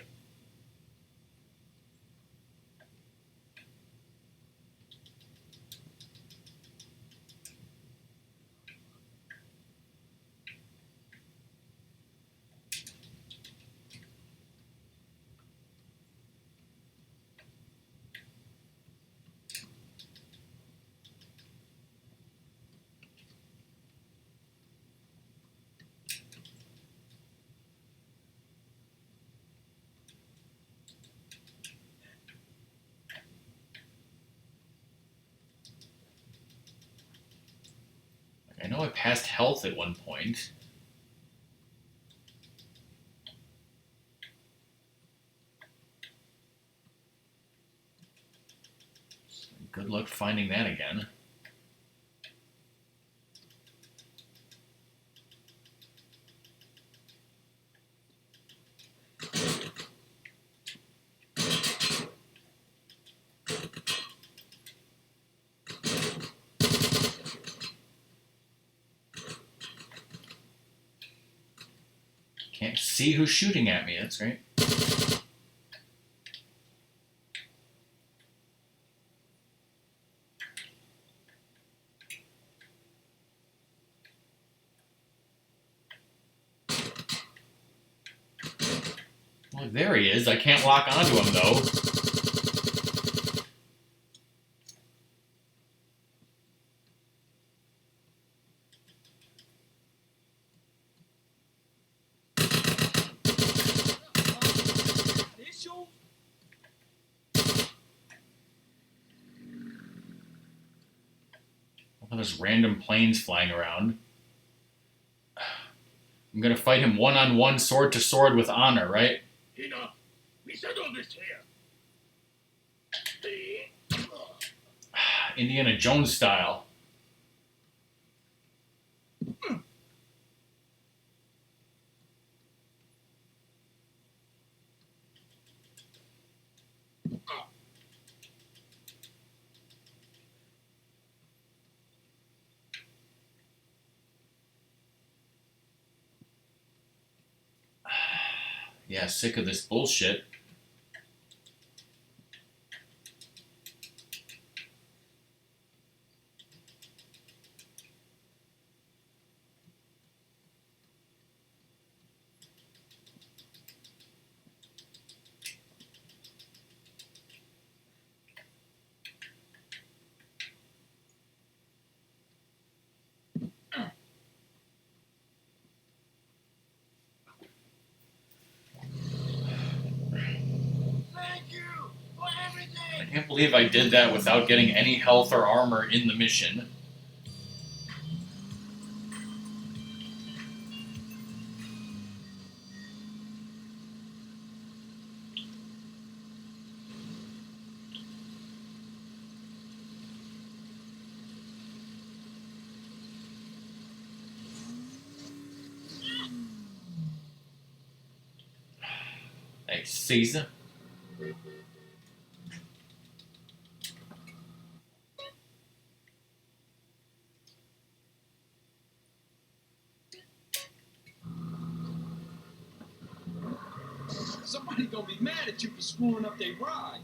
I know I passed health at one point. Good luck finding that again. Can't see who's shooting at me, that's right. Well, there he is. I can't lock onto him, though. All those random planes flying around. I'm gonna fight him one-on-one, sword to sword with honor, right? Enough. We settled this here. Indiana Jones style. Yeah, sick of this bullshit. Thank you for everything. I can't believe I did that without getting any health or armor in the mission. Hey, Caesar. Somebody gonna be mad at you for screwing up their ride.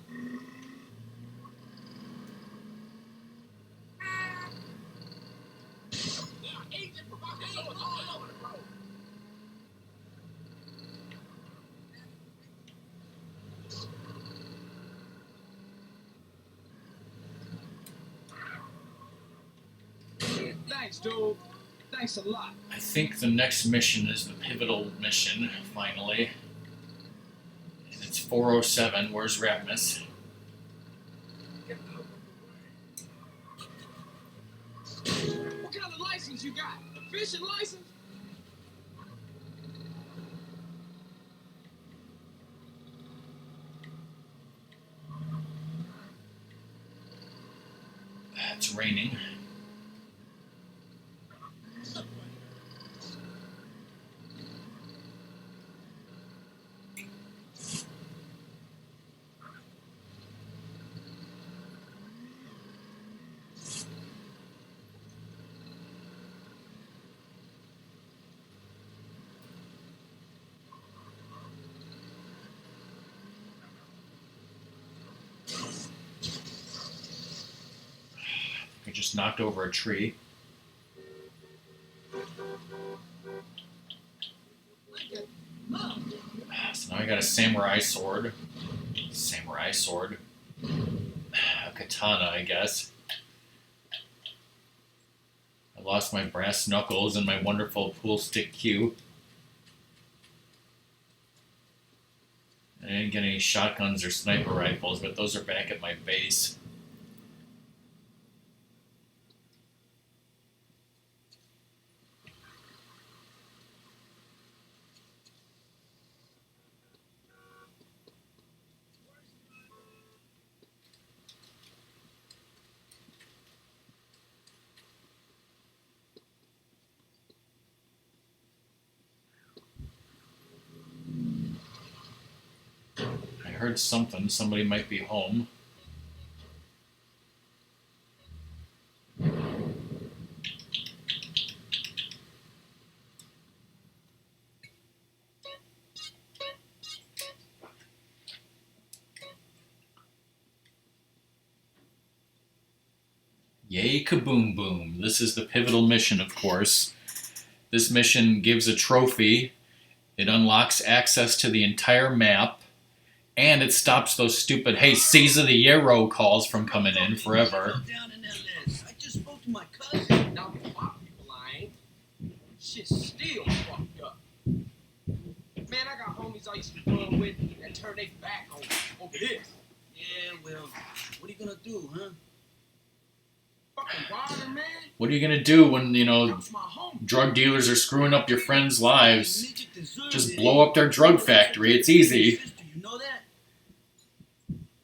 There are agent provocateurs all over the road. Thanks, dude. Thanks a lot. I think the next mission is the pivotal mission, finally. And it's 407. Where's Ratmus? What kind of license you got? A fishing license? It's raining. I just knocked over a tree. So now I got a samurai sword. Samurai sword. A katana, I guess. I lost my brass knuckles and my wonderful pool stick cue. I didn't get any shotguns or sniper rifles, but those are back at my base. I heard something. Somebody might be home. Yay, kaboom boom. This is the pivotal mission, of course. This mission gives a trophy. It unlocks access to the entire map. And it stops those stupid, hey, Caesar the Yarrow calls from coming in forever. Down in that list. I just spoke to my cousin. Now, my people, I ain't. Shit's still fucked up. Man, I got homies I used to run with that turned their back on over this. Yeah, well, what are you gonna do, huh? Fucking water, man. What are you going to do when, you know, That's my home. drug dealers are screwing up your friends' lives? Just blow up their drug factory. It's easy. You know that?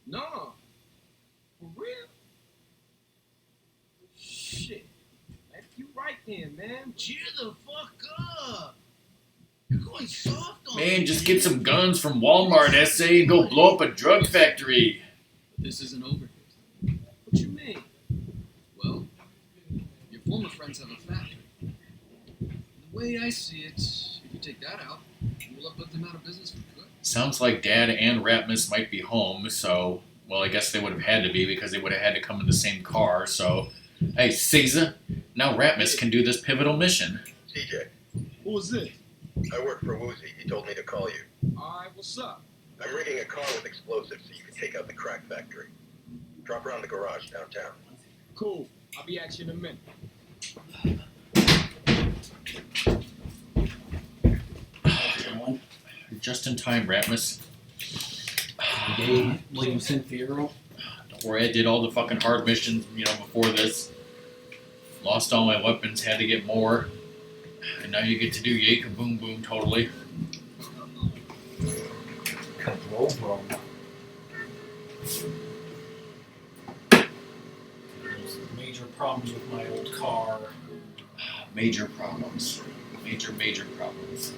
No. For real? Shit. That's you right then, man. Cheer the fuck up. You're going soft on Man, me. just get some guns from Walmart, SA, and go blow up a drug factory. This isn't over here. What you mean? Well, your former friends have a factory. The way I see it, if you take that out, you'll have put them out of business for good. Sounds like Dad and Ratmus might be home, so, well, I guess they would have had to be because they would have had to come in the same car, so, hey, Caesar, now Ratmus can do this pivotal mission. CJ, Who was this? I work for Woozy. He told me to call you. Alright, what's up? I'm rigging a car with explosives so you can take out the crack factory. Drop around the garage downtown. Cool. I'll be at you in a minute. Just in time, Ratmus. William Fierro. Don't worry, I did all the fucking hard missions, you know, before this. Lost all my weapons, had to get more. And now you get to do yay kaboom boom totally. There's major problems with my old car. Major problems. Major problems.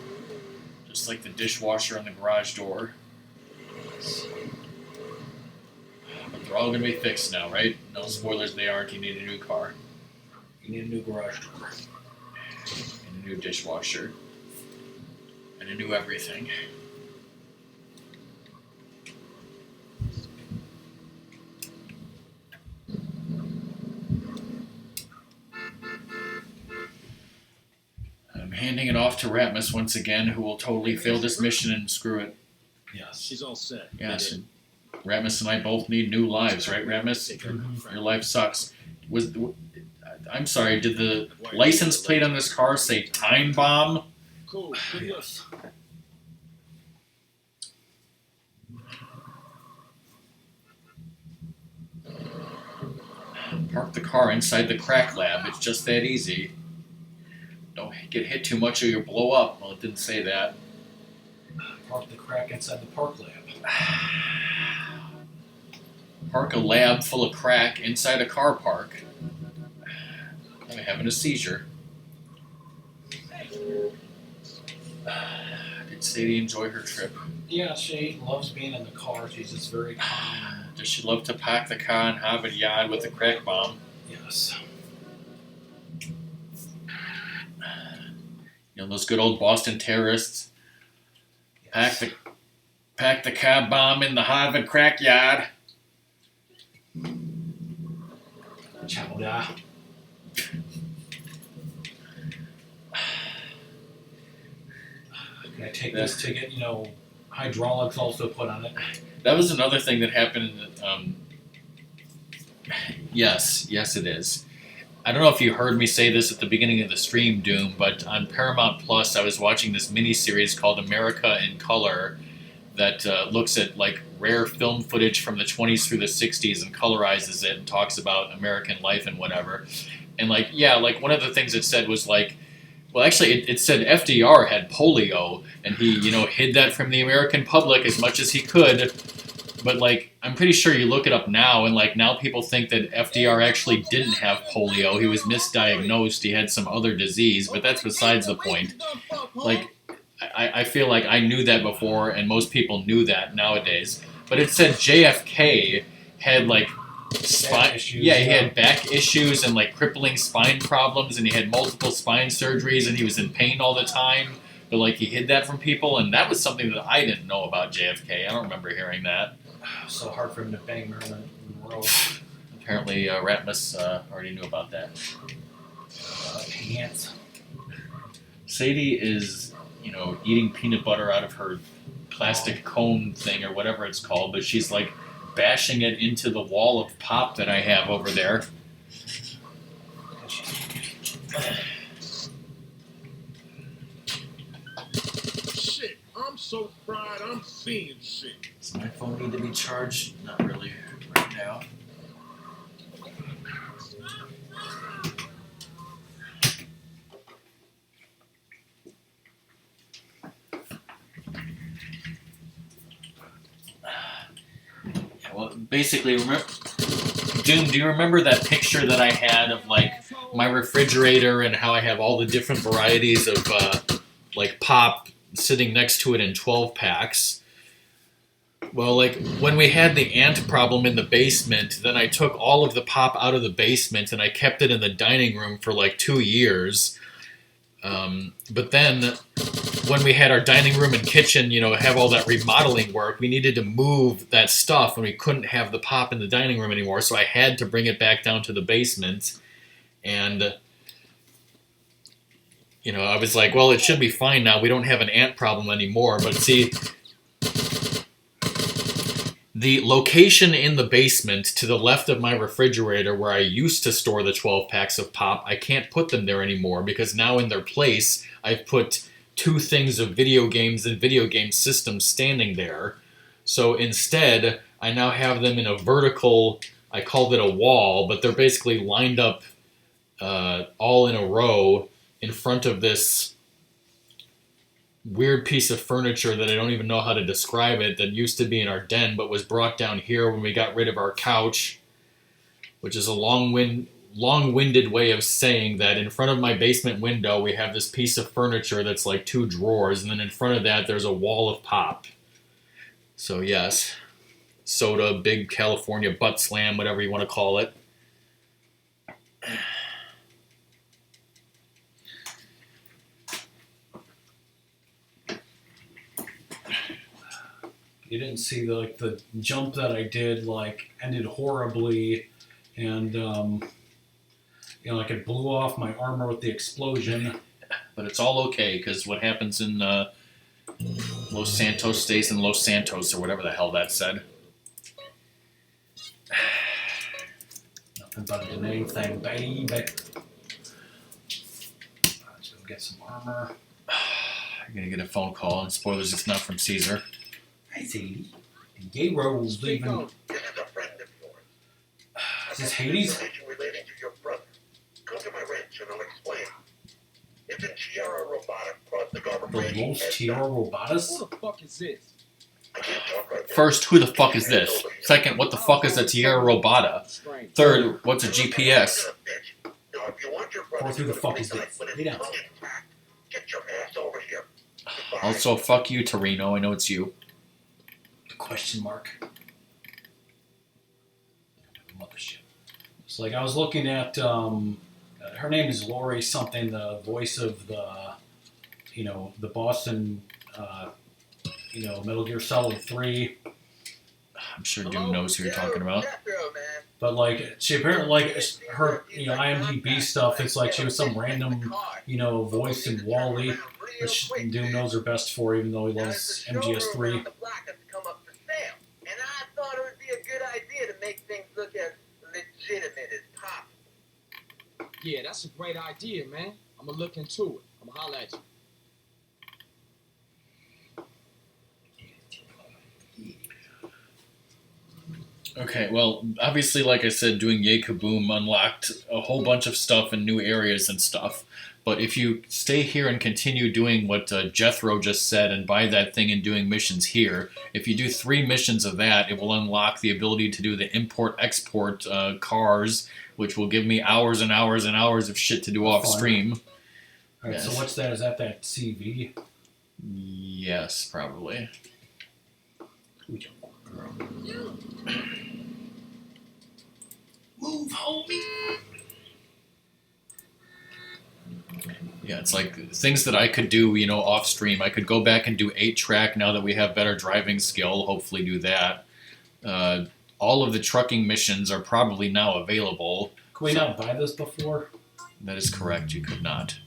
Just like the dishwasher on the garage door. But they're all gonna be fixed now, right? No spoilers, they aren't. You need a new car. You need a new garage door. And a new dishwasher. And a new everything. I'm handing it off to Ratmus once again, who will totally fail this mission and screw it. Yes. She's all set. Yes. And Ratmus and I both need new lives, right, Ratmus? Your life sucks. I'm sorry, did the license plate on this car say Time Bomb? Cool. Good luck. Park the car inside the crack lab. It's just that easy. Don't get hit too much or you'll blow up. Well, it didn't say that. Park the crack inside the park lab. Park a lab full of crack inside a car park. I'm having a seizure. Did Sadie enjoy her trip? Yeah, she loves being in the car. She's just very calm. Does she love to pack the car and have it yard with a crack bomb? Yes. You know those good old Boston terrorists? Yes. Pack the car bomb in the Harvard crack yard. Chowda. Can I take this ticket? You know, hydraulics also put on it. That was another thing that happened. Yes, it is. I don't know if you heard me say this at the beginning of the stream, Doom, but on Paramount Plus, I was watching this mini-series called America in Color that looks at like rare film footage from the 20s through the 60s and colorizes it and talks about American life and whatever. And like, yeah, like one of the things it said was like, well, actually, it said FDR had polio, and he, you know, hid that from the American public as much as he could. But, like, I'm pretty sure you look it up now, and, like, now people think that FDR actually didn't have polio. He was misdiagnosed. He had some other disease, but that's besides the point. Like, I feel like I knew that before, and most people knew that nowadays. But it said JFK had, like, he had back issues and like crippling spine problems, and he had multiple spine surgeries, and he was in pain all the time. But like he hid that from people, and that was something that I didn't know about JFK. I don't remember hearing that. So hard for him to bang Marilyn Monroe. Apparently, Ratmus already knew about that. Pants. Sadie is, you know, eating peanut butter out of her plastic cone thing or whatever it's called, but she's like bashing it into the wall of pop that I have over there. Shit, I'm so fried, I'm seeing shit. Does my phone need to be charged? Not really right now. Well, basically, Doom, do you remember that picture that I had of, like, my refrigerator and how I have all the different varieties of, like, pop sitting next to it in 12 packs? Well, like, when we had the ant problem in the basement, then I took all of the pop out of the basement and I kept it in the dining room for, like, 2 years. But then, when we had our dining room and kitchen, you know, have all that remodeling work, we needed to move that stuff and we couldn't have the pop in the dining room anymore, so I had to bring it back down to the basement. And, you know, I was like, well, it should be fine now. We don't have an ant problem anymore. But see, the location in the basement to the left of my refrigerator where I used to store the 12 packs of pop, I can't put them there anymore because now in their place, I've put 2 things of video games and video game systems standing there. So instead, I now have them in a vertical, I called it a wall, but they're basically lined up all in a row in front of this weird piece of furniture that I don't even know how to describe it, that used to be in our den but was brought down here when we got rid of our couch, which is a long-winded way of saying that in front of my basement window we have this piece of furniture that's like 2 drawers, and then in front of that there's a wall of pop. So yes, soda, big California butt slam, whatever you want to call it. You didn't see the jump that I did, like, ended horribly, and you know, like it blew off my armor with the explosion. But it's all okay, because what happens in Los Santos stays in Los Santos, or whatever the hell that said. Nothing better than anything, baby. Let's go get some armor. I'm gonna get a phone call, and spoilers, it's not from Caesar. Hi, Sadie. And Gay Rose leaving. This is a friend of yours. Is this Hades? Information relating to your brother. Come to my ranch and I'll explain. It's in Tierra Robata, across the Garber The Los Tierra Robotas? Who the fuck is this? I can't talk right now. First, who the fuck is this? Second, what the fuck is a Tierra Robata? Strange. Third, what's a GPS? Now, if you want your brother Fourth, who the to fuck be is this? nice when it's Lay down. intact, get your ass over here. Goodbye. Also, fuck you, Torino. I know it's you. Question mark. Mothership. So, like, I was looking at, her name is Lori something, the voice of the, the Boston, Metal Gear Solid 3. I'm sure Doom knows who you're talking about. But, like, she apparently, like, her, IMDb stuff, it's like she was some random, voice in Wall-E, which Doom knows her best for, even though he loves MGS3. And I thought it would be a good idea to make things look as legitimate as possible. Yeah, that's a great idea, man. I'm gonna look into it. I'm gonna holler at you. Okay, well, obviously, like I said, doing Yay Kaboom unlocked a whole bunch of stuff in new areas and stuff. But if you stay here and continue doing what Jethro just said and buy that thing and doing missions here, if you do 3 missions of that, it will unlock the ability to do the import-export cars, which will give me hours and hours and hours of shit to do off stream. Alright, Yes. so what's that? Is that CV? Yes, probably. Move, homie! Yeah, it's like things that I could do, off stream. I could go back and do 8-track now that we have better driving skill. Hopefully do that. All of the trucking missions are probably now available. Could we not buy this before? That is correct, you could not.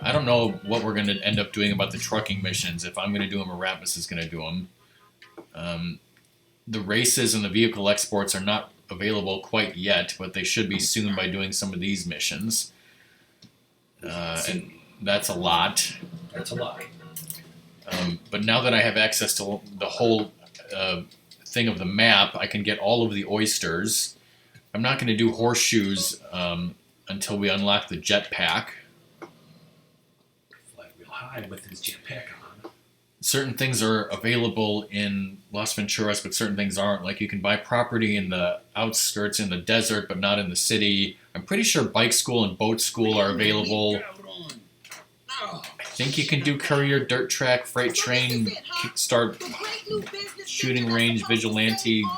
I don't know what we're going to end up doing about the trucking missions. If I'm going to do them or Ratmus is going to do them. The races and the vehicle exports are not available quite yet, but they should be soon by doing some of these missions. And that's a lot. That's a lot. But now that I have access to the whole thing of the map, I can get all of the oysters. I'm not going to do horseshoes until we unlock the jetpack. Fly real high with his jetpack on. Certain things are available in Las Venturas, but certain things aren't. Like, you can buy property in the outskirts in the desert, but not in the city. I'm pretty sure bike school and boat school are available. I think you can do courier, dirt track, freight train, kickstart, shooting range, vigilante. You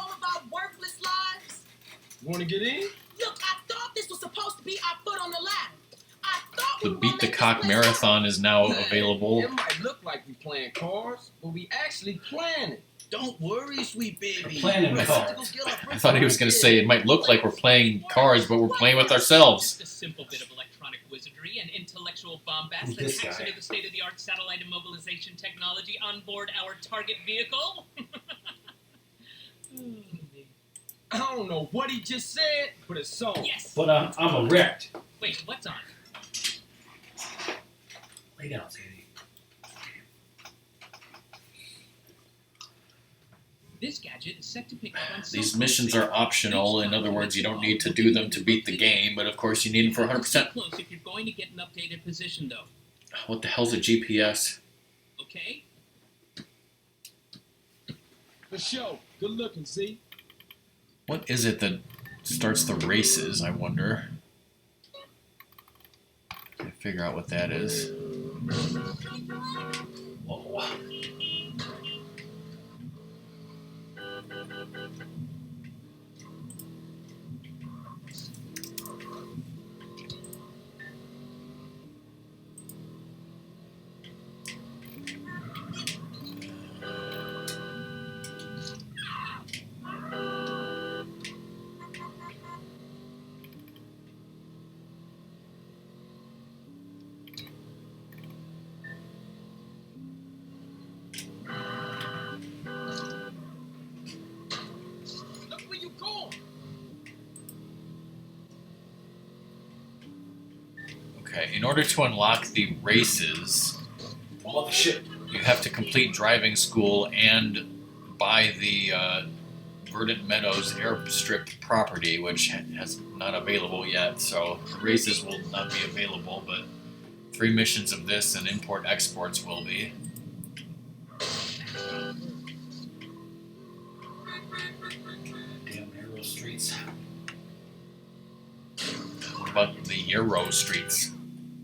wanna get in? Look, I thought this was supposed to be our foot on the ladder. I thought The Beat the Cock Marathon is now available. It might look like we playing cars, but we actually planning. Don't worry, sweet baby. Planning We're cars. about to go get our I thought he was going to say it might look like we're playing cars, but we're playing with ourselves. Just a simple bit of electronic wizardry and intellectual bombast Who's that this hacks guy? into the state-of-the-art satellite immobilization technology on board our target vehicle. I don't know what he just said, but it's so. Yes. But I'm erect. Wait, what's on? Lay down, Sadie. This gadget is set to pick up on These missions are optional. In other words, you don't need to do them to beat the game, but of course you need them for 100%. Close if you're going to get an updated position, though. What the hell's a GPS? Okay. For sure. Good looking, see? What is it that starts the races, I wonder? Can't figure out what that is. Whoa. Okay, in order to unlock the races, All the shit. you have to complete driving school and buy the Verdant Meadows airstrip property, which has not available yet. So the races will not be available, but 3 missions of this and import exports will be. Damn narrow streets. What about the Euro streets?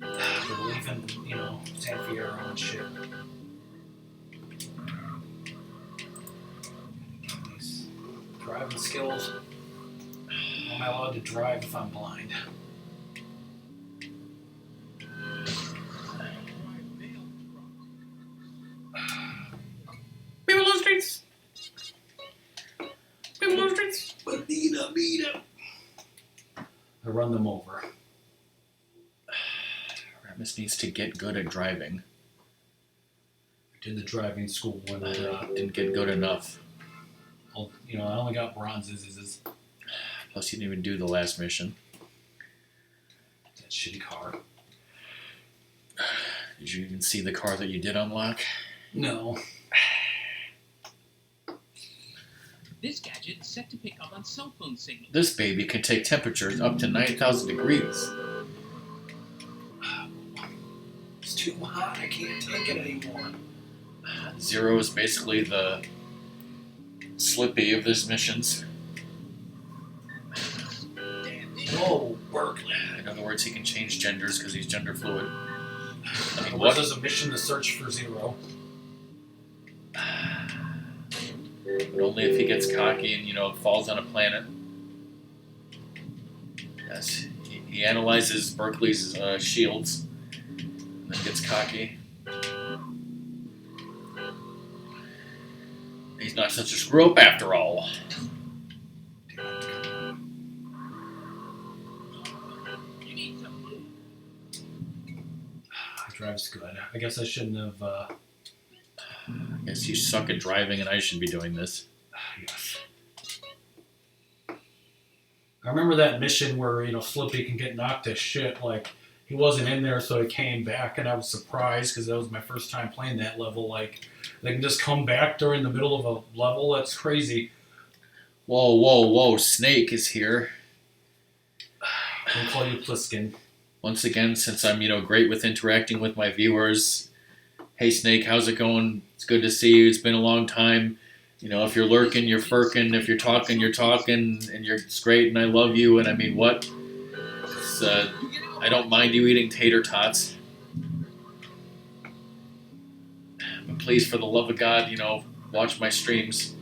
They're leaving, San Fierro and shit. These driving skills. How am I allowed to drive if I'm blind? People on streets! People on streets! Bonita. I run them over. Ratmus needs to get good at driving. I did the driving school when I Didn't get good enough. I only got bronzes. Plus, you didn't even do the last mission. That shitty car. Did you even see the car that you did unlock? No. This gadget is set to pick up on cell phone signals. This baby can take temperatures up to 9,000 degrees. It's too hot. I can't take it anymore. 0 is basically the Slippy of these missions. Whoa, Berkeley. In other words, he can change genders because he's gender fluid. I mean, What is a mission to search for 0? But only if he gets cocky and, falls on a planet. Yes, he analyzes Berkeley's shields and then gets cocky. He's not such a screw up after all. Drives good. I guess I shouldn't have. I guess you suck at driving and I should be doing this. Yes. I remember that mission where Slippy can get knocked to shit. Like he wasn't in there, so he came back, and I was surprised because that was my first time playing that level. Like they can just come back during the middle of a level. That's crazy. Whoa! Snake is here. I'll call you Pliskin. Once again, since I'm, great with interacting with my viewers. Hey, Snake, how's it going? It's good to see you. It's been a long time. If you're lurking, you're furking. If you're talking, and it's great, and I love you. And I mean, what? I don't mind you eating tater tots. But please, for the love of God, watch my streams.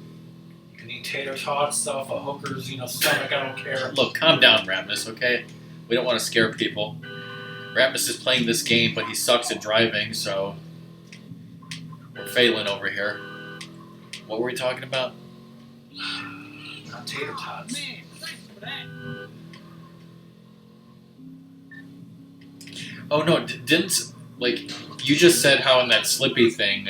You can eat tater tots off a hooker's, stomach. I don't care. Look, calm down, Ratmus, okay? We don't want to scare people. Ratmus is playing this game, but he sucks at driving, so we're failing over here. What were we talking about? Not tater tots. Man, thanks for that. Oh no, didn't you just said how in that Slippy thing,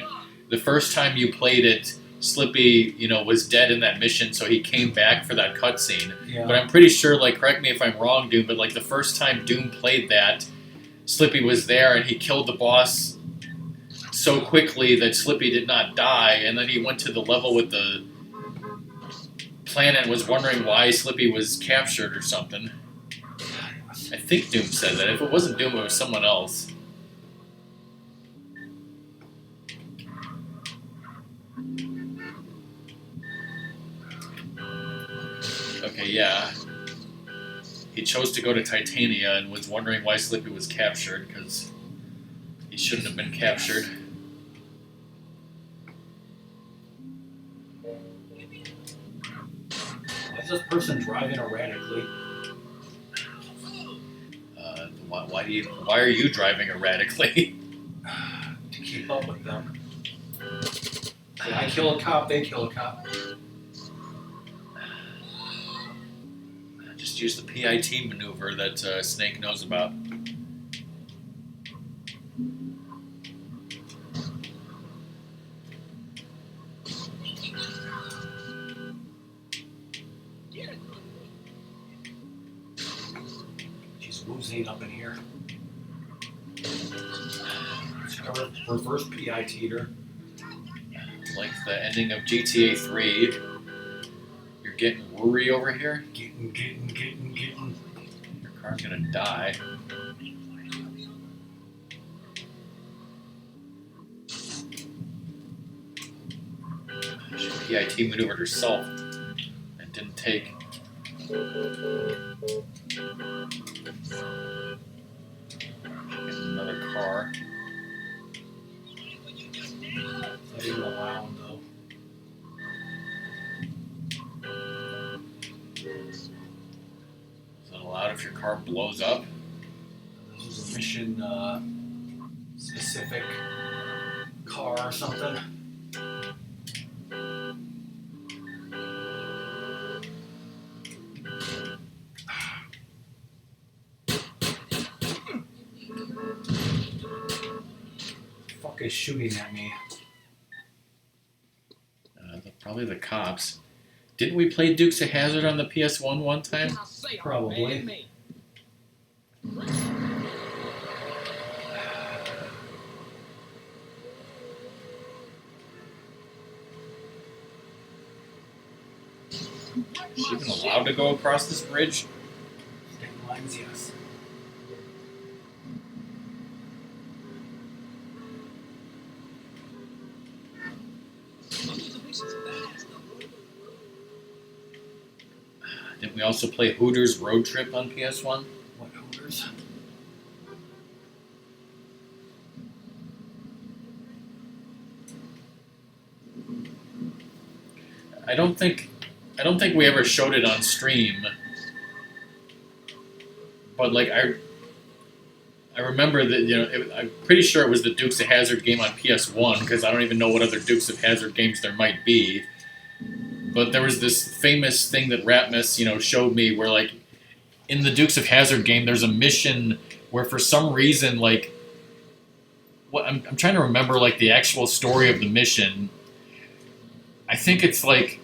the first time you played it, Slippy, was dead in that mission, so he came back for that cutscene. Yeah. But I'm pretty sure, correct me if I'm wrong, Doom, but the first time Doom played that, Slippy was there and he killed the boss so quickly that Slippy did not die, and then he went to the level with the planet and was wondering why Slippy was captured or something. I think Doom said that. If it wasn't Doom, it was someone else. Okay, yeah. He chose to go to Titania and was wondering why Slippy was captured, because he shouldn't have been captured. Why is this person driving erratically? Why are you driving erratically? To keep up with them. When I kill a cop, they kill a cop. Just use the PIT maneuver that Snake knows about. She's woozing up in here. A reverse PI teeter. Like the ending of GTA 3. You're getting worry over here. Getting. Your car's gonna die. She PIT maneuvered herself. It didn't take. Another car. They didn't allow him though. Is it allowed if your car blows up? This was a mission specific car or something. Fuck is shooting at me? Probably the cops. Didn't we play Dukes of Hazzard on the PS1 one time? Probably. Is she even allowed to go across this bridge? State lines, yes. Didn't we also play Hooters Road Trip on PS1? What Hooters? I don't think we ever showed it on stream. But like I remember that I'm pretty sure it was the Dukes of Hazzard game on PS1 because I don't even know what other Dukes of Hazzard games there might be. But there was this famous thing that Ratmus, showed me where like in the Dukes of Hazzard game there's a mission where for some reason like what I'm trying to remember like the actual story of the mission. I think it's like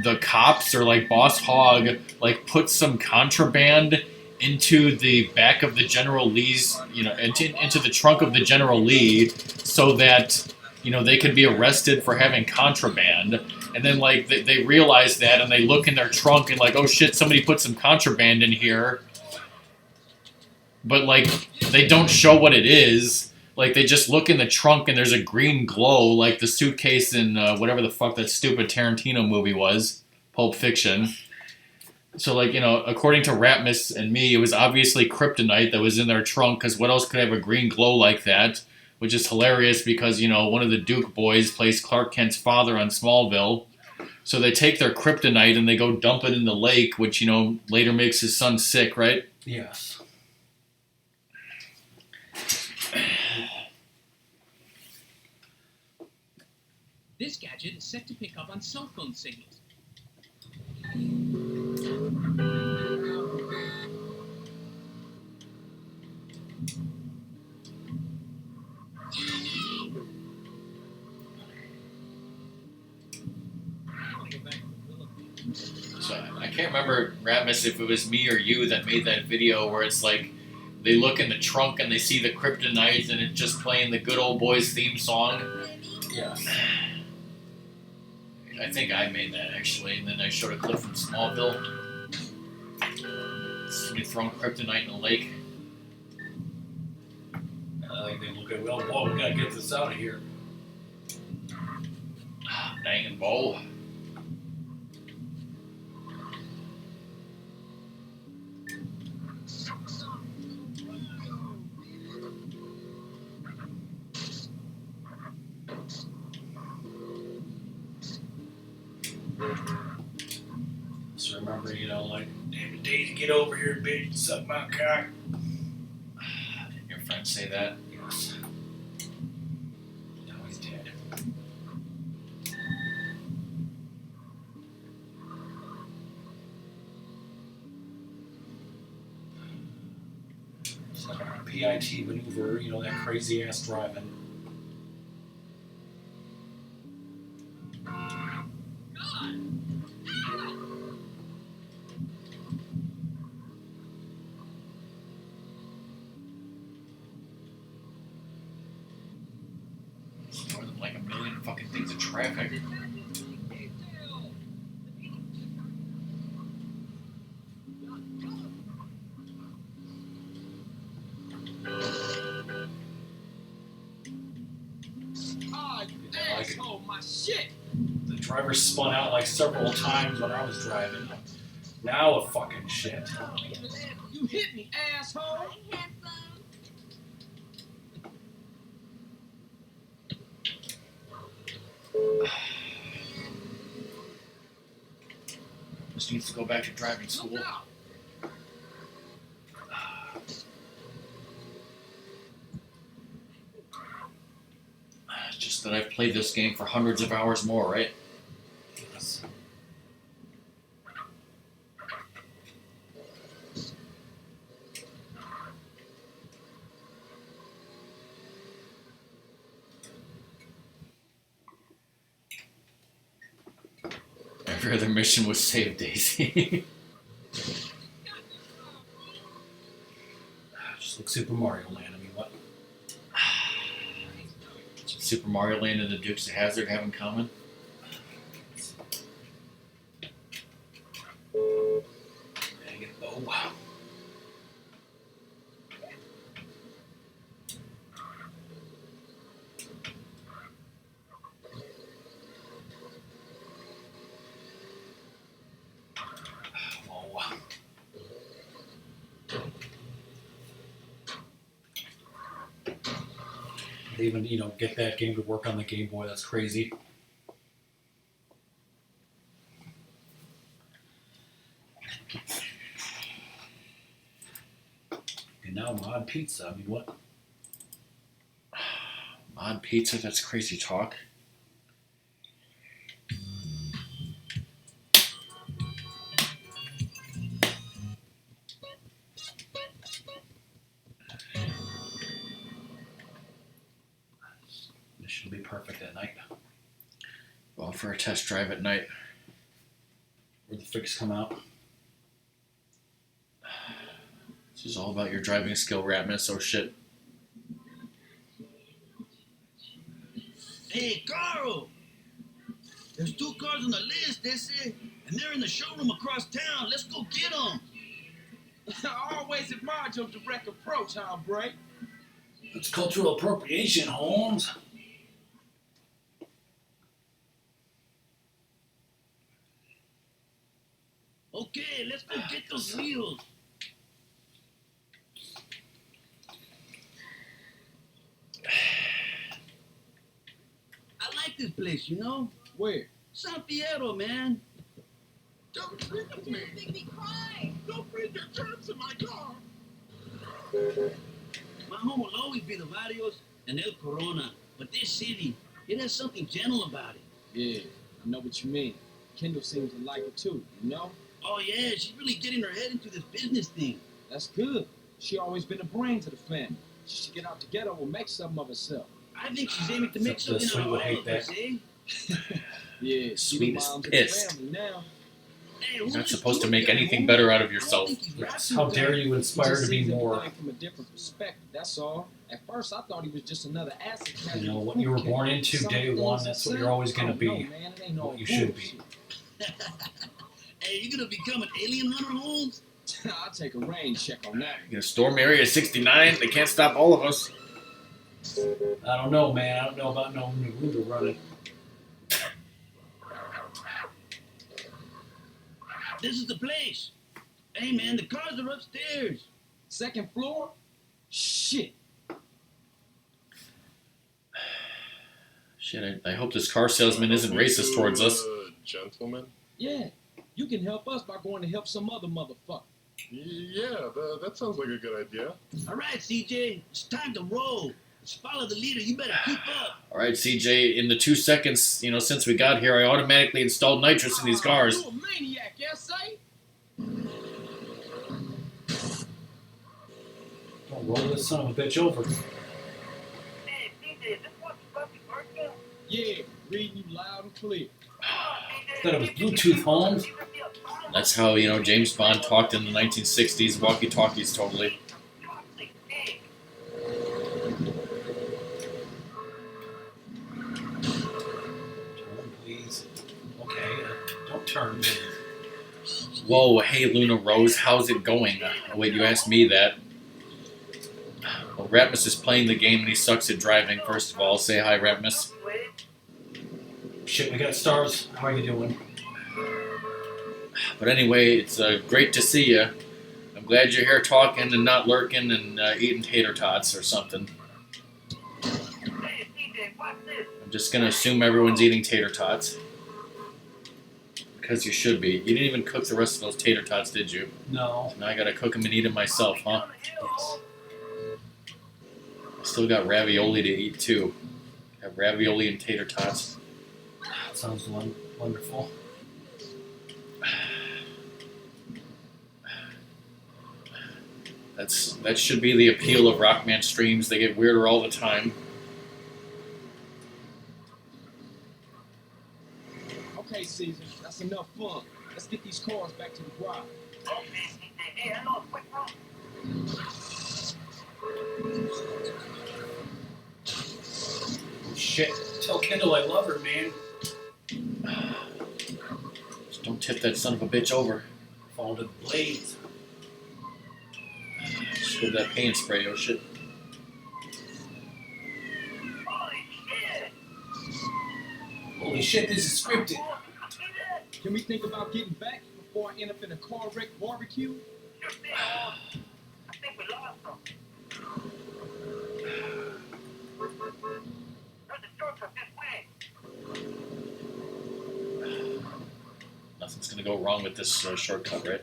the cops or like Boss Hogg like put some contraband into the back of the General Lee's, into the trunk of the General Lee so that, they could be arrested for having contraband. And then like they realize that and they look in their trunk and like, oh shit, somebody put some contraband in here. But like they don't show what it is. Like they just look in the trunk and there's a green glow like the suitcase in whatever the fuck that stupid Tarantino movie was, Pulp Fiction. So like, according to Ratmus and me, it was obviously kryptonite that was in their trunk because what else could have a green glow like that? Which is hilarious because, one of the Duke boys plays Clark Kent's father on Smallville. So they take their kryptonite and they go dump it in the lake, which, later makes his son sick, right? Yes. This gadget is set to pick up on cell phone signals. So I can't remember, Ratmus, if it was me or you that made that video where it's like they look in the trunk and they see the kryptonite and it's just playing the Good Old Boys theme song. Yes. I think I made that actually, and then I showed a clip from Smallville. Somebody throwing kryptonite in a lake. I think they look at, well, we gotta get this out of here. Dang and Bo. Just remember, like, damn it, Daisy, get over here, bitch, suck my cock. Did your friend say that? Yes. Now he's dead. It's like a PIT maneuver, that crazy ass driving. traffic. Ah, you asshole, my shit. The driver spun out like several times when I was driving. Now a fucking shit. You hit me, asshole. Just needs to go back to driving school. Look out. It's just that I've played this game for hundreds of hours more, right? Yes. Every other mission was save Daisy. Just like Super Mario Land. I mean, what? Super Mario Land and the Dukes of Hazzard have in common? Dang it, oh wow. They even, get that game to work on the Game Boy. That's crazy. And now Mod Pizza. I mean, what? Mod Pizza? That's crazy talk. This should be perfect at night. Well, for a test drive at night. Where'd the fix come out? This is all about your driving skill, Ratmus. Oh shit. Hey, Carl! There's 2 cars on the list, that's it. And they're in the showroom across town. Let's go get them. I always admired your direct approach, huh, Bray? It's cultural appropriation, Holmes. Okay, let's go get those wheels. I like this place, you know? Where? San Fierro, man. Don't drink with me. Make me cry. Don't bring your germs in my car. My home will always be the Barrios and El Corona, but this city, it has something gentle about it. Yeah, I know what you mean. Kendall seems to like it too, you know? Oh yeah, she's really getting her head into this business thing. That's good. She always been a brain to the family. She should get out together and make something of herself. I think she's aiming to make Except something Sweet out would of hate all of us, that. eh? Yeah, she Sweet the is mom to the pissed. family now. Hey, You're who's not this supposed to dude make guy, anything homie? better out of I don't yourself. think he's Yes. rapping How with dare that. you He inspire just to be sees more? everything from a different perspective, that's all. At first, I thought he was just another acid. You know, what you were born into Some day things one, that's what you're always going to I be. don't know, man. It ain't no What you should be. bullshit. Hey, you gonna become an alien hunter, Holmes? I'll take a rain check on that. You're gonna storm Area 69? They can't stop all of us. I don't know, man. I don't know about no Naruto running. This is the place. Hey, man, the cars are upstairs. Second floor? Shit. Shit, I hope this car salesman isn't racist towards us. Gentlemen? Yeah, you can help us by going to help some other motherfucker. Yeah, that sounds like a good idea. All right, CJ, it's time to roll. Let's follow the leader. You better keep up. All right, CJ, in the 2 seconds, since we got here, I automatically installed nitrous in these cars. You a maniac, yes, say? Don't roll this son of a bitch over. Hey, CJ, is this what's fucking working? Yeah, reading you loud and clear. Thought it was Bluetooth, Holmes. That's how, James Bond talked in the 1960s, walkie-talkies totally. Turn turn. Whoa, hey Luna Rose, how's it going? Oh, wait, you asked me that. Well, Ratmus is playing the game and he sucks at driving, first of all. Say hi, Ratmus. Shit, we got stars. How are you doing? But anyway, it's great to see you. I'm glad you're here talking and not lurking and eating tater tots or something. I'm just going to assume everyone's eating tater tots. Because you should be. You didn't even cook the rest of those tater tots, did you? No. Now I gotta cook them and eat them myself, huh? Yes. I still got ravioli to eat, too. Have ravioli and tater tots. That sounds wonderful. That should be the appeal of RockMan streams. They get weirder all the time. Okay, Caesar, that's enough fun. Let's get these cars back to the garage. Shit. Tell Kendall I love her, man. Just don't tip that son of a bitch over. Fall to the blades. Just go to that paint spray, oh shit. Holy shit, this is scripted. Can we think about getting back before I end up in a car wreck barbecue? Nothing's gonna go wrong with this shortcut, right?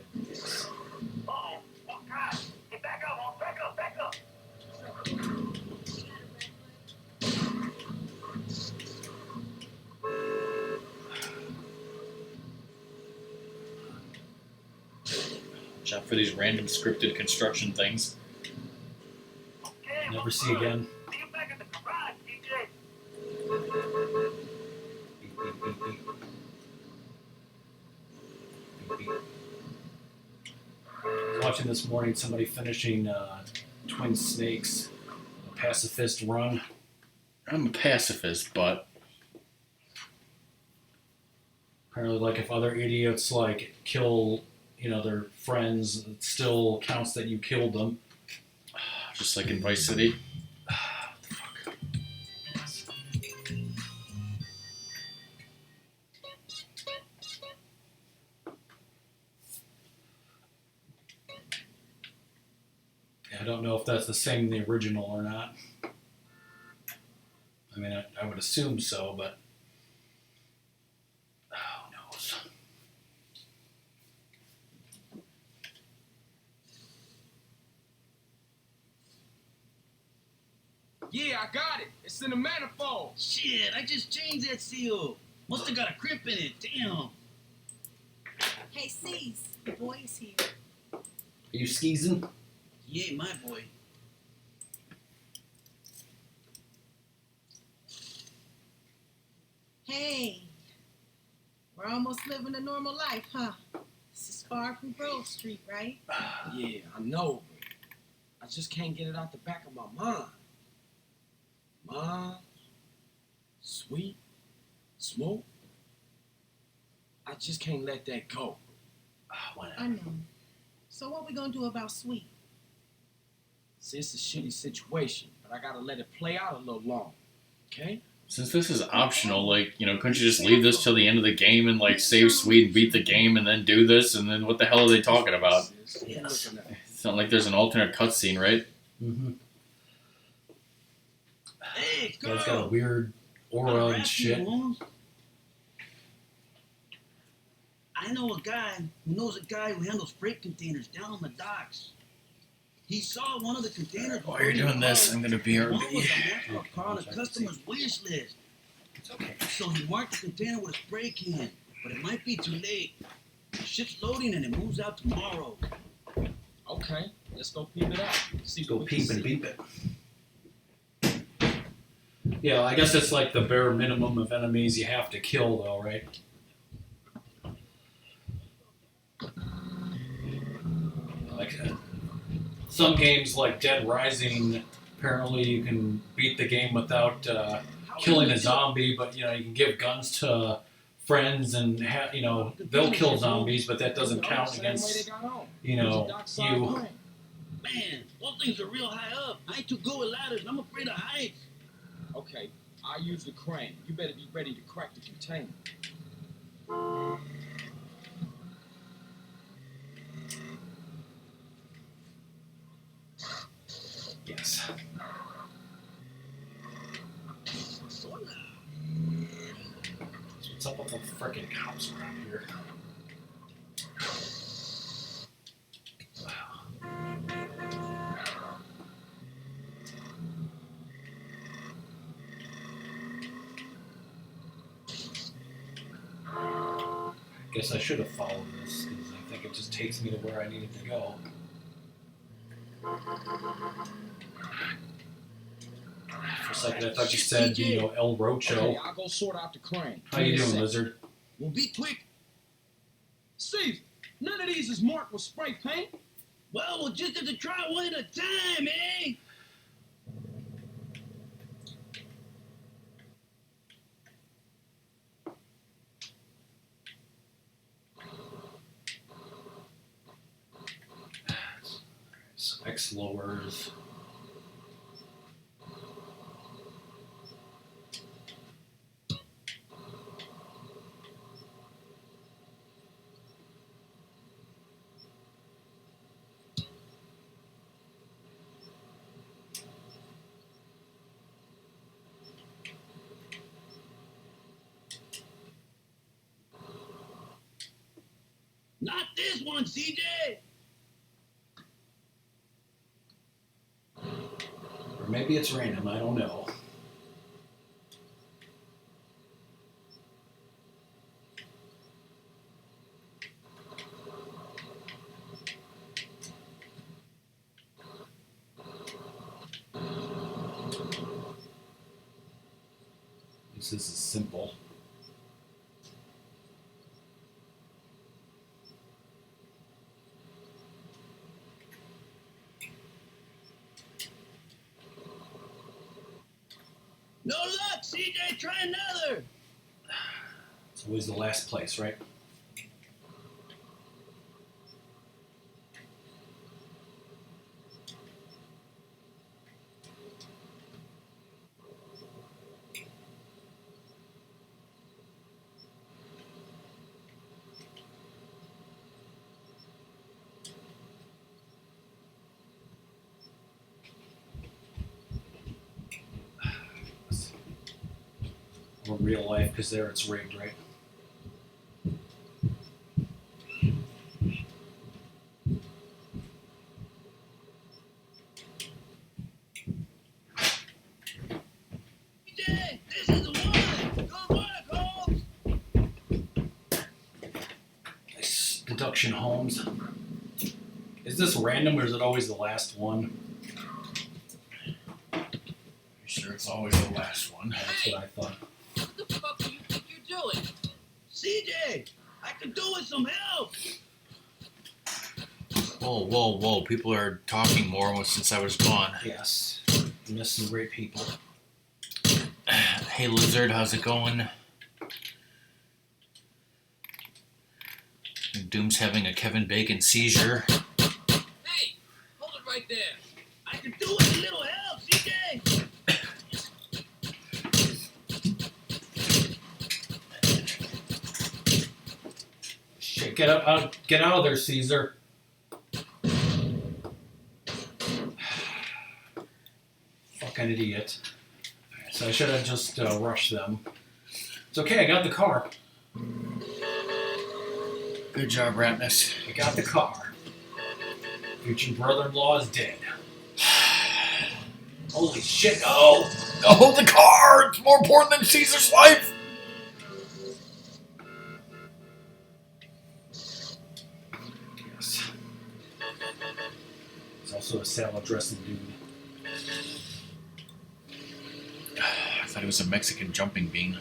Watch out for these random scripted construction things. Never see again. I was watching this morning somebody finishing Twin Snakes, a pacifist run. I'm a pacifist, but apparently, like if other idiots like kill, their friends, it still counts that you killed them. Just like in Vice City. I don't know if that's the same in the original or not. I mean, I would assume so, but who knows? Yeah, I got it. It's in the manifold. Shit, I just changed that seal. Must have got a crimp in it. Damn. Hey, C's, the boy is here. Are you skeezing? He ain't my boy. Hey, we're almost living a normal life, huh? This is far from Grove Street, right? Yeah, I know, but I just can't get it out the back of my mind. Mom, sweet, smoke. I just can't let that go. I know. So what we gonna do about Sweet? See, it's a shitty situation, but I gotta let it play out a little longer, okay? Since this is optional, couldn't you just leave this till the end of the game and save Sweet and beat the game and then do this? And then what the hell are they talking about? Yes. It's not like there's an alternate cutscene, right? Mm-hmm. Hey, You guys got a girl. weird aura and shit. I know a guy who knows a guy who handles freight containers down on the docks. He saw one of the containers. While you're doing this, I'm gonna BRB. One was a marked car on a customer's wish list. So he marked the container with a spray can, but it might be too late. The ship's loading and it moves out tomorrow. Okay, let's go peep it out. See Go what we peep can and see. beep it. Yeah, I guess it's like the bare minimum of enemies you have to kill, though, right? Like some games, like Dead Rising, apparently you can beat the game without killing a zombie, but you can give guns to friends and they'll kill zombies, but that doesn't count against you. Man, those things are real high up. I ain't too good with ladders, and I'm afraid of heights. Okay, I use the crane. You better be ready to crack the container. Yes. What's up with the frickin' cops around here? Guess I should have followed this because I think it just takes me to where I needed to go. For a second, I thought you said, El Rocho. Okay, I'll go sort out the crane. How you doing, Lizard? Well, be quick. Steve, none of these is marked with spray paint. Well, we'll just have to try one at a time, eh? Some X-lowers. Not this one, CJ! Or maybe it's random, I don't know. This is simple. No luck, CJ, try another! It's always the last place, right? Or real life, because there it's rigged, right? CJ, this is the one! Good work, Holmes! Nice deduction, Holmes. Is this random or is it always the last one? Sure, it's always the last one. That's what I thought. What the fuck do you think you're doing? CJ, I could do with some help! Whoa, whoa, whoa. People are talking more since I was gone. Yes. You missed some great people. Hey, Lizard, how's it going? Doom's having a Kevin Bacon seizure. Hey, hold it right there. I could do with a little help, CJ! Shit, get out of there, Caesar. Fucking idiot. So I should have just rushed them. It's okay, I got the car. Good job, Ratmus. I got the car. Future brother-in-law is dead. Holy shit, no! Oh, the car! It's more important than Caesar's life! Yes. He's also a salad dressing dude. I thought it was a Mexican jumping bean.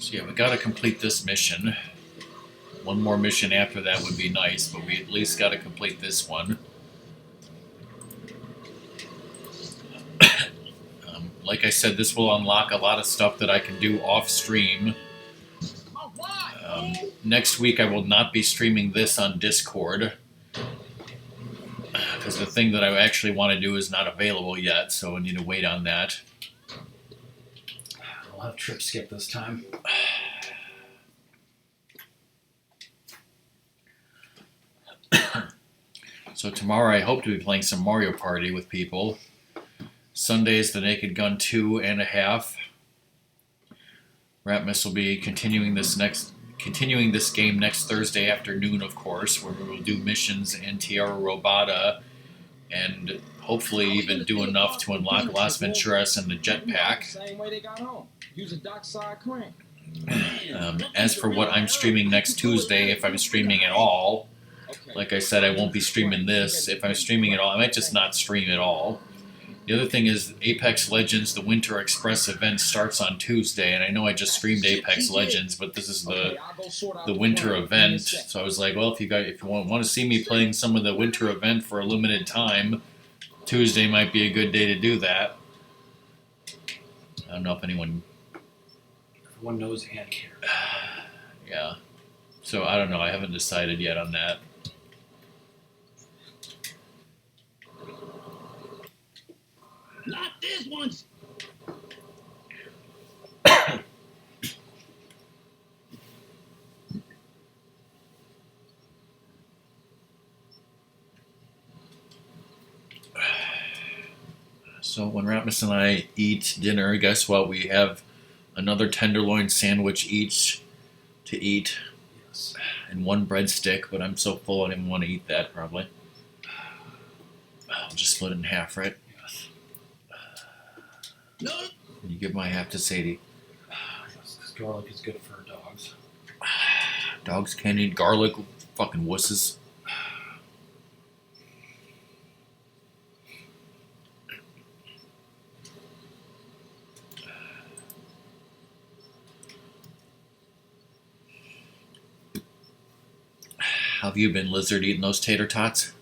So yeah, we gotta complete this mission. One more mission after that would be nice, but we at least got to complete this one. Like I said, this will unlock a lot of stuff that I can do off stream. Next week I will not be streaming this on Discord, because the thing that I actually want to do is not available yet, so I need to wait on that. I'll have trip skip this time. So tomorrow I hope to be playing some Mario Party with people. Sunday is the Naked Gun 2.5. Ratmus will be continuing this game next Thursday afternoon, of course, where we will do missions in Tierra Robada and hopefully even do enough to unlock Las Venturas and the jetpack. Same way they got home. Use a dockside crane. As for what I'm streaming next Tuesday, if I'm streaming at all, like I said, I won't be streaming this. If I'm streaming at all, I might just not stream at all. The other thing is Apex Legends, the Winter Express event starts on Tuesday, and I know I just streamed Apex Legends, but this is the winter event. So I was like, well, if you want to see me playing some of the winter event for a limited time, Tuesday might be a good day to do that. I don't know if everyone knows and cares. Yeah. So I don't know. I haven't decided yet on that. Not this one. So when Ratmus and I eat dinner, guess what? We have another tenderloin sandwich each to eat. Yes. And one breadstick, but I'm so full I didn't want to eat that probably. I'll just split it in half, right? Yes. No. You give my half to Sadie. This garlic is good for dogs. Dogs can't eat garlic, fucking wusses. How have you been, Lizard, eating those tater tots?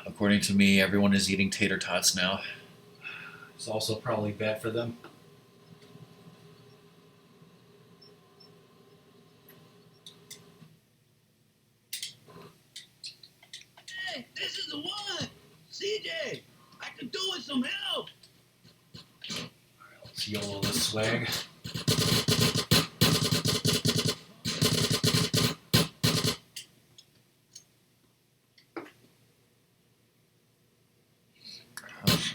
According to me, everyone is eating tater tots now. It's also probably bad for them. Hey, this is the one. CJ, I could do with some help. Alright, let's YOLO this swag.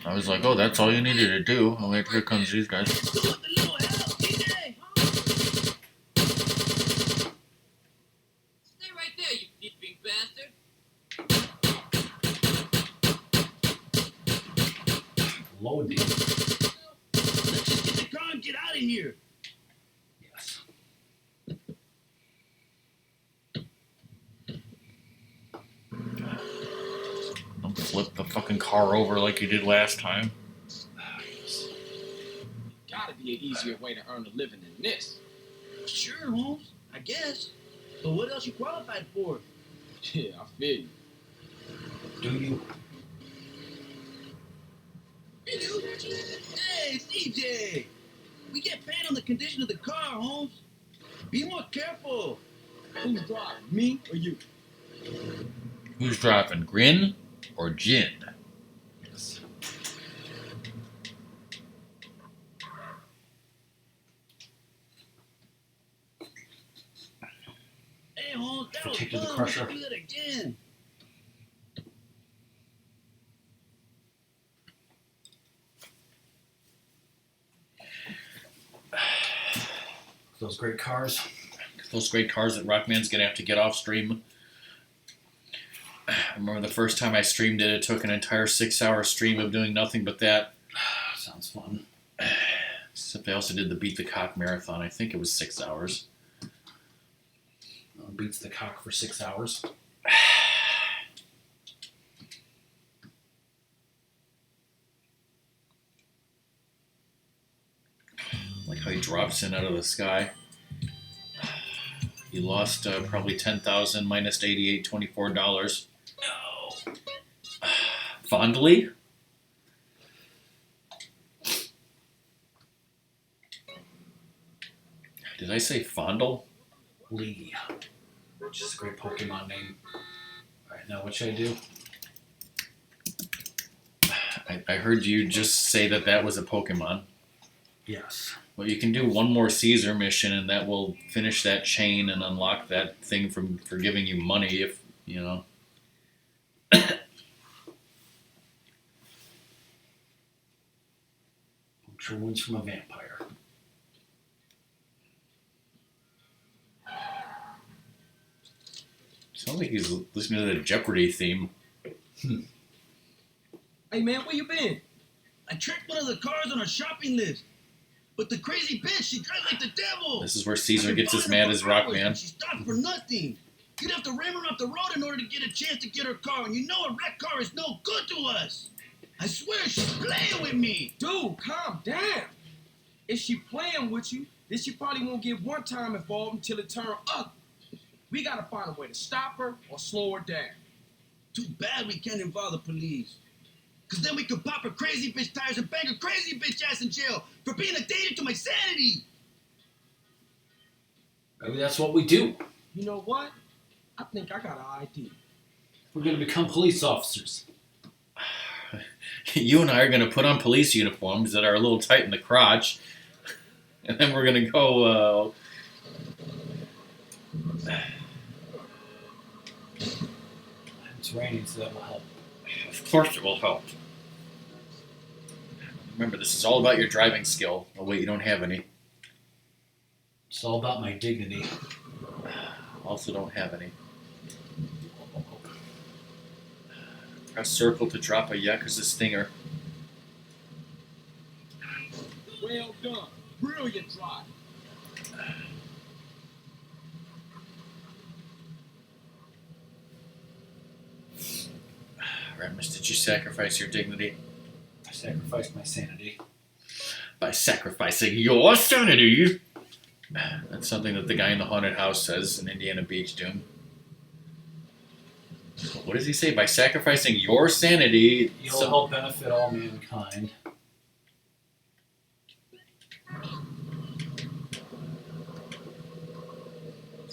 I was like, oh, that's all you needed to do. Oh, wait, here comes these guys. Do with a little help, CJ. Stay right there, you peeping bastard. Loading. Let's just get the car and get out of here. Yes. Don't flip the fucking car over like you did last time. Gotta be an easier way to earn a living than this. Sure, Holmes. I guess. But what else you qualified for? Yeah, I feel you. Do you? Hey, CJ. We get paid on the condition of the car, Holmes. Be more careful. Who's driving, me or you? Who's driving, Grin or Gin? Yes. Hey, Holmes, that was Take to the fun. crusher. Let's do that again. Those great cars. Those great cars that RockMan's gonna have to get off stream. I remember the first time I streamed it, it took an entire 6-hour stream of doing nothing but that. Sounds fun. Except I also did the Beat the Cock marathon. I think it was 6 hours. Beats the cock for 6 hours. Like how he drops in out of the sky. You lost probably 10,000 minus 88, $24. No. Fondly? Did I say Fondle? Lee, which is a great Pokemon name. Alright, now what should I do? I heard you just say that was a Pokemon. Yes. Well, you can do one more Caesar mission, and that will finish that chain and unlock that thing for giving you money. If you know. Puncture wounds from a vampire. Sounds like he's listening to the Jeopardy theme. Hey man, where you been? I tracked one of the cars on our shopping list. But the crazy bitch, she drives like the devil. This is where Caesar gets as mad as RockMan. She stopped for nothing. You'd have to ram her off the road in order to get a chance to get her car, and you know a wrecked car is no good to us. I swear she's playing with me. Dude, calm down. If she playing with you, then she probably won't get one time involved until it turn ugly. We gotta find a way to stop her or slow her down. Too bad we can't involve the police. Cause then we could pop her crazy bitch tires and bang her crazy bitch ass in jail for being a danger to my sanity. Maybe that's what we do. You know what? I think I got an idea. We're going to become police officers. You and I are going to put on police uniforms that are a little tight in the crotch, and then we're going to go. It's raining, so that will help. Of course, it will help. Remember, this is all about your driving skill. Oh wait, you don't have any. It's all about my dignity. Also, don't have any. Press circle to drop a Yakuza stinger. Well done. Brilliant drive. Ratmus, did you sacrifice your dignity? I sacrificed my sanity. By sacrificing your sanity? That's something that the guy in the haunted house says in Indiana Beach, Doom. What does he say? By sacrificing your sanity, you'll help benefit all mankind.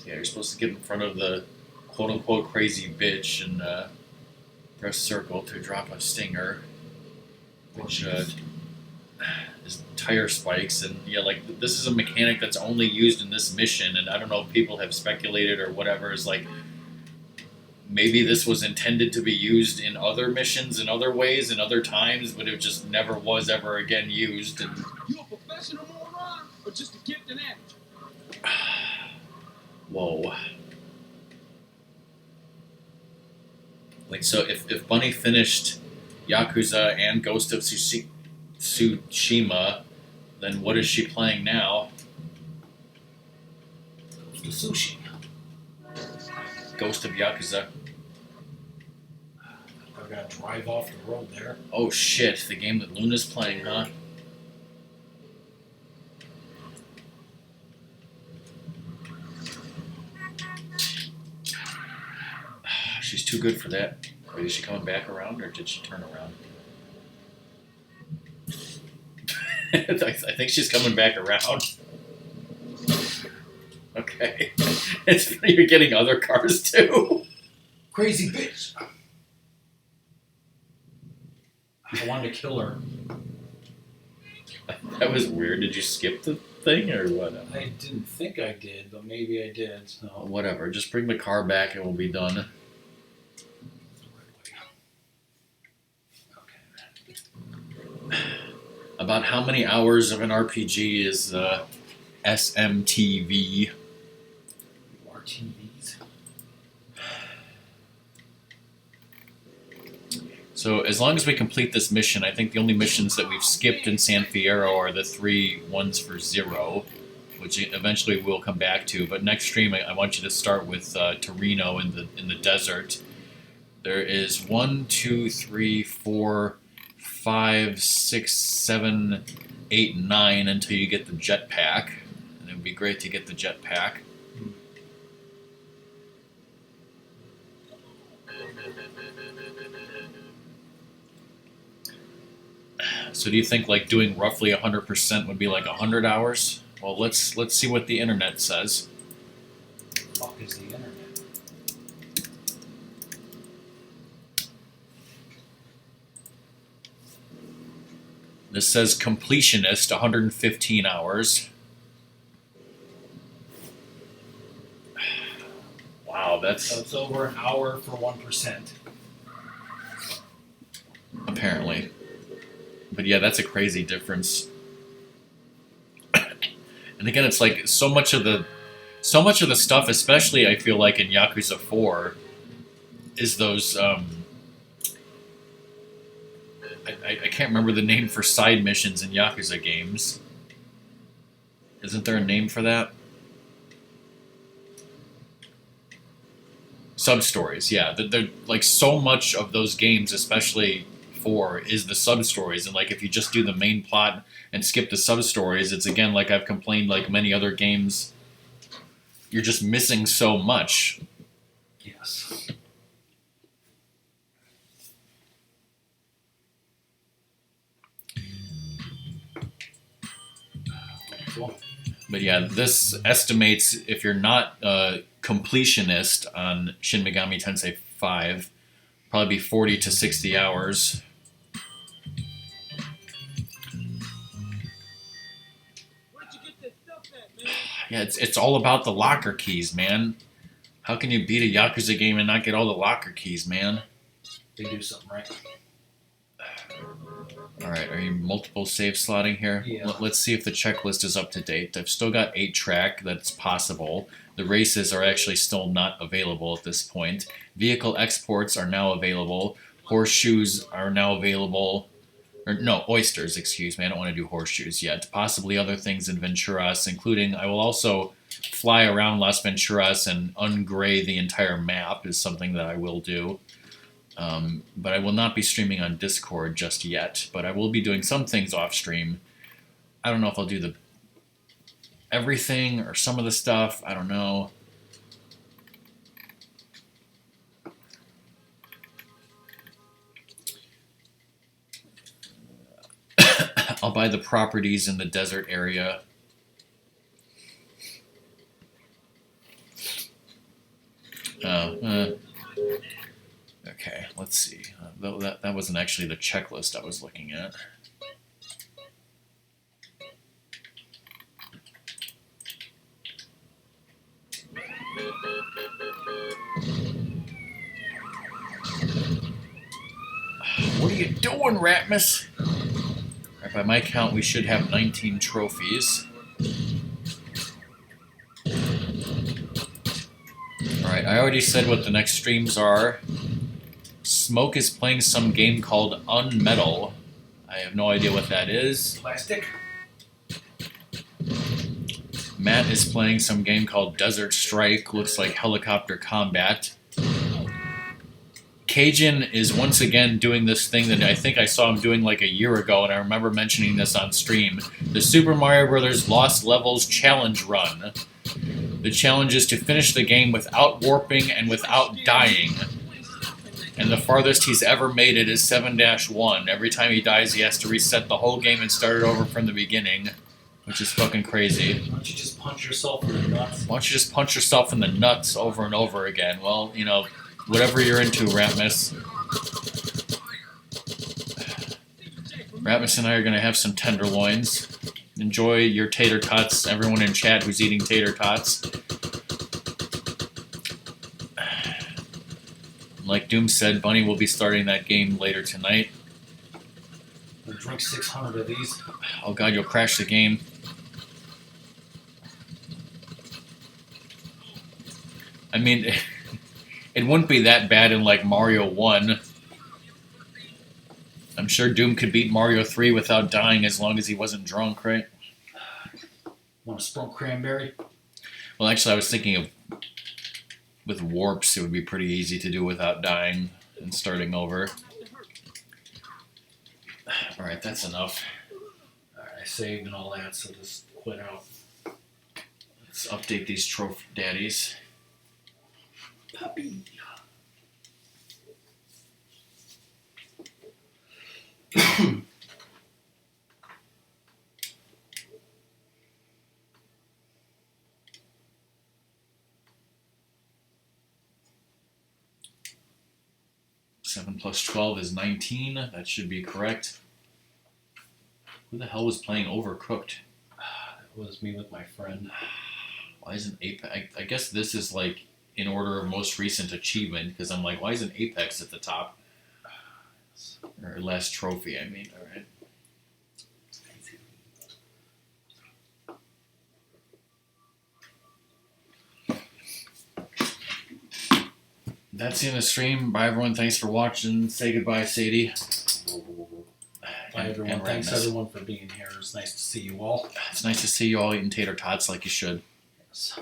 Yeah, you're supposed to get in front of the quote-unquote crazy bitch and press circle to drop a stinger, which is tire spikes. And yeah, like this is a mechanic that's only used in this mission, and I don't know if people have speculated or whatever, is like maybe this was intended to be used in other missions in other ways in other times, but it just never was ever again used. And you a professional moron or just a gifted amateur? Whoa. Like, so if Bunny finished Yakuza and Ghost of Tsushima, then what is she playing now? Ghost of Sushi. Ghost of Yakuza. I gotta drive off the road there. Oh shit, the game that Luna's playing, huh? She's too good for that. Wait, is she coming back around, or did she turn around? I think she's coming back around. Okay. It's funny you're getting other cars, too. Crazy bitch. I wanted to kill her. That was weird. Did you skip the thing, or what? I didn't think I did, but maybe I did. So whatever. Just bring the car back and we'll be done. About how many hours of an RPG is SMTV? RTVs. So as long as we complete this mission, I think the only missions that we've skipped in San Fierro are the 3 ones for Zero, which eventually we'll come back to. But next stream, I want you to start with Torino in the desert. There is 1, 2, 3, 4, 5, 6, 7, 8, 9 until you get the jetpack. And it would be great to get the jetpack. So do you think like doing roughly 100% would be like 100 hours? Well, let's see what the internet says. Fuck is the internet? This says completionist 115 hours. Wow, So it's over an hour for 1%. apparently. But yeah, that's a crazy difference. And again, it's like so much of the stuff, especially I feel like in Yakuza 4, is those I can't remember the name for side missions in Yakuza games. Isn't there a name for that? Sub-stories, yeah. They're like so much of those games, especially 4, is the sub-stories. And like if you just do the main plot and skip the sub-stories, it's again like I've complained like many other games, you're just missing so much. Yes. Cool. But yeah, this estimates if you're not a completionist on Shin Megami Tensei 5, probably be 40 to 60 hours. Where'd you get that stuff at, man? Yeah, it's all about the locker keys, man. How can you beat a Yakuza game and not get all the locker keys, man? They do something right. Alright, are you multiple save slotting here? Yeah. Let's see if the checklist is up to date. I've still got 8 track, that's possible. The races are actually still not available at this point. Vehicle exports are now available. Horseshoes are now available. Or no, oysters, excuse me. I don't want to do horseshoes yet. Possibly other things in Venturas, including I will also fly around Las Venturas and ungray the entire map is something that I will do. But I will not be streaming on Discord just yet. But I will be doing some things off stream. I don't know if I'll do the everything or some of the stuff. I don't know. I'll buy the properties in the desert area. Okay, let's see. That wasn't actually the checklist I was looking at. What are you doing, Ratmus? Right, by my count, we should have 19 trophies. Alright, I already said what the next streams are. Smoke is playing some game called Unmetal. I have no idea what that is. Plastic. Matt is playing some game called Desert Strike. Looks like helicopter combat. Cajun is once again doing this thing that I think I saw him doing like a year ago, and I remember mentioning this on stream. The Super Mario Bros. Lost Levels Challenge Run. The challenge is to finish the game without warping and without dying. And the farthest he's ever made it is 7-1. Every time he dies, he has to reset the whole game and start it over from the beginning. Which is fucking crazy. Why don't you just punch yourself in the nuts? Why don't you just punch yourself in the nuts over and over again? Well, you know, whatever you're into, Ratmus. Ratmus and I are going to have some tenderloins. Enjoy your tater tots, everyone in chat who's eating tater tots. Like Doom said, Bunny will be starting that game later tonight. I'll drink 600 of these. Oh god, you'll crash the game. I mean, it wouldn't be that bad in like Mario 1. I'm sure Doom could beat Mario 3 without dying as long as he wasn't drunk, right? Want a sprung cranberry? Well, actually, I was thinking of with warps, it would be pretty easy to do without dying and starting over. Alright, that's enough. Alright, I saved and all that, so just quit out. Let's update these trophy daddies. Puppy. 7 plus 12 is 19. That should be correct. Who the hell was playing Overcooked? That was me with my friend. Why isn't Apex? I guess this is like in order of most recent achievement because I'm like, why isn't Apex at the top? Or last trophy, I mean. All right. That's the end of the stream. Bye, everyone. Thanks for watching. Say goodbye, Sadie. Bye, everyone. And Thanks, Ratmus. everyone, for being here. It's nice to see you all. It's nice to see you all eating tater tots like you should. Yes.